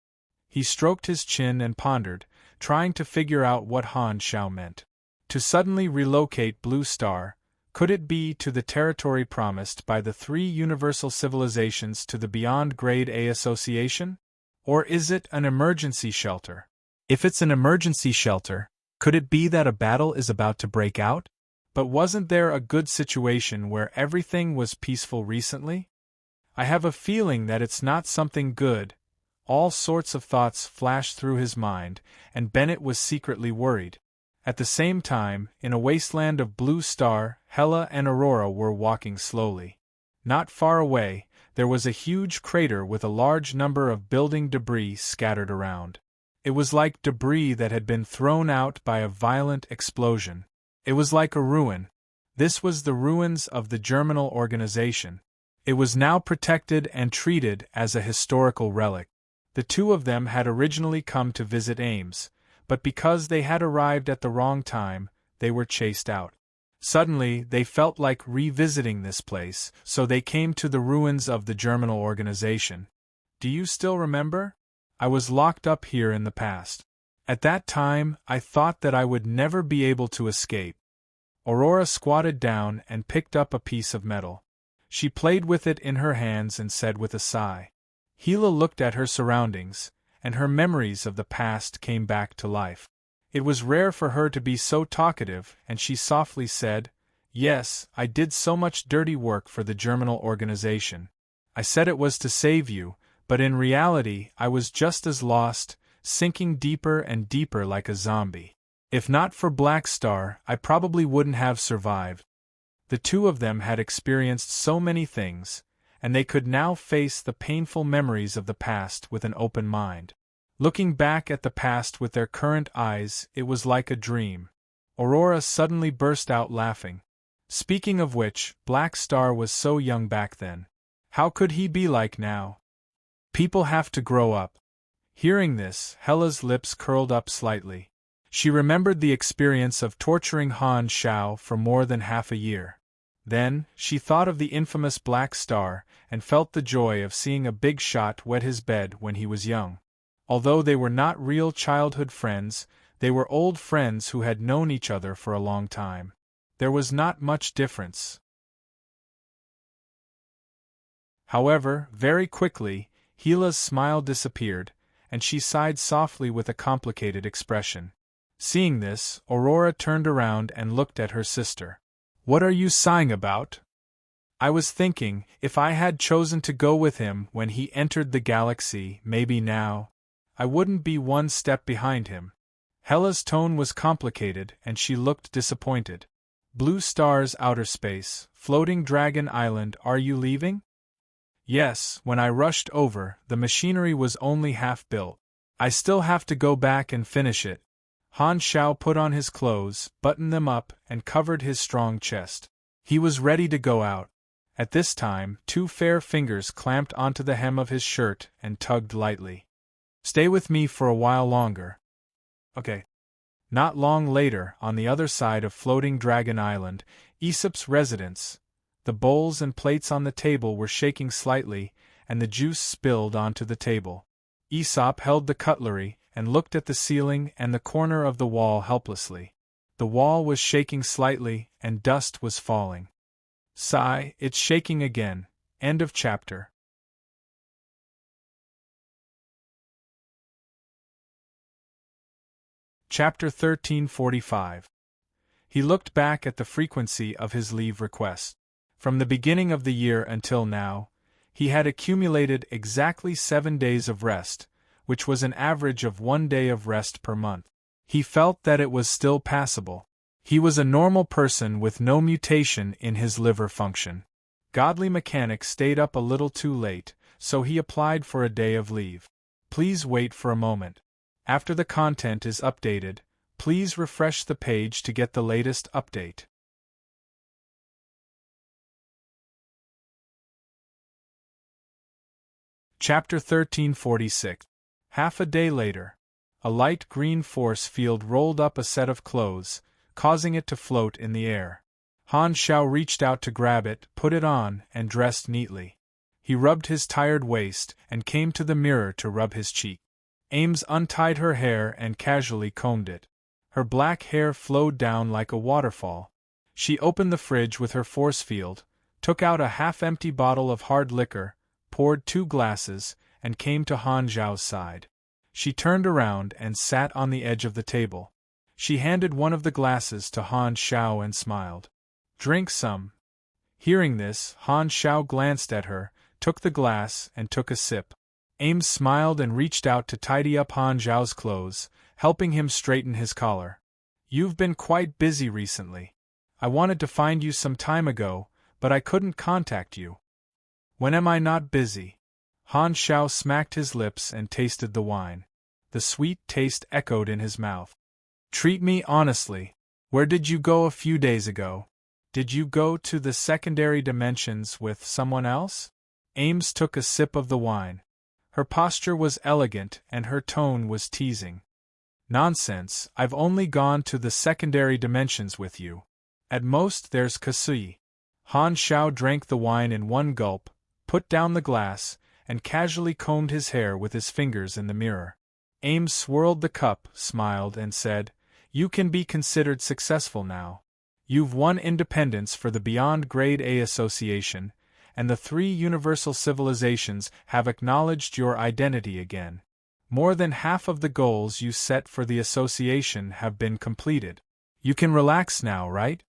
He stroked his chin and pondered, trying to figure out what Han Shao meant. To suddenly relocate Blue Star, could it be to the territory promised by the 3 universal civilizations to the Beyond Grade A Association? Or is it an emergency shelter? If it's an emergency shelter, could it be that a battle is about to break out? But wasn't there a good situation where everything was peaceful recently? I have a feeling that it's not something good. All sorts of thoughts flashed through his mind, and Bennett was secretly worried. At the same time, in a wasteland of Blue Star, Hela and Aurora were walking slowly. Not far away, there was a huge crater with a large number of building debris scattered around. It was like debris that had been thrown out by a violent explosion. It was like a ruin. This was the ruins of the Germinal organization. It was now protected and treated as a historical relic. The 2 of them had originally come to visit Ames, but because they had arrived at the wrong time, they were chased out. Suddenly, they felt like revisiting this place, so they came to the ruins of the Germinal organization. "Do you still remember? I was locked up here in the past. At that time, I thought that I would never be able to escape." Aurora squatted down and picked up a piece of metal. She played with it in her hands and said with a sigh. Hela looked at her surroundings, and her memories of the past came back to life. It was rare for her to be so talkative, and she softly said, "Yes, I did so much dirty work for the Germinal organization. I said it was to save you, but in reality I was just as lost, sinking deeper and deeper like a zombie. If not for Black Star, I probably wouldn't have survived." The 2 of them had experienced so many things, and they could now face the painful memories of the past with an open mind. Looking back at the past with their current eyes, it was like a dream. Aurora suddenly burst out laughing. Speaking of which, Black Star was so young back then. How could he be like now? People have to grow up. Hearing this, Hela's lips curled up slightly. She remembered the experience of torturing Han Shao for more than half a year. Then, she thought of the infamous Black Star, and felt the joy of seeing a big shot wet his bed when he was young. Although they were not real childhood friends, they were old friends who had known each other for a long time. There was not much difference. However, very quickly, Hela's smile disappeared, and she sighed softly with a complicated expression. Seeing this, Aurora turned around and looked at her sister. "What are you sighing about?" "I was thinking, if I had chosen to go with him when he entered the galaxy, maybe now I wouldn't be one step behind him." Hela's tone was complicated, and she looked disappointed. "Blue Star's outer space, floating Dragon Island, are you leaving?" "Yes, when I rushed over, the machinery was only half built. I still have to go back and finish it." Han Shao put on his clothes, buttoned them up, and covered his strong chest. He was ready to go out. At this time, 2 fair fingers clamped onto the hem of his shirt and tugged lightly. "Stay with me for a while longer." "Okay." Not long later, on the other side of floating Dragon Island, Aesop's residence, the bowls and plates on the table were shaking slightly, and the juice spilled onto the table. Aesop held the cutlery, and looked at the ceiling and the corner of the wall helplessly. The wall was shaking slightly, and dust was falling. Sigh, it's shaking again. End of chapter. Chapter 1345. He looked back at the frequency of his leave request. From the beginning of the year until now, He had accumulated exactly 7 days of rest, which was an average of 1 day of rest per month. He felt that it was still passable. He was a normal person with no mutation in his liver function. Godly mechanic stayed up a little too late, so he applied for a day of leave. Please wait for a moment. After the content is updated, please refresh the page to get the latest update. Chapter 1346. Half a day later. A light green force field rolled up a set of clothes, causing it to float in the air. Han Shao reached out to grab it, put it on, and dressed neatly. He rubbed his tired waist and came to the mirror to rub his cheek. Ames untied her hair and casually combed it. Her black hair flowed down like a waterfall. She opened the fridge with her force field, took out a half-empty bottle of hard liquor, poured 2 glasses, and came to Han Zhao's side. She turned around and sat on the edge of the table. She handed one of the glasses to Han Shao and smiled. "Drink some." Hearing this, Han Shao glanced at her, took the glass, and took a sip. Ames smiled and reached out to tidy up Han Zhao's clothes, helping him straighten his collar. "You've been quite busy recently. I wanted to find you some time ago, but I couldn't contact you." "When am I not busy?" Han Shao smacked his lips and tasted the wine. The sweet taste echoed in his mouth. "Treat me honestly. Where did you go a few days ago? Did you go to the secondary dimensions with someone else?" Ames took a sip of the wine. Her posture was elegant and her tone was teasing. "Nonsense, I've only gone to the secondary dimensions with you. At most there's Kasui." Han Shao drank the wine in one gulp, put down the glass, and casually combed his hair with his fingers in the mirror. Ames swirled the cup, smiled, and said, "You can be considered successful now. You've won independence for the Beyond Grade A Association, and the 3 universal civilizations have acknowledged your identity again. More than half of the goals you set for the association have been completed. You can relax now, right?"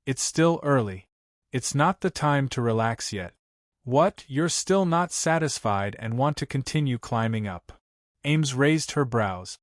"It's still early. It's not the time to relax yet." "What, you're still not satisfied and want to continue climbing up?" Ames raised her brows.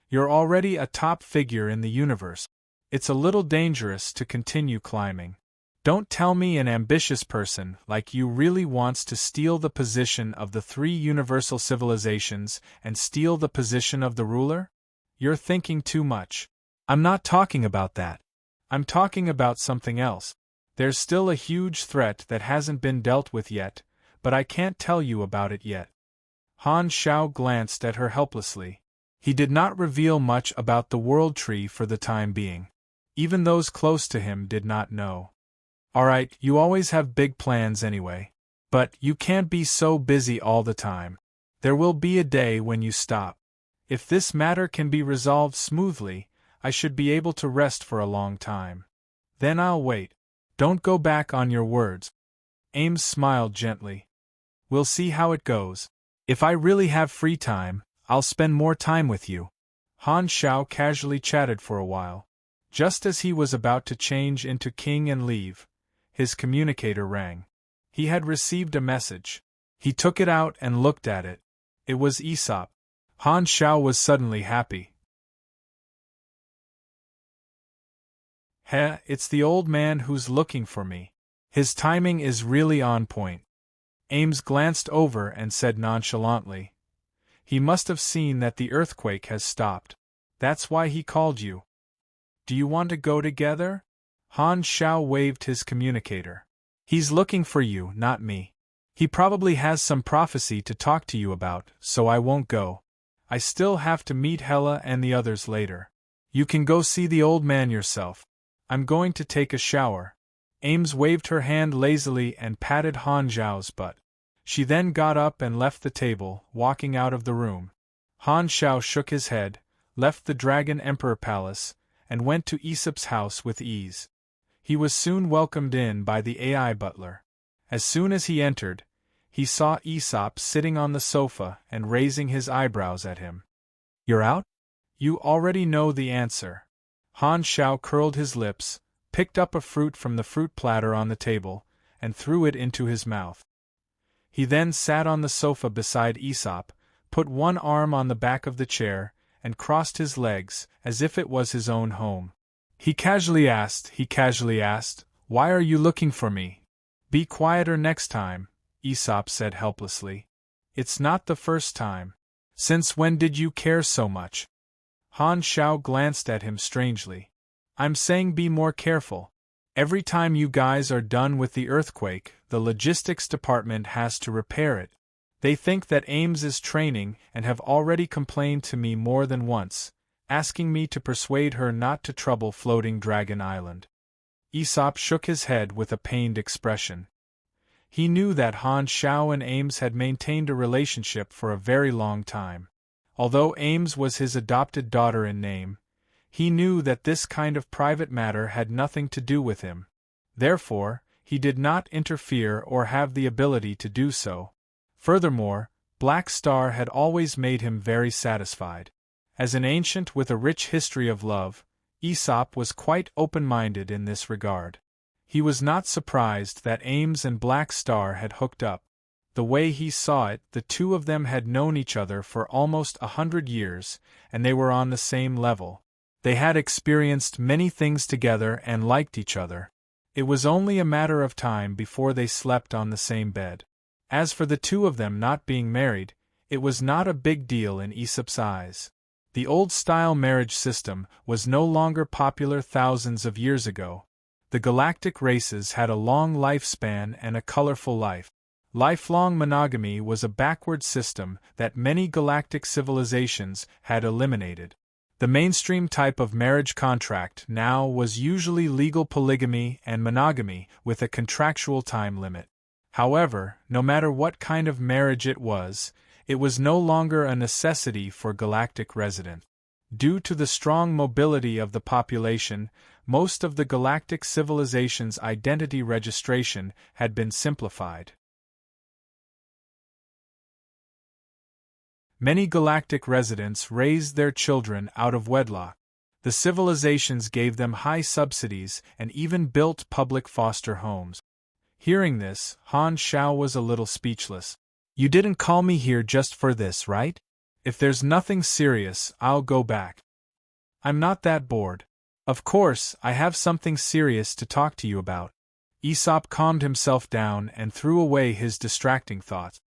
"You're already a top figure in the universe. It's a little dangerous to continue climbing. Don't tell me an ambitious person like you really wants to steal the position of the 3 universal civilizations and steal the position of the ruler? You're thinking too much." "I'm not talking about that. I'm talking about something else. There's still a huge threat that hasn't been dealt with yet, but I can't tell you about it yet." Han Shao glanced at her helplessly. He did not reveal much about the World Tree for the time being. Even those close to him did not know. "Alright, you always have big plans anyway. But you can't be so busy all the time. There will be a day when you stop. If this matter can be resolved smoothly, I should be able to rest for a long time. Then I'll wait. Don't go back on your words." Ames smiled gently. "We'll see how it goes. If I really have free time, I'll spend more time with you." Han Shao casually chatted for a while. Just as he was about to change into king and leave, his communicator rang. He had received a message. He took it out and looked at it. It was Aesop. Han Shao was suddenly happy. It's the old man who's looking for me. His timing is really on point." Ames glanced over and said nonchalantly, "He must have seen that the earthquake has stopped. That's why he called you. Do you want to go together?" Han Shao waved his communicator. "He's looking for you, not me. He probably has some prophecy to talk to you about, so I won't go. I still have to meet Hela and the others later. You can go see the old man yourself. I'm going to take a shower." Ames waved her hand lazily and patted Han Zhao's butt. She then got up and left the table, walking out of the room. Han Shao shook his head, left the Dragon Emperor Palace, and went to Aesop's house with ease. He was soon welcomed in by the AI butler. As soon as he entered, he saw Aesop sitting on the sofa and raising his eyebrows at him. "You're out? You already know the answer." Han Shao curled his lips, picked up a fruit from the fruit platter on the table, and threw it into his mouth. He then sat on the sofa beside Aesop, put one arm on the back of the chair, and crossed his legs, as if it was his own home. He casually asked, "Why are you looking for me?" "Be quieter next time," Aesop said helplessly. "It's not the first time. Since when did you care so much?" Han Shao glanced at him strangely. "I'm saying be more careful. Every time you guys are done with the earthquake, the logistics department has to repair it. They think that Ames is training and have already complained to me more than once, asking me to persuade her not to trouble Floating Dragon Island." Aesop shook his head with a pained expression. He knew that Han Shao and Ames had maintained a relationship for a very long time. Although Ames was his adopted daughter in name, he knew that this kind of private matter had nothing to do with him. Therefore, he did not interfere or have the ability to do so. Furthermore, Black Star had always made him very satisfied. As an ancient with a rich history of love, Aesop was quite open-minded in this regard. He was not surprised that Ames and Black Star had hooked up. The way he saw it, the two of them had known each other for almost 100 years, and they were on the same level. They had experienced many things together and liked each other. It was only a matter of time before they slept on the same bed. As for the two of them not being married, it was not a big deal in Aesop's eyes. The old-style marriage system was no longer popular thousands of years ago. The galactic races had a long lifespan and a colorful life. Lifelong monogamy was a backward system that many galactic civilizations had eliminated. The mainstream type of marriage contract now was usually legal polygamy and monogamy with a contractual time limit. However, no matter what kind of marriage it was no longer a necessity for galactic residents. Due to the strong mobility of the population, most of the galactic civilization's identity registration had been simplified. Many galactic residents raised their children out of wedlock. The civilizations gave them high subsidies and even built public foster homes. Hearing this, Han Shao was a little speechless. "You didn't call me here just for this, right? If there's nothing serious, I'll go back. I'm not that bored. Of course, I have something serious to talk to you about." Aesop calmed himself down and threw away his distracting thoughts.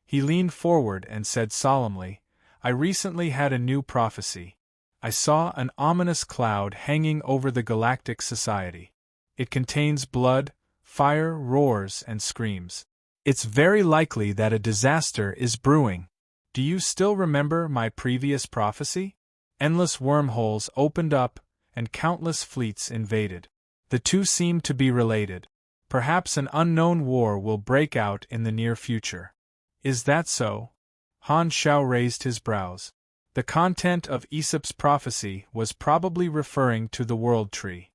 He leaned forward and said solemnly, "I recently had a new prophecy. I saw an ominous cloud hanging over the galactic society. It contains blood, fire, roars, and screams. It's very likely that a disaster is brewing. Do you still remember my previous prophecy? Endless wormholes opened up, and countless fleets invaded. The two seem to be related. Perhaps an unknown war will break out in the near future." "Is that so?" Han Shao raised his brows. The content of Aesop's prophecy was probably referring to the World Tree.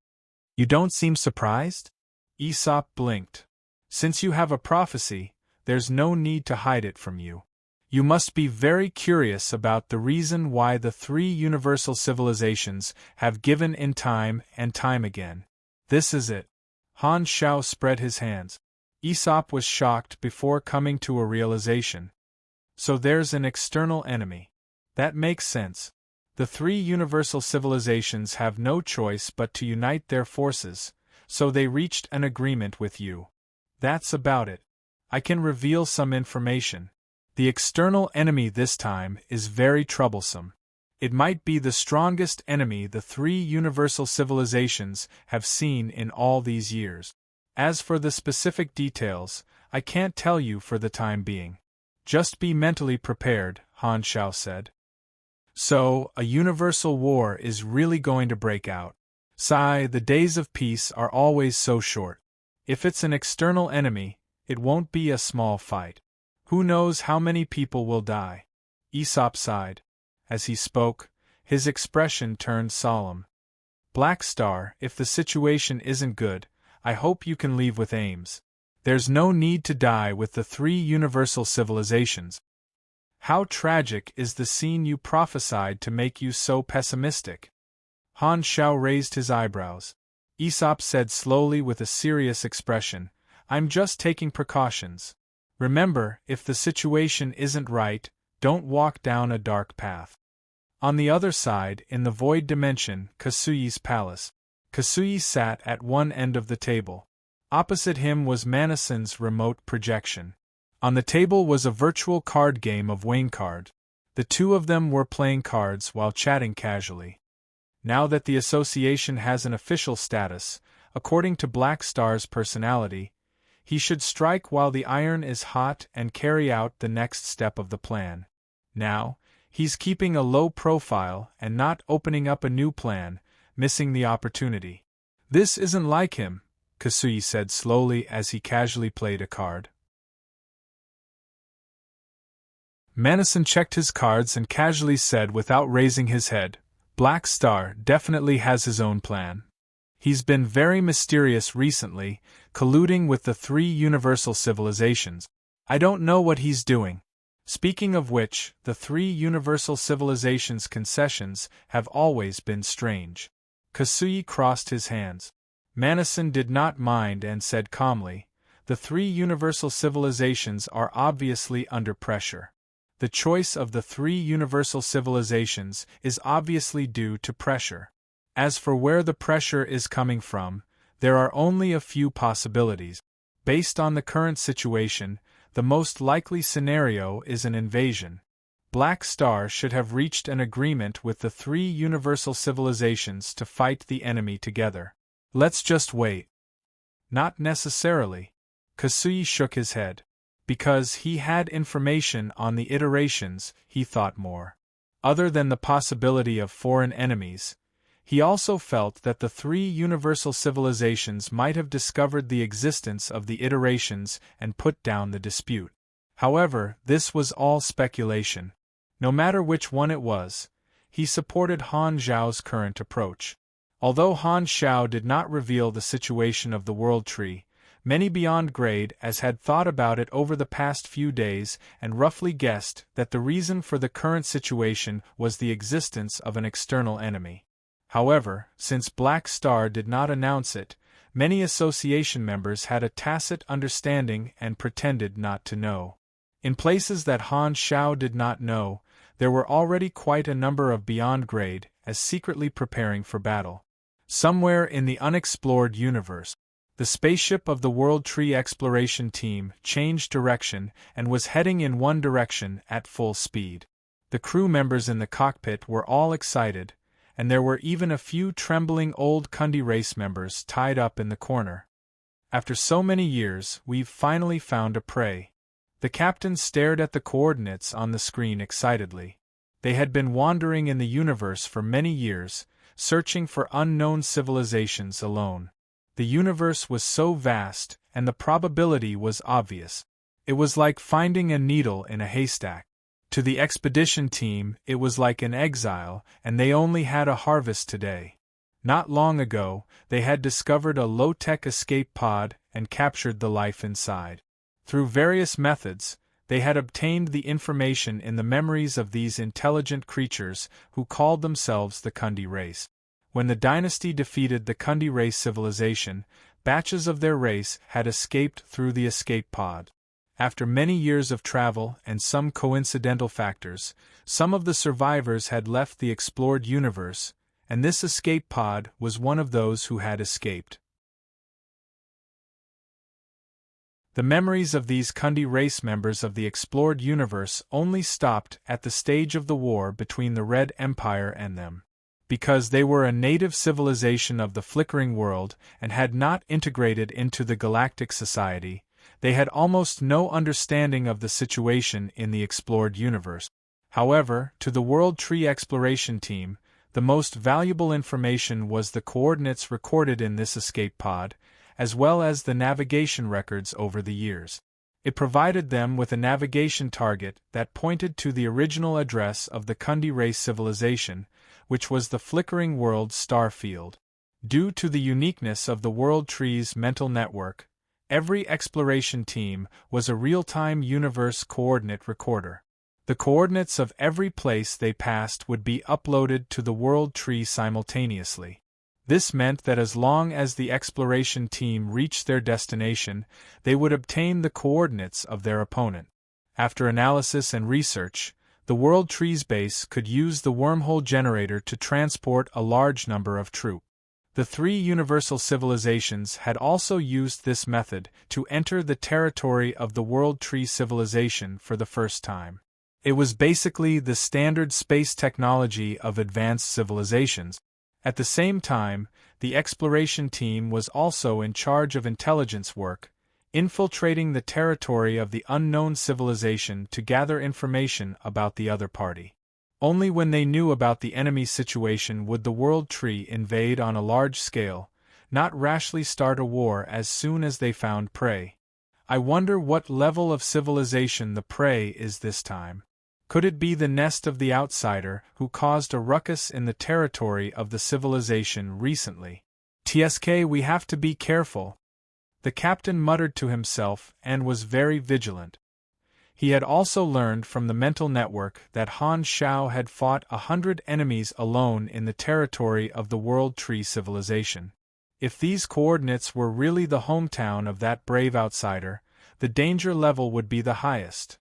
"You don't seem surprised?" Aesop blinked. "Since you have a prophecy, there's no need to hide it from you. You must be very curious about the reason why the three universal civilizations have given in time and time again. This is it." Han Shao spread his hands. Aesop was shocked before coming to a realization. "So there's an external enemy. That makes sense. The three universal civilizations have no choice but to unite their forces, so they reached an agreement with you. That's about it. I can reveal some information. The external enemy this time is very troublesome. It might be the strongest enemy the three universal civilizations have seen in all these years. As for the specific details, I can't tell you for the time being. Just be mentally prepared," Han Shao said. "So, a universal war is really going to break out. Sigh, the days of peace are always so short. If it's an external enemy, it won't be a small fight. Who knows how many people will die?" Aesop sighed. As he spoke, his expression turned solemn. "Black Star, if the situation isn't good, I hope you can leave with Ames. There's no need to die with the three universal civilizations." "How tragic is the scene you prophesied to make you so pessimistic?" Han Shao raised his eyebrows. Aesop said slowly with a serious expression, "I'm just taking precautions. Remember, if the situation isn't right, don't walk down a dark path. On the other side, in the void dimension, Kasui's palace. Kasui sat at one end of the table. Opposite him was Manasan's remote projection. On the table was a virtual card game of Wayne card. The two of them were playing cards while chatting casually. Now that the association has an official status, according to Black Star's personality, he should strike while the iron is hot and carry out the next step of the plan. Now, he's keeping a low profile and not opening up a new plan, missing the opportunity. This isn't like him, Kasui said slowly as he casually played a card. Manasan checked his cards and casually said without raising his head, Black Star definitely has his own plan. He's been very mysterious recently, colluding with the three universal civilizations. I don't know what he's doing. Speaking of which, the three universal civilizations' concessions have always been strange. Kasui crossed his hands. Manasan did not mind and said calmly, the three universal civilizations are obviously under pressure. The choice of the three universal civilizations is obviously due to pressure. As for where the pressure is coming from, there are only a few possibilities. Based on the current situation, the most likely scenario is an invasion. Black Star should have reached an agreement with the three universal civilizations to fight the enemy together. Let's just wait. Not necessarily. Kasui shook his head. Because he had information on the iterations, he thought more. Other than the possibility of foreign enemies, he also felt that the three universal civilizations might have discovered the existence of the iterations and put down the dispute. However, this was all speculation. No matter which one it was, he supported Han Zhao's current approach. Although Han Zhao did not reveal the situation of the World Tree, many beyond grade as had thought about it over the past few days and roughly guessed that the reason for the current situation was the existence of an external enemy. However, since Black Star did not announce it, many association members had a tacit understanding and pretended not to know. In places that Han Zhao did not know, there were already quite a number of beyond grade as secretly preparing for battle. Somewhere in the unexplored universe, the spaceship of the World Tree exploration team changed direction and was heading in one direction at full speed. The crew members in the cockpit were all excited, and there were even a few trembling old Kundi race members tied up in the corner. After so many years, we've finally found a prey. The captain stared at the coordinates on the screen excitedly. They had been wandering in the universe for many years, searching for unknown civilizations alone. The universe was so vast, and the probability was obvious. It was like finding a needle in a haystack. To the expedition team, it was like an exile, and they only had a harvest today. Not long ago, they had discovered a low-tech escape pod and captured the life inside. Through various methods, they had obtained the information in the memories of these intelligent creatures who called themselves the Kundi race. When the dynasty defeated the Kundi race civilization, batches of their race had escaped through the escape pod. After many years of travel and some coincidental factors, some of the survivors had left the explored universe, and this escape pod was one of those who had escaped. The memories of these Kundi race members of the explored universe only stopped at the stage of the war between the Red Empire and them. Because they were a native civilization of the flickering world and had not integrated into the galactic society, they had almost no understanding of the situation in the explored universe. However, to the World Tree exploration team, the most valuable information was the coordinates recorded in this escape pod, as well as the navigation records over the years. It provided them with a navigation target that pointed to the original address of the Kundi race civilization, which was the flickering world star field. Due to the uniqueness of the World Tree's mental network, every exploration team was a real-time universe coordinate recorder. The coordinates of every place they passed would be uploaded to the World Tree simultaneously. This meant that as long as the exploration team reached their destination, they would obtain the coordinates of their opponent. After analysis and research, the World Tree's base could use the wormhole generator to transport a large number of troops. The three universal civilizations had also used this method to enter the territory of the World Tree civilization for the first time. It was basically the standard space technology of advanced civilizations. At the same time, the exploration team was also in charge of intelligence work, infiltrating the territory of the unknown civilization to gather information about the other party. Only when they knew about the enemy's situation would the World Tree invade on a large scale, not rashly start a war as soon as they found prey. I wonder what level of civilization the prey is this time. Could it be the nest of the outsider who caused a ruckus in the territory of the civilization recently? "TSK, we have to be careful," the captain muttered to himself and was very vigilant. He had also learned from the mental network that Han Shao had fought 100 enemies alone in the territory of the World Tree civilization. If these coordinates were really the hometown of that brave outsider, the danger level would be the highest.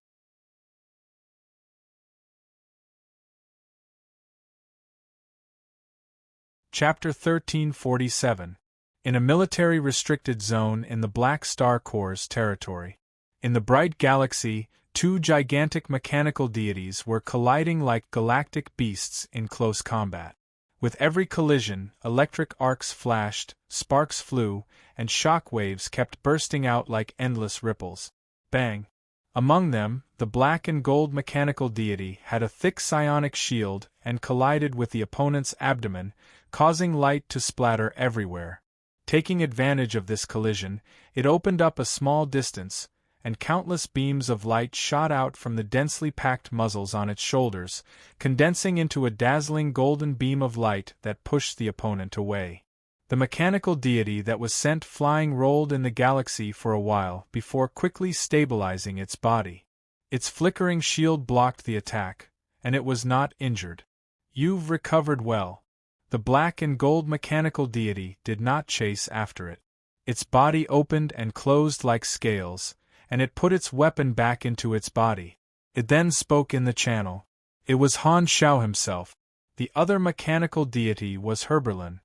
Chapter 1347. In a military restricted zone in the Black Star Corps territory. In the bright galaxy, two gigantic mechanical deities were colliding like galactic beasts in close combat. With every collision, electric arcs flashed, sparks flew, and shock waves kept bursting out like endless ripples. Bang! Among them, the black and gold mechanical deity had a thick psionic shield and collided with the opponent's abdomen, causing light to splatter everywhere. Taking advantage of this collision, it opened up a small distance, and countless beams of light shot out from the densely packed muzzles on its shoulders, condensing into a dazzling golden beam of light that pushed the opponent away. The mechanical deity that was sent flying rolled in the galaxy for a while before quickly stabilizing its body. Its flickering shield blocked the attack, and it was not injured. "You've recovered well." The black and gold mechanical deity did not chase after it. Its body opened and closed like scales, and it put its weapon back into its body. It then spoke in the channel. It was Han Shao himself. The other mechanical deity was Herberlin.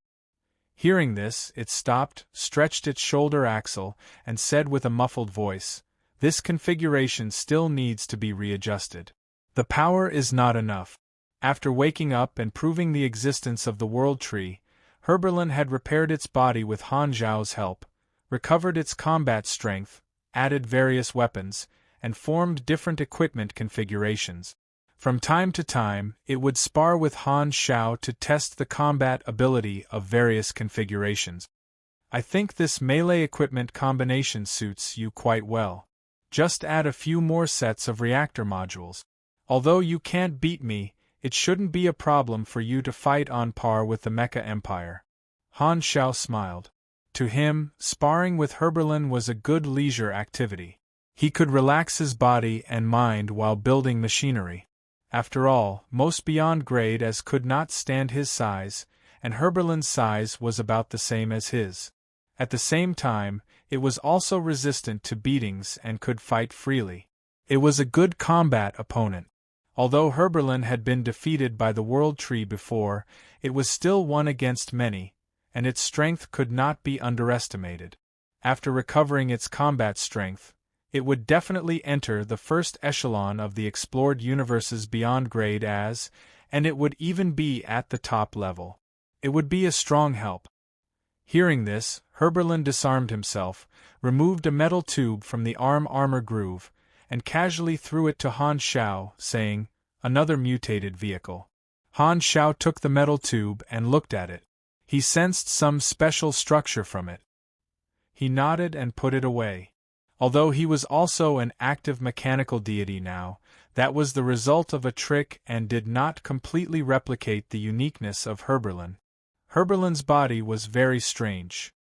Hearing this, it stopped, stretched its shoulder axle, and said with a muffled voice, "This configuration still needs to be readjusted. The power is not enough." After waking up and proving the existence of the World Tree, Herberlin had repaired its body with Han Zhao's help, recovered its combat strength, added various weapons, and formed different equipment configurations. From time to time, it would spar with Han Shao to test the combat ability of various configurations. "I think this melee equipment combination suits you quite well. Just add a few more sets of reactor modules. Although you can't beat me, it shouldn't be a problem for you to fight on par with the Mecha Empire." Han Shao smiled. To him, sparring with Herberlin was a good leisure activity. He could relax his body and mind while building machinery. After all, most beyond grade as could not stand his size, and Herberlin's size was about the same as his. At the same time, it was also resistant to beatings and could fight freely. It was a good combat opponent. Although Herberlin had been defeated by the World Tree before, it was still one against many, and its strength could not be underestimated. After recovering its combat strength, it would definitely enter the first echelon of the explored universes beyond grade as, and it would even be at the top level. It would be a strong help. Hearing this, Herberlin disarmed himself, removed a metal tube from the armor groove, and casually threw it to Han Shao, saying, "Another mutated vehicle." Han Shao took the metal tube and looked at it. He sensed some special structure from it. He nodded and put it away. Although he was also an active mechanical deity now, that was the result of a trick and did not completely replicate the uniqueness of Herberlin. Herberlin's body was very strange.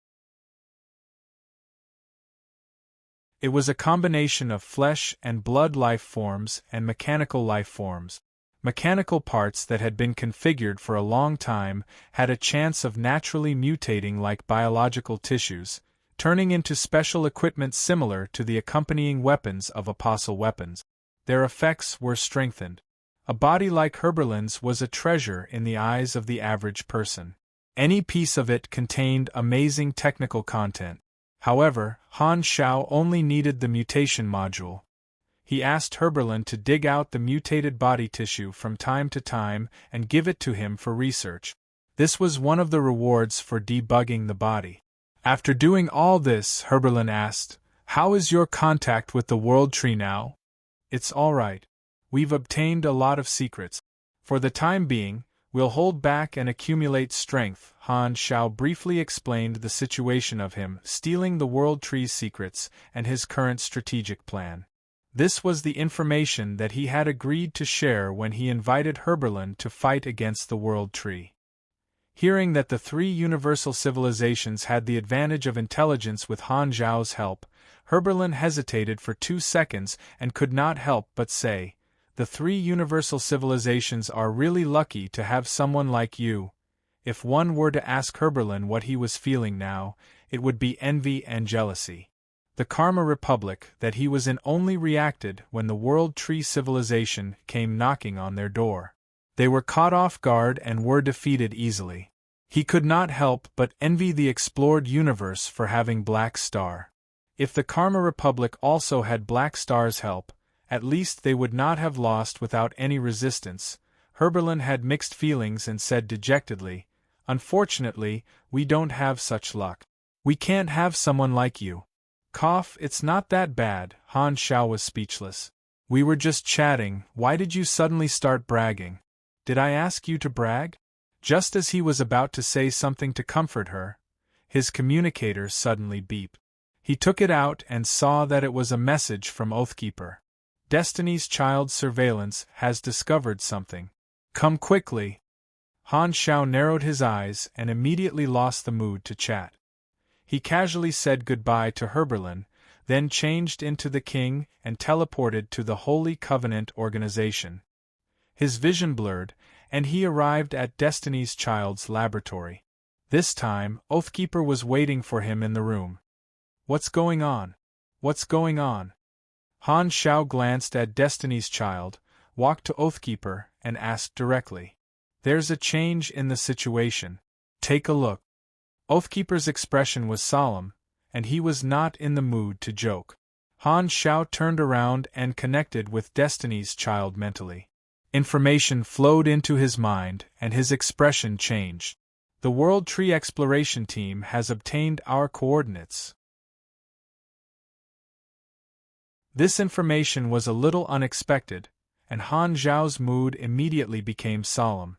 It was a combination of flesh and blood life forms and mechanical life forms. Mechanical parts that had been configured for a long time had a chance of naturally mutating like biological tissues, turning into special equipment similar to the accompanying weapons of apostle weapons. Their effects were strengthened. A body like Herberlin's was a treasure in the eyes of the average person. Any piece of it contained amazing technical content. However, Han Shao only needed the mutation module. He asked Herberlin to dig out the mutated body tissue from time to time and give it to him for research. This was one of the rewards for debugging the body. After doing all this, Herberlin asked, "How is your contact with the World Tree now?" "It's all right. We've obtained a lot of secrets. For the time being, we'll hold back and accumulate strength." Han Shao briefly explained the situation of him stealing the World Tree's secrets and his current strategic plan. This was the information that he had agreed to share when he invited Herberlin to fight against the World Tree. Hearing that the three universal civilizations had the advantage of intelligence with Han Zhao's help, Herberlin hesitated for 2 seconds and could not help but say, "The three universal civilizations are really lucky to have someone like you." If one were to ask Herberlin what he was feeling now, it would be envy and jealousy. The Karma Republic that he was in only reacted when the World Tree civilization came knocking on their door. They were caught off guard and were defeated easily. He could not help but envy the explored universe for having Black Star. If the Karma Republic also had Black Star's help, at least they would not have lost without any resistance. Herberlin had mixed feelings and said dejectedly, "Unfortunately, we don't have such luck. We can't have someone like you." Cough, "It's not that bad." Han Shao was speechless. "We were just chatting. Why did you suddenly start bragging?" "Did I ask you to brag?" Just as he was about to say something to comfort her, his communicator suddenly beeped. He took it out and saw that it was a message from Oathkeeper. "Destiny's Child Surveillance has discovered something. Come quickly." Han Shao narrowed his eyes and immediately lost the mood to chat. He casually said goodbye to Herberlin, then changed into the king and teleported to the Holy Covenant organization. His vision blurred, and he arrived at Destiny's Child's laboratory. This time, Oathkeeper was waiting for him in the room. "What's going on? What's going on?" Han Shao glanced at Destiny's Child, walked to Oathkeeper, and asked directly. "There's a change in the situation. Take a look." Oathkeeper's expression was solemn, and he was not in the mood to joke. Han Shao turned around and connected with Destiny's Child mentally. Information flowed into his mind, and his expression changed. "The World Tree Exploration Team has obtained our coordinates." This information was a little unexpected, and Han Zhao's mood immediately became solemn.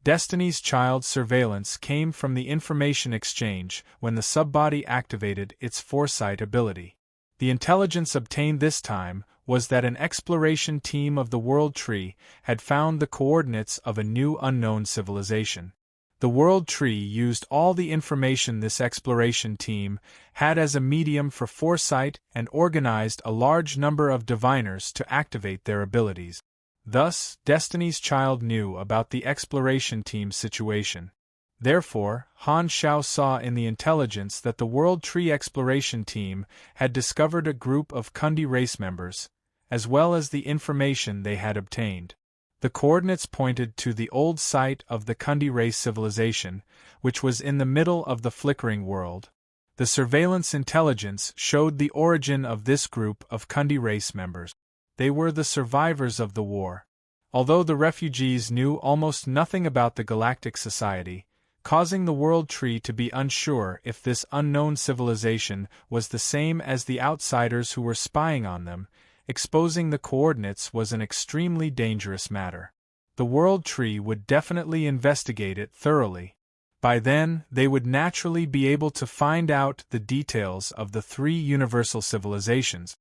Destiny's Child surveillance came from the information exchange when the subbody activated its foresight ability. The intelligence obtained this time was that an exploration team of the World Tree had found the coordinates of a new unknown civilization. The World Tree used all the information this exploration team had as a medium for foresight and organized a large number of diviners to activate their abilities. Thus, Destiny's Child knew about the exploration team's situation. Therefore, Han Shao saw in the intelligence that the World Tree exploration team had discovered a group of Kundi race members, as well as the information they had obtained. The coordinates pointed to the old site of the Kundi race civilization, which was in the middle of the flickering world. The surveillance intelligence showed the origin of this group of Kundi race members. They were the survivors of the war. Although the refugees knew almost nothing about the Galactic Society, causing the World Tree to be unsure if this unknown civilization was the same as the outsiders who were spying on them, exposing the coordinates was an extremely dangerous matter. The World Tree would definitely investigate it thoroughly. By then, they would naturally be able to find out the details of the three universal civilizations.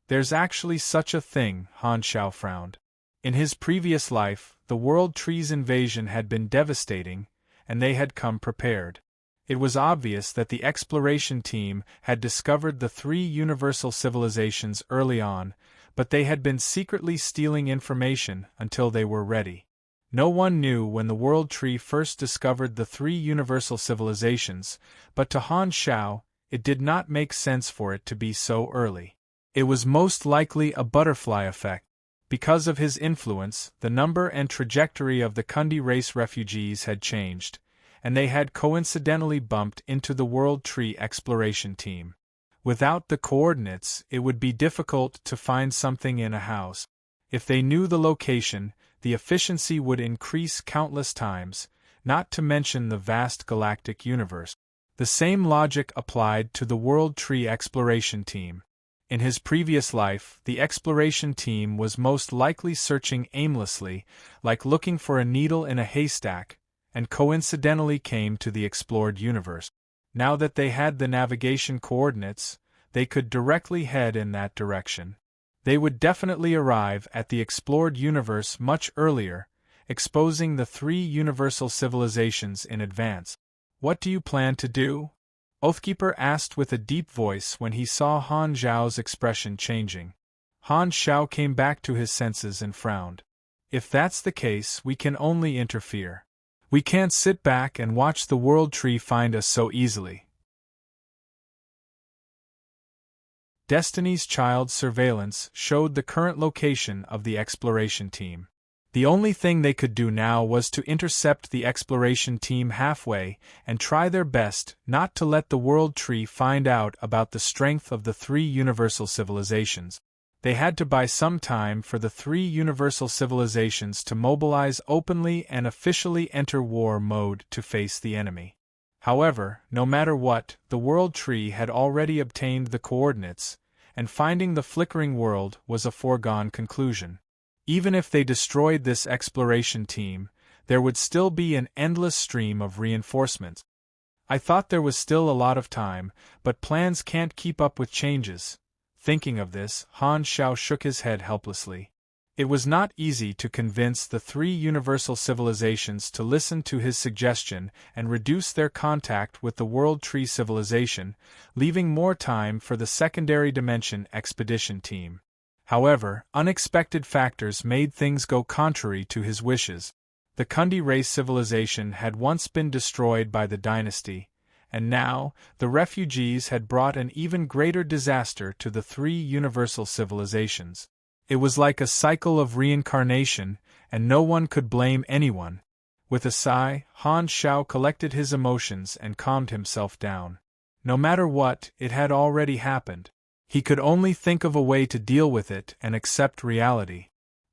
"There's actually such a thing," Han Shao frowned. In his previous life, the World Tree's invasion had been devastating, and they had come prepared. It was obvious that the exploration team had discovered the three universal civilizations early on, but they had been secretly stealing information until they were ready. No one knew when the World Tree first discovered the three universal civilizations, but to Han Xiao, it did not make sense for it to be so early. It was most likely a butterfly effect. Because of his influence, the number and trajectory of the Kundi race refugees had changed, and they had coincidentally bumped into the World Tree exploration team. Without the coordinates, it would be difficult to find something in a house. If they knew the location, the efficiency would increase countless times, not to mention the vast galactic universe. The same logic applied to the World Tree exploration team. In his previous life, the exploration team was most likely searching aimlessly, like looking for a needle in a haystack, and coincidentally came to the explored universe. Now that they had the navigation coordinates, they could directly head in that direction. They would definitely arrive at the explored universe much earlier, exposing the three universal civilizations in advance. "What do you plan to do?" Oathkeeper asked with a deep voice when he saw Han Xiao's expression changing. Han Xiao came back to his senses and frowned. "If that's the case, we can only interfere. We can't sit back and watch the World Tree find us so easily." Destiny's Child surveillance showed the current location of the exploration team. The only thing they could do now was to intercept the exploration team halfway and try their best not to let the World Tree find out about the strength of the three universal civilizations. They had to buy some time for the three universal civilizations to mobilize openly and officially enter war mode to face the enemy. However, no matter what, the World Tree had already obtained the coordinates, and finding the flickering world was a foregone conclusion. Even if they destroyed this exploration team, there would still be an endless stream of reinforcements. "I thought there was still a lot of time, but plans can't keep up with changes." Thinking of this, Han Xiao shook his head helplessly. It was not easy to convince the three universal civilizations to listen to his suggestion and reduce their contact with the World Tree civilization, leaving more time for the secondary dimension expedition team. However, unexpected factors made things go contrary to his wishes. The Kundi race civilization had once been destroyed by the dynasty, and now, the refugees had brought an even greater disaster to the three universal civilizations. It was like a cycle of reincarnation, and no one could blame anyone. With a sigh, Han Xiao collected his emotions and calmed himself down. No matter what, it had already happened. He could only think of a way to deal with it and accept reality.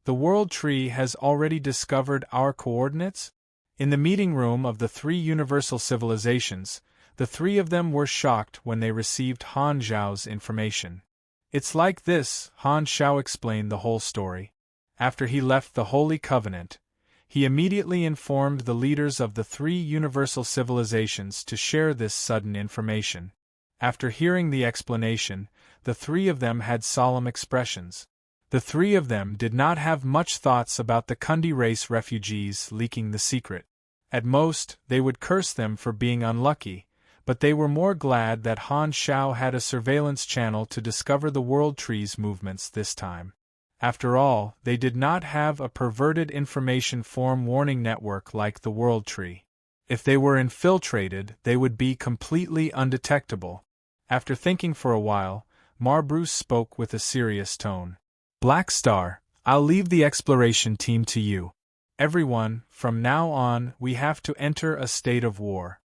"The World Tree has already discovered our coordinates?" In the meeting room of the three universal civilizations, the three of them were shocked when they received Han Xiao's information. "It's like this," Han Xiao explained the whole story. After he left the Holy Covenant, he immediately informed the leaders of the three universal civilizations to share this sudden information. After hearing the explanation, the three of them had solemn expressions. The three of them did not have much thoughts about the Kundi race refugees leaking the secret. At most, they would curse them for being unlucky, but they were more glad that Han Xiao had a surveillance channel to discover the World Tree's movements this time. After all, they did not have a perverted information form warning network like the World Tree. If they were infiltrated, they would be completely undetectable. After thinking for a while, Marbruce spoke with a serious tone. "Black Star, I'll leave the exploration team to you. Everyone, from now on, we have to enter a state of war."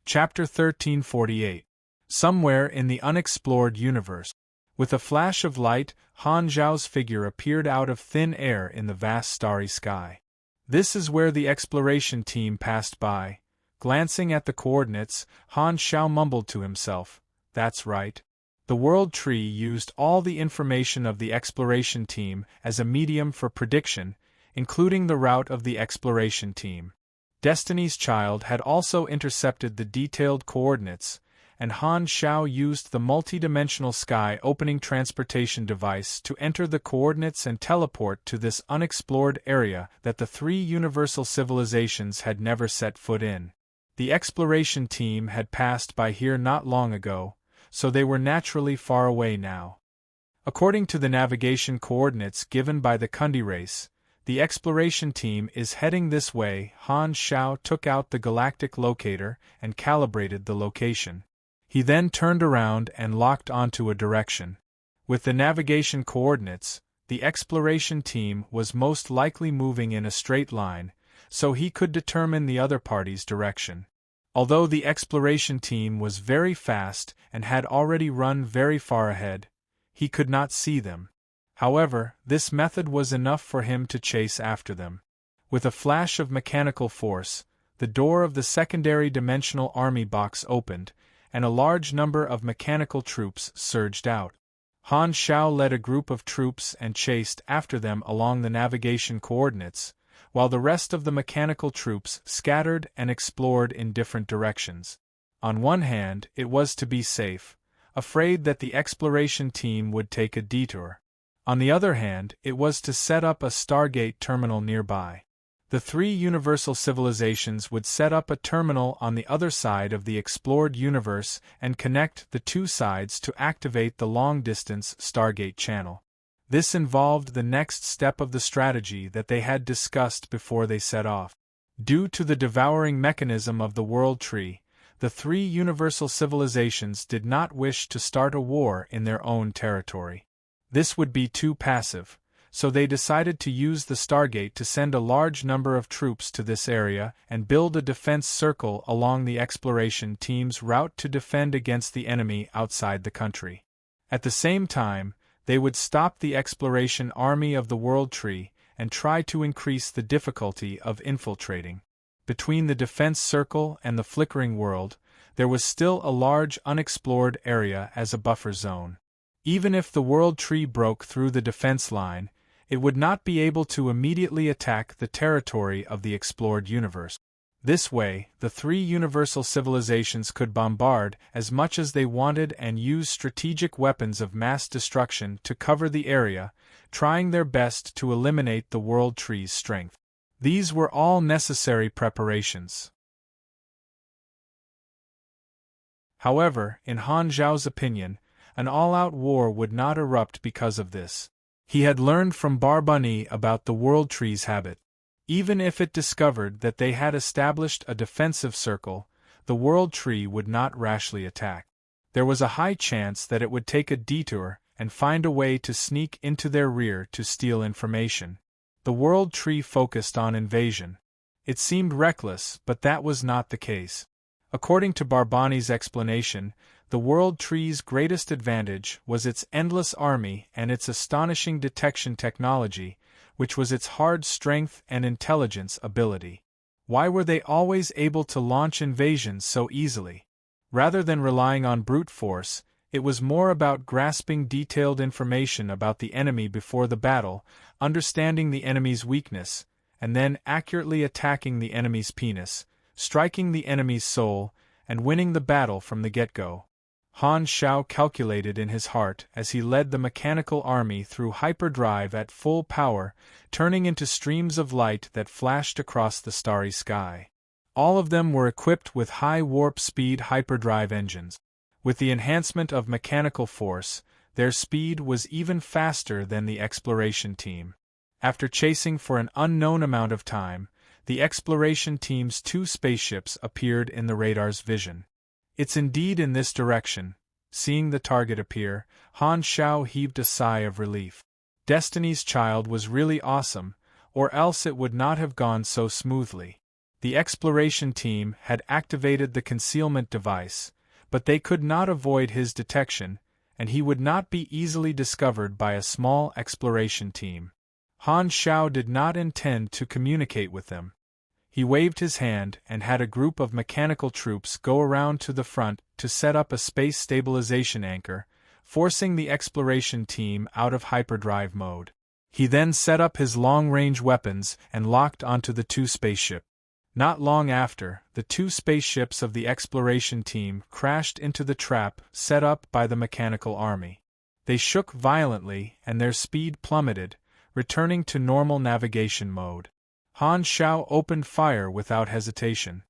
Chapter 1348. Somewhere in the unexplored universe. With a flash of light, Han Zhao's figure appeared out of thin air in the vast starry sky. "This is where the exploration team passed by." Glancing at the coordinates, Han Xiao mumbled to himself, "That's right. The World Tree used all the information of the exploration team as a medium for prediction, including the route of the exploration team. Destiny's Child had also intercepted the detailed coordinates, and Han Xiao used the multidimensional sky-opening transportation device to enter the coordinates and teleport to this unexplored area that the three universal civilizations had never set foot in. The exploration team had passed by here not long ago, so they were naturally far away now. According to the navigation coordinates given by the Kundi race, the exploration team is heading this way. Han Xiao took out the galactic locator and calibrated the location. He then turned around and locked onto a direction. With the navigation coordinates, the exploration team was most likely moving in a straight line, so he could determine the other party's direction. Although the exploration team was very fast and had already run very far ahead, he could not see them. However, this method was enough for him to chase after them. With a flash of mechanical force, the door of the secondary dimensional army box opened, and a large number of mechanical troops surged out. Han Xiao led a group of troops and chased after them along the navigation coordinates, while the rest of the mechanical troops scattered and explored in different directions. On one hand, it was to be safe, afraid that the exploration team would take a detour. On the other hand, it was to set up a Stargate terminal nearby. The three universal civilizations would set up a terminal on the other side of the explored universe and connect the two sides to activate the long-distance Stargate channel. This involved the next step of the strategy that they had discussed before they set off. Due to the devouring mechanism of the World Tree, the three universal civilizations did not wish to start a war in their own territory. This would be too passive, so they decided to use the Stargate to send a large number of troops to this area and build a defense circle along the exploration team's route to defend against the enemy outside the country. At the same time, they would stop the exploration army of the World Tree and try to increase the difficulty of infiltrating. Between the defense circle and the flickering world, there was still a large unexplored area as a buffer zone. Even if the World Tree broke through the defense line, it would not be able to immediately attack the territory of the explored universe. This way, the three universal civilizations could bombard as much as they wanted and use strategic weapons of mass destruction to cover the area, trying their best to eliminate the World Tree's strength. These were all necessary preparations. However, in Han Zhao's opinion, an all-out war would not erupt because of this. He had learned from Barbunny about the World Tree's habit. Even if it discovered that they had established a defensive circle, the World Tree would not rashly attack. There was a high chance that it would take a detour and find a way to sneak into their rear to steal information. The World Tree focused on invasion. It seemed reckless, but that was not the case. According to Barbunny's explanation, the World Tree's greatest advantage was its endless army and its astonishing detection technology, which was its hard strength and intelligence ability. Why were they always able to launch invasions so easily? Rather than relying on brute force, it was more about grasping detailed information about the enemy before the battle, understanding the enemy's weakness, and then accurately attacking the enemy's penis, striking the enemy's soul, and winning the battle from the get-go. Han Xiao calculated in his heart as he led the mechanical army through hyperdrive at full power, turning into streams of light that flashed across the starry sky. All of them were equipped with high warp speed hyperdrive engines. With the enhancement of mechanical force, their speed was even faster than the exploration team. After chasing for an unknown amount of time, the exploration team's two spaceships appeared in the radar's vision. It's indeed in this direction. Seeing the target appear, Han Xiao heaved a sigh of relief. Destiny's Child was really awesome, or else it would not have gone so smoothly. The exploration team had activated the concealment device, but they could not avoid his detection, and he would not be easily discovered by a small exploration team. Han Xiao did not intend to communicate with them. He waved his hand and had a group of mechanical troops go around to the front to set up a space stabilization anchor, forcing the exploration team out of hyperdrive mode. He then set up his long-range weapons and locked onto the two spaceships. Not long after, the two spaceships of the exploration team crashed into the trap set up by the mechanical army. They shook violently and their speed plummeted, returning to normal navigation mode. Han Xiao opened fire without hesitation.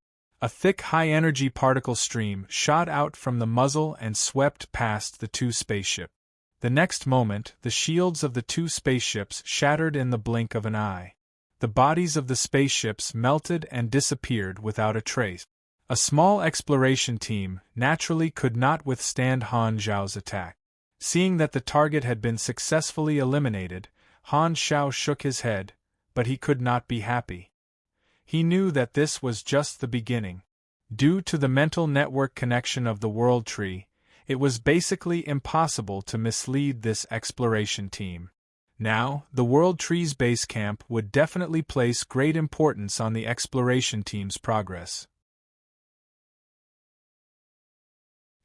A thick high-energy particle stream shot out from the muzzle and swept past the two spaceships. The next moment, the shields of the two spaceships shattered in the blink of an eye. The bodies of the spaceships melted and disappeared without a trace. A small exploration team naturally could not withstand Han Zhao's attack. Seeing that the target had been successfully eliminated, Han Zhao shook his head, but he could not be happy. He knew that this was just the beginning. Due to the mental network connection of the World Tree, it was basically impossible to mislead this exploration team. Now, the World Tree's base camp would definitely place great importance on the exploration team's progress.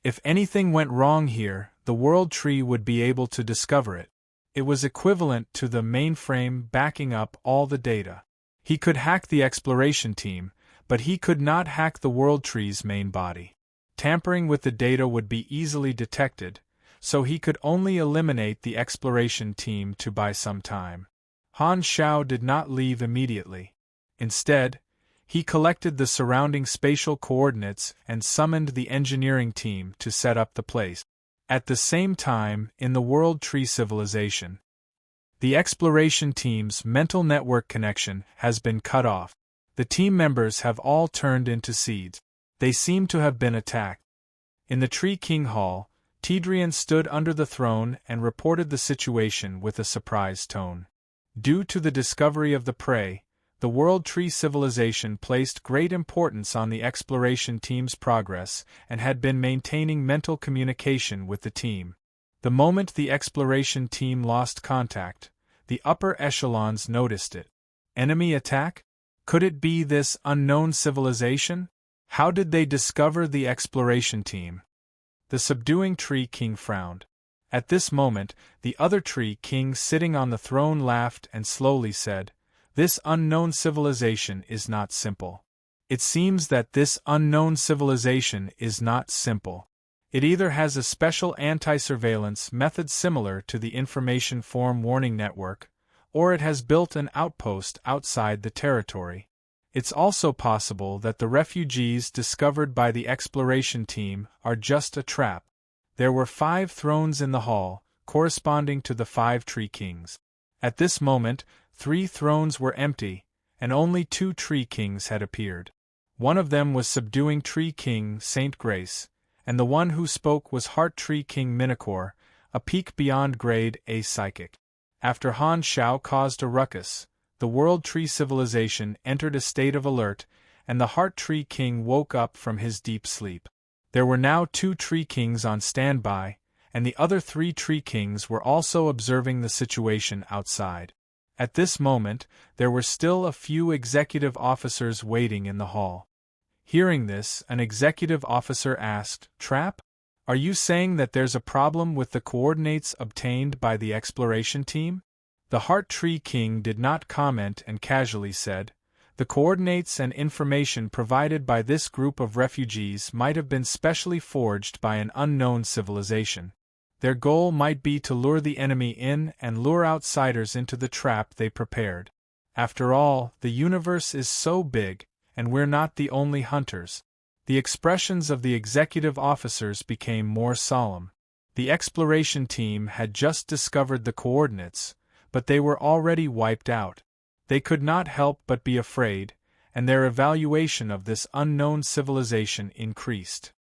If anything went wrong here, the World Tree would be able to discover it. It was equivalent to the mainframe backing up all the data. He could hack the exploration team, but he could not hack the World Tree's main body. Tampering with the data would be easily detected, so he could only eliminate the exploration team to buy some time. Han Zhao did not leave immediately. Instead, he collected the surrounding spatial coordinates and summoned the engineering team to set up the place. At the same time, in the World Tree civilization, the exploration team's mental network connection has been cut off. The team members have all turned into seeds. They seem to have been attacked. In the Tree King Hall, Tidrian stood under the throne and reported the situation with a surprised tone. Due to the discovery of the prey, the World Tree civilization placed great importance on the exploration team's progress and had been maintaining mental communication with the team. The moment the exploration team lost contact, the upper echelons noticed it. Enemy attack? Could it be this unknown civilization? How did they discover the exploration team? The subduing Tree King frowned. At this moment, the other Tree King sitting on the throne laughed and slowly said, "This unknown civilization is not simple. It seems that this unknown civilization is not simple. It either has a special anti-surveillance method similar to the information form warning network, or it has built an outpost outside the territory. It's also possible that the refugees discovered by the exploration team are just a trap." There were 5 thrones in the hall, corresponding to the 5 Tree Kings. At this moment, 3 thrones were empty, and only 2 Tree Kings had appeared. One of them was subduing Tree King Saint Grace, and the one who spoke was Heart Tree King Minocore, a peak beyond grade A psychic. After Han Zhao caused a ruckus, the World Tree civilization entered a state of alert, and the Heart Tree King woke up from his deep sleep. There were now 2 Tree Kings on standby, and the other 3 Tree Kings were also observing the situation outside. At this moment, there were still a few executive officers waiting in the hall. Hearing this, an executive officer asked, "Trap? Are you saying that there's a problem with the coordinates obtained by the exploration team?" The Heart Tree King did not comment and casually said, "The coordinates and information provided by this group of refugees might have been specially forged by an unknown civilization. Their goal might be to lure the enemy in and lure outsiders into the trap they prepared. After all, the universe is so big, and we're not the only hunters." The expressions of the executive officers became more solemn. The exploration team had just discovered the coordinates, but they were already wiped out. They could not help but be afraid, and their evaluation of this unknown civilization increased.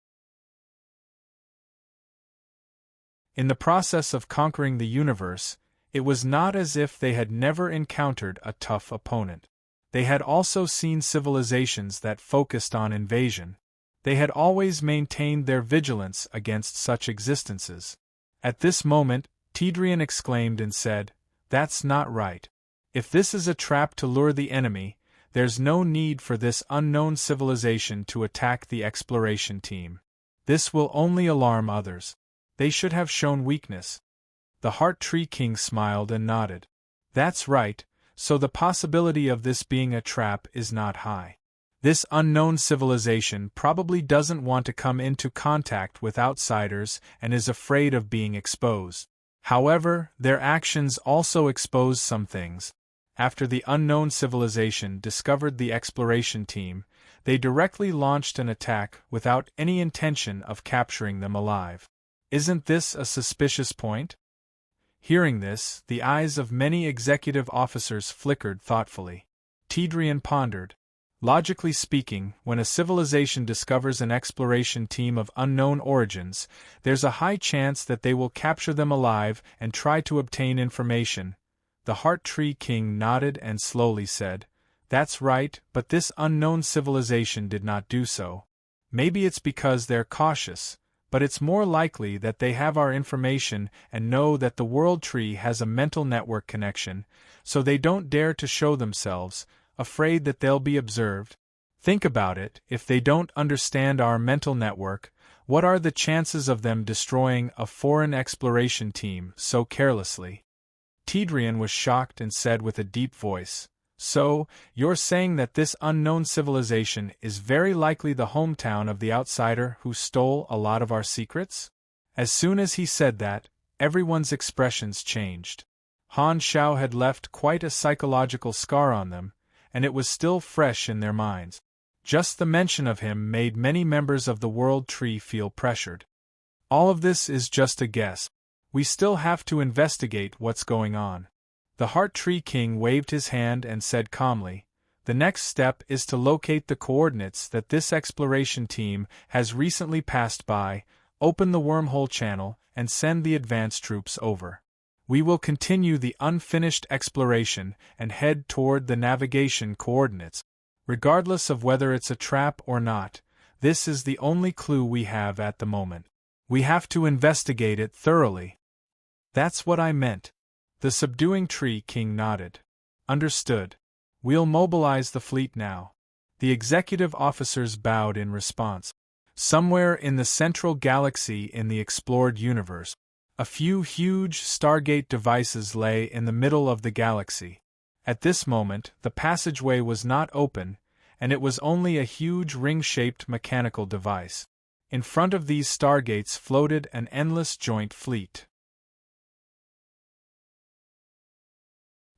In the process of conquering the universe, it was not as if they had never encountered a tough opponent. They had also seen civilizations that focused on invasion. They had always maintained their vigilance against such existences. At this moment, Tidrian exclaimed and said, "That's not right. If this is a trap to lure the enemy, there's no need for this unknown civilization to attack the exploration team. This will only alarm others. They should have shown weakness." The Heart Tree King smiled and nodded. "That's right, so the possibility of this being a trap is not high. This unknown civilization probably doesn't want to come into contact with outsiders and is afraid of being exposed. However, their actions also expose some things. After the unknown civilization discovered the exploration team, they directly launched an attack without any intention of capturing them alive. Isn't this a suspicious point? Hearing this, the eyes of many executive officers flickered thoughtfully. Tidrian pondered. Logically speaking, when a civilization discovers an exploration team of unknown origins, there's a high chance that they will capture them alive and try to obtain information. The Heart Tree King nodded and slowly said, "That's right, but this unknown civilization did not do so. Maybe it's because they're cautious, but it's more likely that they have our information and know that the World Tree has a mental network connection, so they don't dare to show themselves, afraid that they'll be observed. Think about it, if they don't understand our mental network, what are the chances of them destroying a foreign exploration team so carelessly?" Tidrian was shocked and said with a deep voice, "So, you're saying that this unknown civilization is very likely the hometown of the outsider who stole a lot of our secrets?" As soon as he said that, everyone's expressions changed. Han Shao had left quite a psychological scar on them, and it was still fresh in their minds. Just the mention of him made many members of the World Tree feel pressured. All of this is just a guess. We still have to investigate what's going on. The Heart Tree King waved his hand and said calmly, "The next step is to locate the coordinates that this exploration team has recently passed by, open the wormhole channel, and send the advance troops over. We will continue the unfinished exploration and head toward the navigation coordinates. Regardless of whether it's a trap or not, this is the only clue we have at the moment. We have to investigate it thoroughly." "That's what I meant." The Subduing Tree King nodded. "Understood. We'll mobilize the fleet now." The executive officers bowed in response. Somewhere in the central galaxy in the explored universe, a few huge Stargate devices lay in the middle of the galaxy. At this moment, the passageway was not open, and it was only a huge ring-shaped mechanical device. In front of these Stargates floated an endless joint fleet.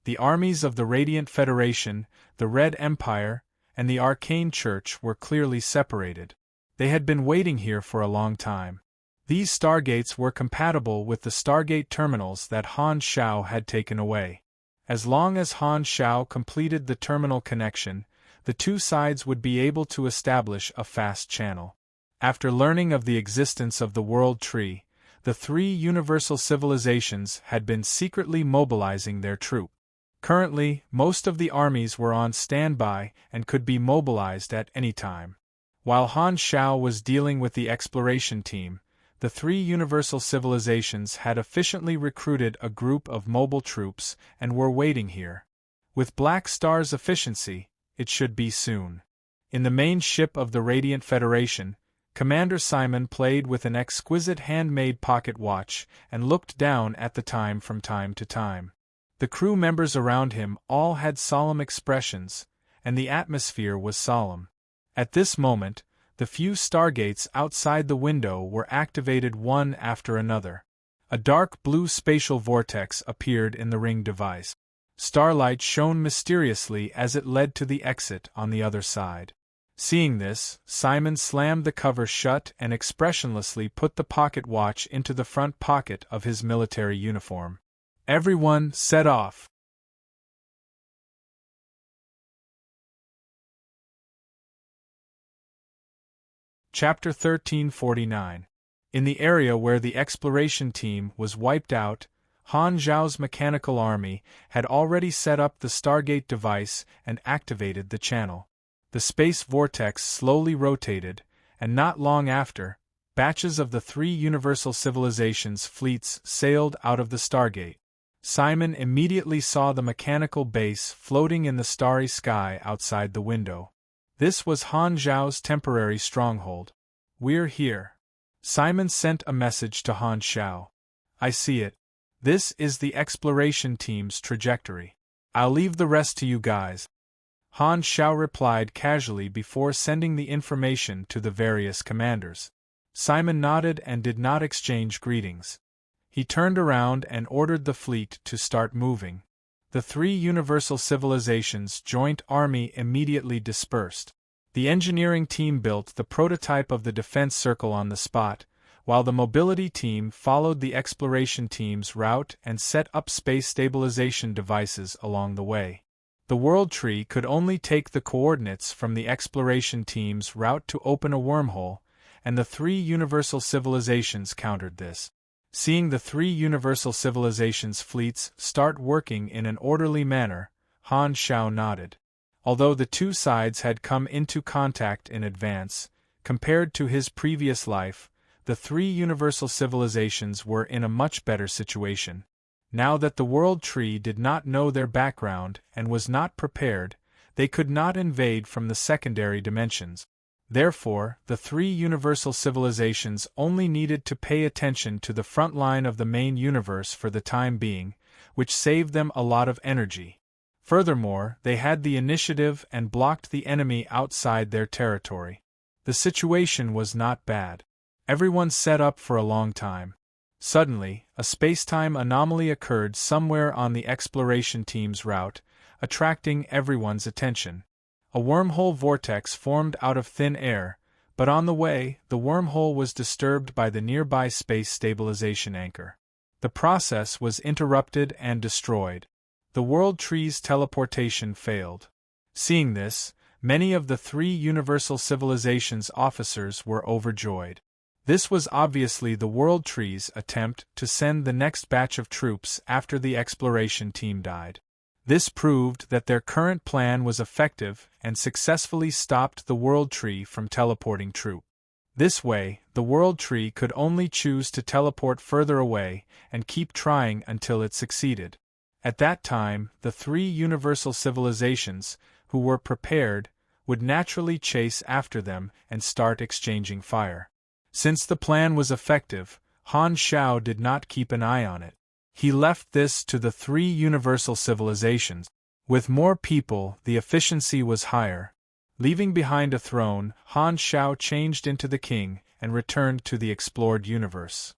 The armies of the Radiant Federation, the Red Empire, and the Arcane Church were clearly separated. They had been waiting here for a long time. These Stargates were compatible with the Stargate terminals that Han Shao had taken away. As long as Han Shao completed the terminal connection, the two sides would be able to establish a fast channel. After learning of the existence of the World Tree, the three universal civilizations had been secretly mobilizing their troops. Currently, most of the armies were on standby and could be mobilized at any time. While Han Shao was dealing with the exploration team, the three universal civilizations had efficiently recruited a group of mobile troops and were waiting here. With Black Star's efficiency, it should be soon. In the main ship of the Radiant Federation, Commander Simon played with an exquisite handmade pocket watch and looked down at the time from time to time. The crew members around him all had solemn expressions, and the atmosphere was solemn. At this moment, the few Stargates outside the window were activated one after another. A dark blue spatial vortex appeared in the ring device. Starlight shone mysteriously as it led to the exit on the other side. Seeing this, Simon slammed the cover shut and expressionlessly put the pocket watch into the front pocket of his military uniform. Everyone set off. Chapter 1349. In the area where the exploration team was wiped out, Han Zhao's mechanical army had already set up the Stargate device and activated the channel. The space vortex slowly rotated, and not long after, batches of the three universal civilizations' fleets sailed out of the Stargate. Simon immediately saw the mechanical base floating in the starry sky outside the window. This was Han Zhao's temporary stronghold. "We're here." Simon sent a message to Han Shao. "I see it. This is the exploration team's trajectory. I'll leave the rest to you guys." Han Shao replied casually before sending the information to the various commanders. Simon nodded and did not exchange greetings. He turned around and ordered the fleet to start moving. The three universal civilizations' joint army immediately dispersed. The engineering team built the prototype of the defense circle on the spot, while the mobility team followed the exploration team's route and set up space stabilization devices along the way. The World Tree could only take the coordinates from the exploration team's route to open a wormhole, and the three universal civilizations countered this. Seeing the three universal civilizations' fleets start working in an orderly manner, Han Shao nodded. Although the two sides had come into contact in advance, compared to his previous life, the three universal civilizations were in a much better situation. Now that the World Tree did not know their background and was not prepared, they could not invade from the secondary dimensions. Therefore, the three universal civilizations only needed to pay attention to the front line of the main universe for the time being, which saved them a lot of energy. Furthermore, they had the initiative and blocked the enemy outside their territory. The situation was not bad. Everyone set up for a long time. Suddenly, a space-time anomaly occurred somewhere on the exploration team's route, attracting everyone's attention. A wormhole vortex formed out of thin air, but on the way, the wormhole was disturbed by the nearby space stabilization anchor. The process was interrupted and destroyed. The World Tree's teleportation failed. Seeing this, many of the three universal civilizations' officers were overjoyed. This was obviously the World Tree's attempt to send the next batch of troops after the exploration team died. This proved that their current plan was effective and successfully stopped the World Tree from teleporting troops. This way, the World Tree could only choose to teleport further away and keep trying until it succeeded. At that time, the three universal civilizations, who were prepared, would naturally chase after them and start exchanging fire. Since the plan was effective, Han Shao did not keep an eye on it. He left this to the three universal civilizations. With more people, the efficiency was higher. Leaving behind a throne, Han Shao changed into the king and returned to the explored universe.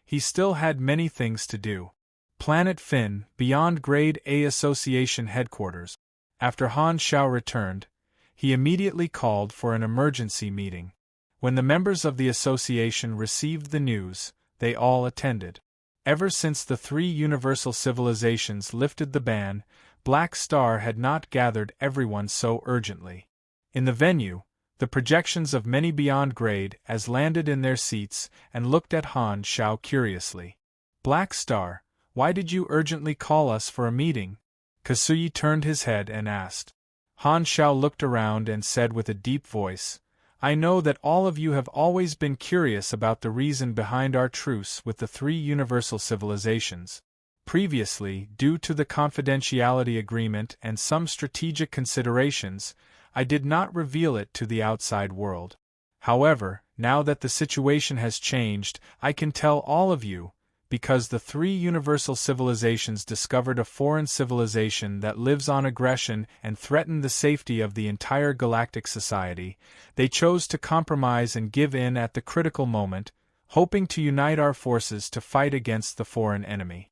He still had many things to do. Planet Finn, beyond Grade A Association headquarters. After Han Shao returned, he immediately called for an emergency meeting. When the members of the association received the news, they all attended. Ever since the three universal civilizations lifted the ban, Black Star had not gathered everyone so urgently. In the venue, the projections of many beyond grade as landed in their seats and looked at Han Shao curiously. Black Star, why did you urgently call us for a meeting? Kasuyi turned his head and asked. Han Shao looked around and said with a deep voice, I know that all of you have always been curious about the reason behind our truce with the three universal civilizations. Previously, due to the confidentiality agreement and some strategic considerations, I did not reveal it to the outside world. However, now that the situation has changed, I can tell all of you, because the three universal civilizations discovered a foreign civilization that lives on aggression and threatened the safety of the entire galactic society, they chose to compromise and give in at the critical moment, hoping to unite our forces to fight against the foreign enemy.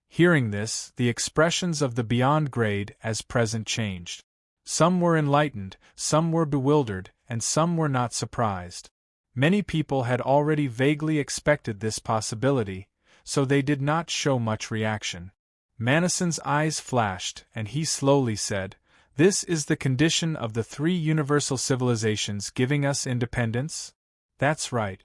Hearing this, the expressions of the beyond grade as present changed. Some were enlightened, some were bewildered, and some were not surprised. Many people had already vaguely expected this possibility, so they did not show much reaction. Mannason's eyes flashed, and he slowly said, This is the condition of the three universal civilizations giving us independence? That's right.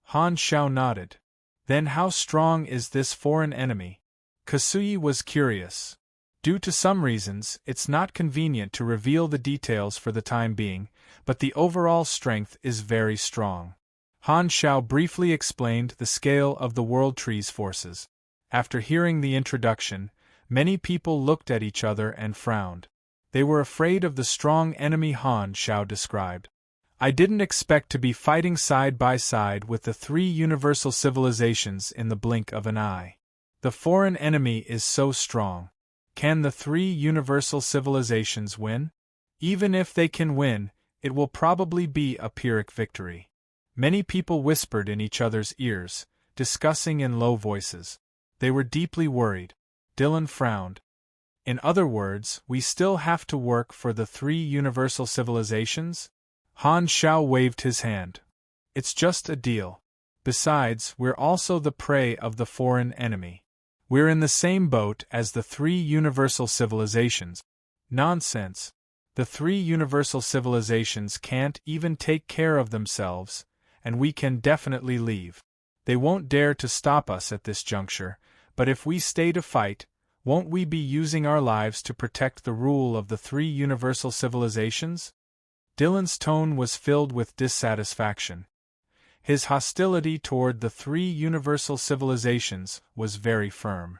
Han Shao nodded. Then how strong is this foreign enemy? Kasuyi was curious. Due to some reasons, it's not convenient to reveal the details for the time being, but the overall strength is very strong. Han Shao briefly explained the scale of the World Tree's forces. After hearing the introduction, many people looked at each other and frowned. They were afraid of the strong enemy Han Shao described. I didn't expect to be fighting side by side with the three universal civilizations in the blink of an eye. The foreign enemy is so strong. Can the three universal civilizations win? Even if they can win, it will probably be a Pyrrhic victory. Many people whispered in each other's ears, discussing in low voices. They were deeply worried. Dylan frowned. In other words, we still have to work for the 3 universal civilizations? Han Xiao waved his hand. It's just a deal. Besides, we're also the prey of the foreign enemy. We're in the same boat as the 3 universal civilizations. Nonsense. The 3 universal civilizations can't even take care of themselves, and we can definitely leave. They won't dare to stop us at this juncture, but if we stay to fight, won't we be using our lives to protect the rule of the 3 universal civilizations? Dylan's tone was filled with dissatisfaction. His hostility toward the 3 universal civilizations was very firm.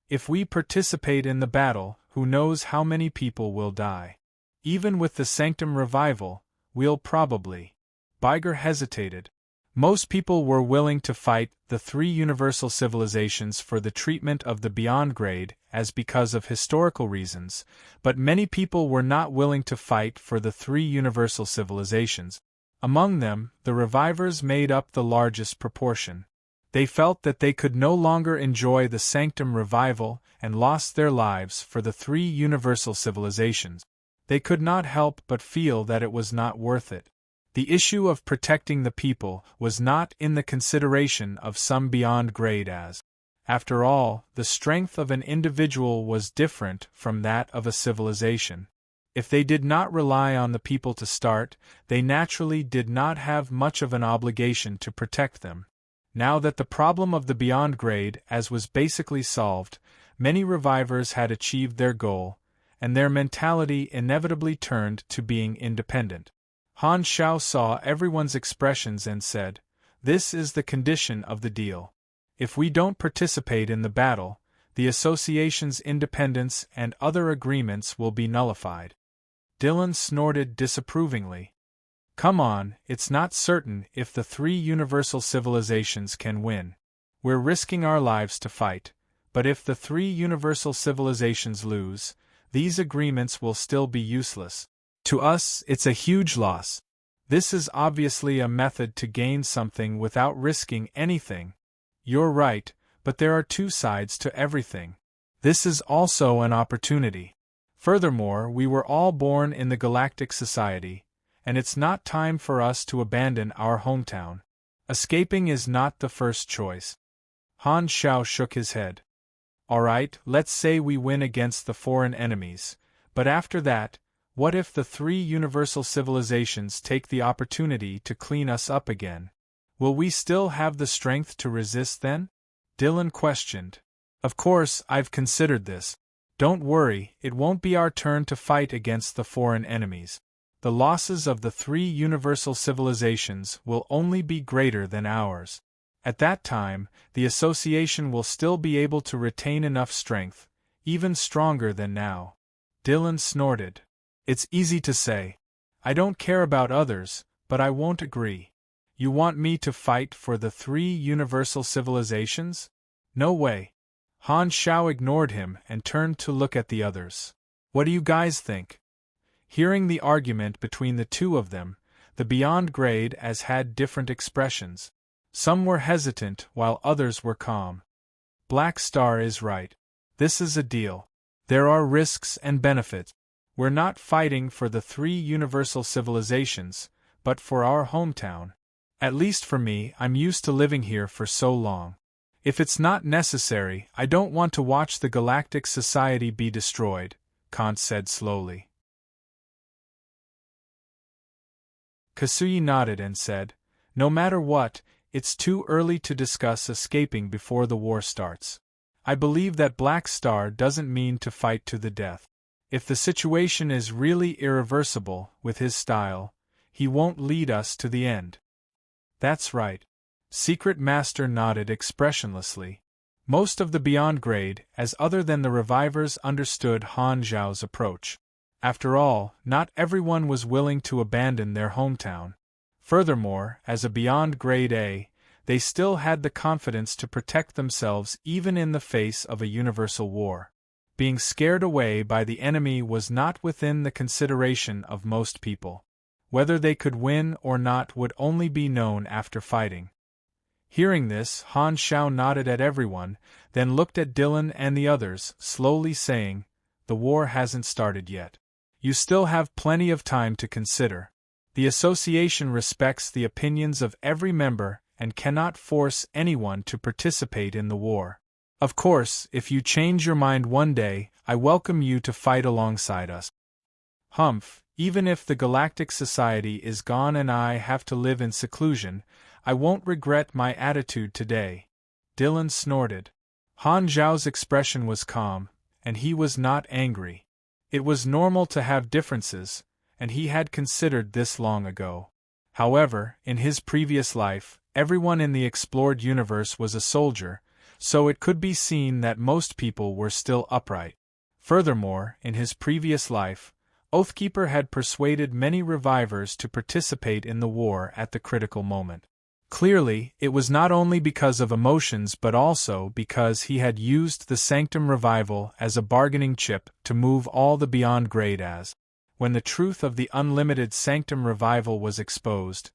If we participate in the battle, who knows how many people will die? Even with the Sanctum revival, we'll probably. Biger hesitated. Most people were willing to fight the 3 universal civilizations for the treatment of the Beyond Grade as because of historical reasons, but many people were not willing to fight for the 3 universal civilizations. Among them, the revivers made up the largest proportion. They felt that they could no longer enjoy the Sanctum revival and lost their lives for the 3 universal civilizations. They could not help but feel that it was not worth it. The issue of protecting the people was not in the consideration of some Beyond Grade as. After all, the strength of an individual was different from that of a civilization. If they did not rely on the people to start, they naturally did not have much of an obligation to protect them. Now that the problem of the Beyond Grade as was basically solved, many revivers had achieved their goal, and their mentality inevitably turned to being independent. Han Xiao saw everyone's expressions and said, "This is the condition of the deal. If we don't participate in the battle, the association's independence and other agreements will be nullified." Dylan snorted disapprovingly. "Come on, it's not certain if the 3 universal civilizations can win. We're risking our lives to fight, but if the 3 universal civilizations lose, these agreements will still be useless. To us, it's a huge loss. This is obviously a method to gain something without risking anything." "You're right, but there are 2 sides to everything. This is also an opportunity. Furthermore, we were all born in the Galactic Society, and it's not time for us to abandon our hometown. Escaping is not the first choice." Han Xiao shook his head. "All right, let's say we win against the foreign enemies, but after that, what if the 3 universal civilizations take the opportunity to clean us up again? Will we still have the strength to resist then?" Dylan questioned. "Of course, I've considered this. Don't worry, it won't be our turn to fight against the foreign enemies. The losses of the 3 universal civilizations will only be greater than ours. At that time, the association will still be able to retain enough strength, even stronger than now." Dylan snorted. "It's easy to say. I don't care about others, but I won't agree. You want me to fight for the 3 universal civilizations? No way." Han Xiao ignored him and turned to look at the others. "What do you guys think?" Hearing the argument between the 2 of them, the Beyond Grade as had different expressions. Some were hesitant while others were calm. "Black Star is right. This is a deal. There are risks and benefits. We're not fighting for the 3 universal civilizations, but for our hometown. At least for me, I'm used to living here for so long. If it's not necessary, I don't want to watch the Galactic Society be destroyed," Kant said slowly. Kasuyi nodded and said, "No matter what, it's too early to discuss escaping before the war starts. I believe that Black Star doesn't mean to fight to the death. If the situation is really irreversible, with his style, he won't lead us to the end." "That's right." Secret Master nodded expressionlessly. Most of the Beyond Grade, as other than the revivers, understood Han Zhao's approach. After all, not everyone was willing to abandon their hometown. Furthermore, as a Beyond Grade A, they still had the confidence to protect themselves even in the face of a universal war. Being scared away by the enemy was not within the consideration of most people. Whether they could win or not would only be known after fighting. Hearing this, Han Shao nodded at everyone, then looked at Dylan and the others, slowly saying, "The war hasn't started yet. You still have plenty of time to consider. The association respects the opinions of every member and cannot force anyone to participate in the war. Of course, if you change your mind one day, I welcome you to fight alongside us." "Humph, even if the Galactic Society is gone and I have to live in seclusion, I won't regret my attitude today," Dylan snorted. Han Zhao's expression was calm, and he was not angry. It was normal to have differences, and he had considered this long ago. However, in his previous life, everyone in the explored universe was a soldier, so it could be seen that most people were still upright. Furthermore, in his previous life, Oathkeeper had persuaded many revivers to participate in the war at the critical moment. Clearly, it was not only because of emotions but also because he had used the Sanctum Revival as a bargaining chip to move all the Beyond Grade as. When the truth of the unlimited Sanctum Revival was exposed,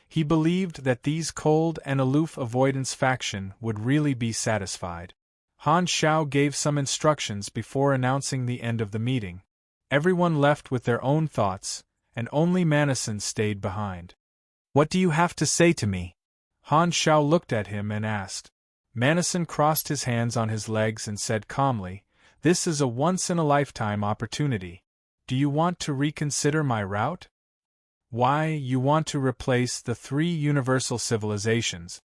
he believed that these cold and aloof avoidance faction would really be satisfied. Han Shao gave some instructions before announcing the end of the meeting. Everyone left with their own thoughts, and only Manison stayed behind. "What do you have to say to me?" Han Shao looked at him and asked. Manison crossed his hands on his legs and said calmly, "This is a once-in-a-lifetime opportunity. Do you want to reconsider my route? Why, you want to replace the 3 universal civilizations."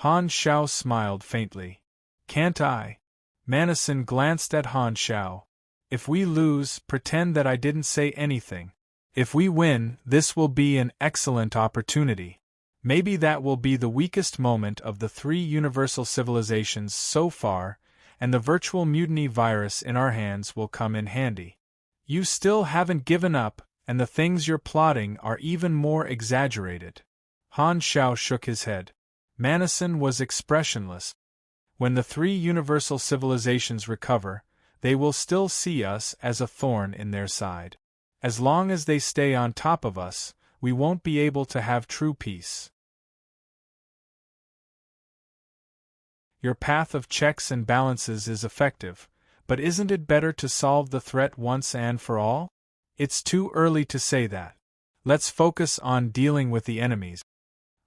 Han Shao smiled faintly. "Can't I?" Manison glanced at Han Shao. "If we lose, pretend that I didn't say anything. If we win, this will be an excellent opportunity. Maybe that will be the weakest moment of the 3 universal civilizations so far, and the virtual mutiny virus in our hands will come in handy. You still haven't given up, and the things you're plotting are even more exaggerated." Han Shao shook his head. Manison was expressionless. "When the 3 universal civilizations recover, they will still see us as a thorn in their side. As long as they stay on top of us, we won't be able to have true peace. Your path of checks and balances is effective, but isn't it better to solve the threat once and for all? It's too early to say that. Let's focus on dealing with the enemies."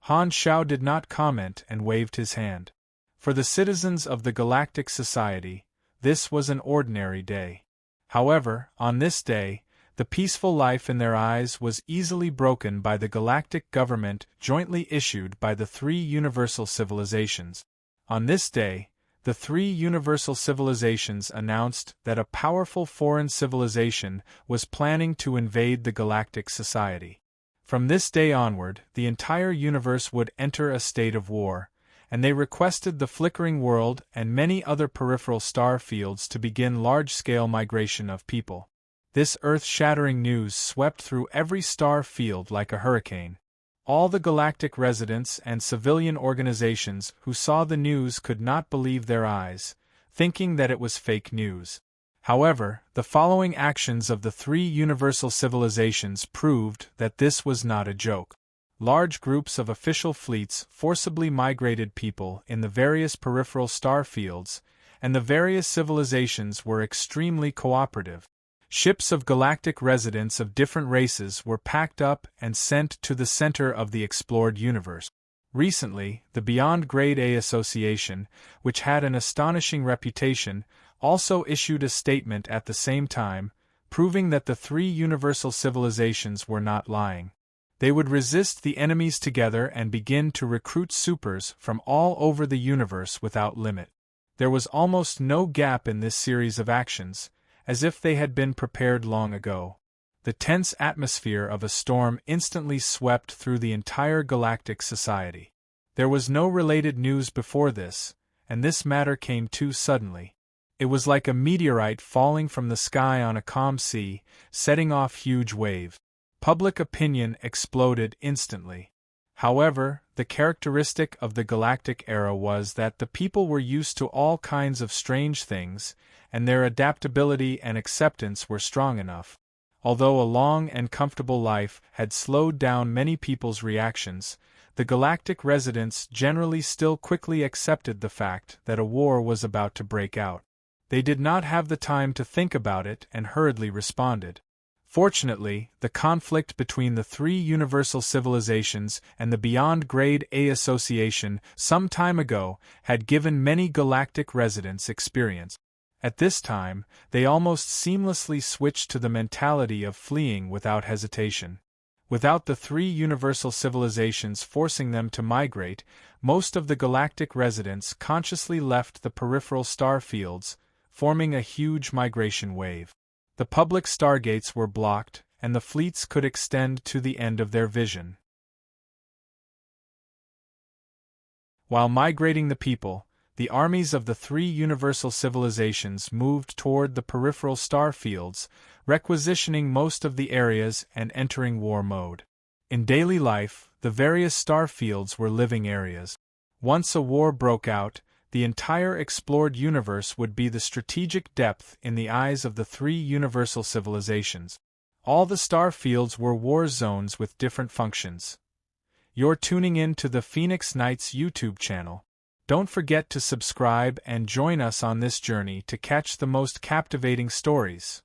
Han Shao did not comment and waved his hand. For the citizens of the Galactic Society, this was an ordinary day. However, on this day, the peaceful life in their eyes was easily broken by the galactic government jointly issued by the 3 universal civilizations. On this day, the 3 universal civilizations announced that a powerful foreign civilization was planning to invade the Galactic Society. From this day onward, the entire universe would enter a state of war, and they requested the flickering world and many other peripheral star fields to begin large-scale migration of people. This earth-shattering news swept through every star field like a hurricane. All the galactic residents and civilian organizations who saw the news could not believe their eyes, thinking that it was fake news. However, the following actions of the 3 universal civilizations proved that this was not a joke. Large groups of official fleets forcibly migrated people in the various peripheral star fields, and the various civilizations were extremely cooperative. Ships of galactic residents of different races were packed up and sent to the center of the explored universe. Recently, the Beyond Grade A Association, which had an astonishing reputation, also issued a statement at the same time, proving that the 3 universal civilizations were not lying. They would resist the enemies together and begin to recruit supers from all over the universe without limit. There was almost no gap in this series of actions, as if they had been prepared long ago. The tense atmosphere of a storm instantly swept through the entire galactic society. There was no related news before this, and this matter came too suddenly. It was like a meteorite falling from the sky on a calm sea, setting off huge waves. Public opinion exploded instantly. However, the characteristic of the galactic era was that the people were used to all kinds of strange things, and their adaptability and acceptance were strong enough. Although a long and comfortable life had slowed down many people's reactions, the galactic residents generally still quickly accepted the fact that a war was about to break out. They did not have the time to think about it and hurriedly responded. Fortunately, the conflict between the three universal civilizations and the Beyond Grade A Association some time ago had given many galactic residents experience. At this time, they almost seamlessly switched to the mentality of fleeing without hesitation. Without the three universal civilizations forcing them to migrate, most of the galactic residents consciously left the peripheral star fields, forming a huge migration wave. The public stargates were blocked, and the fleets could extend to the end of their vision. While migrating the people, the armies of the three universal civilizations moved toward the peripheral star fields, requisitioning most of the areas and entering war mode. In daily life, the various star fields were living areas. Once a war broke out, the entire explored universe would be the strategic depth in the eyes of the three universal civilizations. All the star fields were war zones with different functions. You're tuning in to the Phoenix Knights YouTube channel. Don't forget to subscribe and join us on this journey to catch the most captivating stories.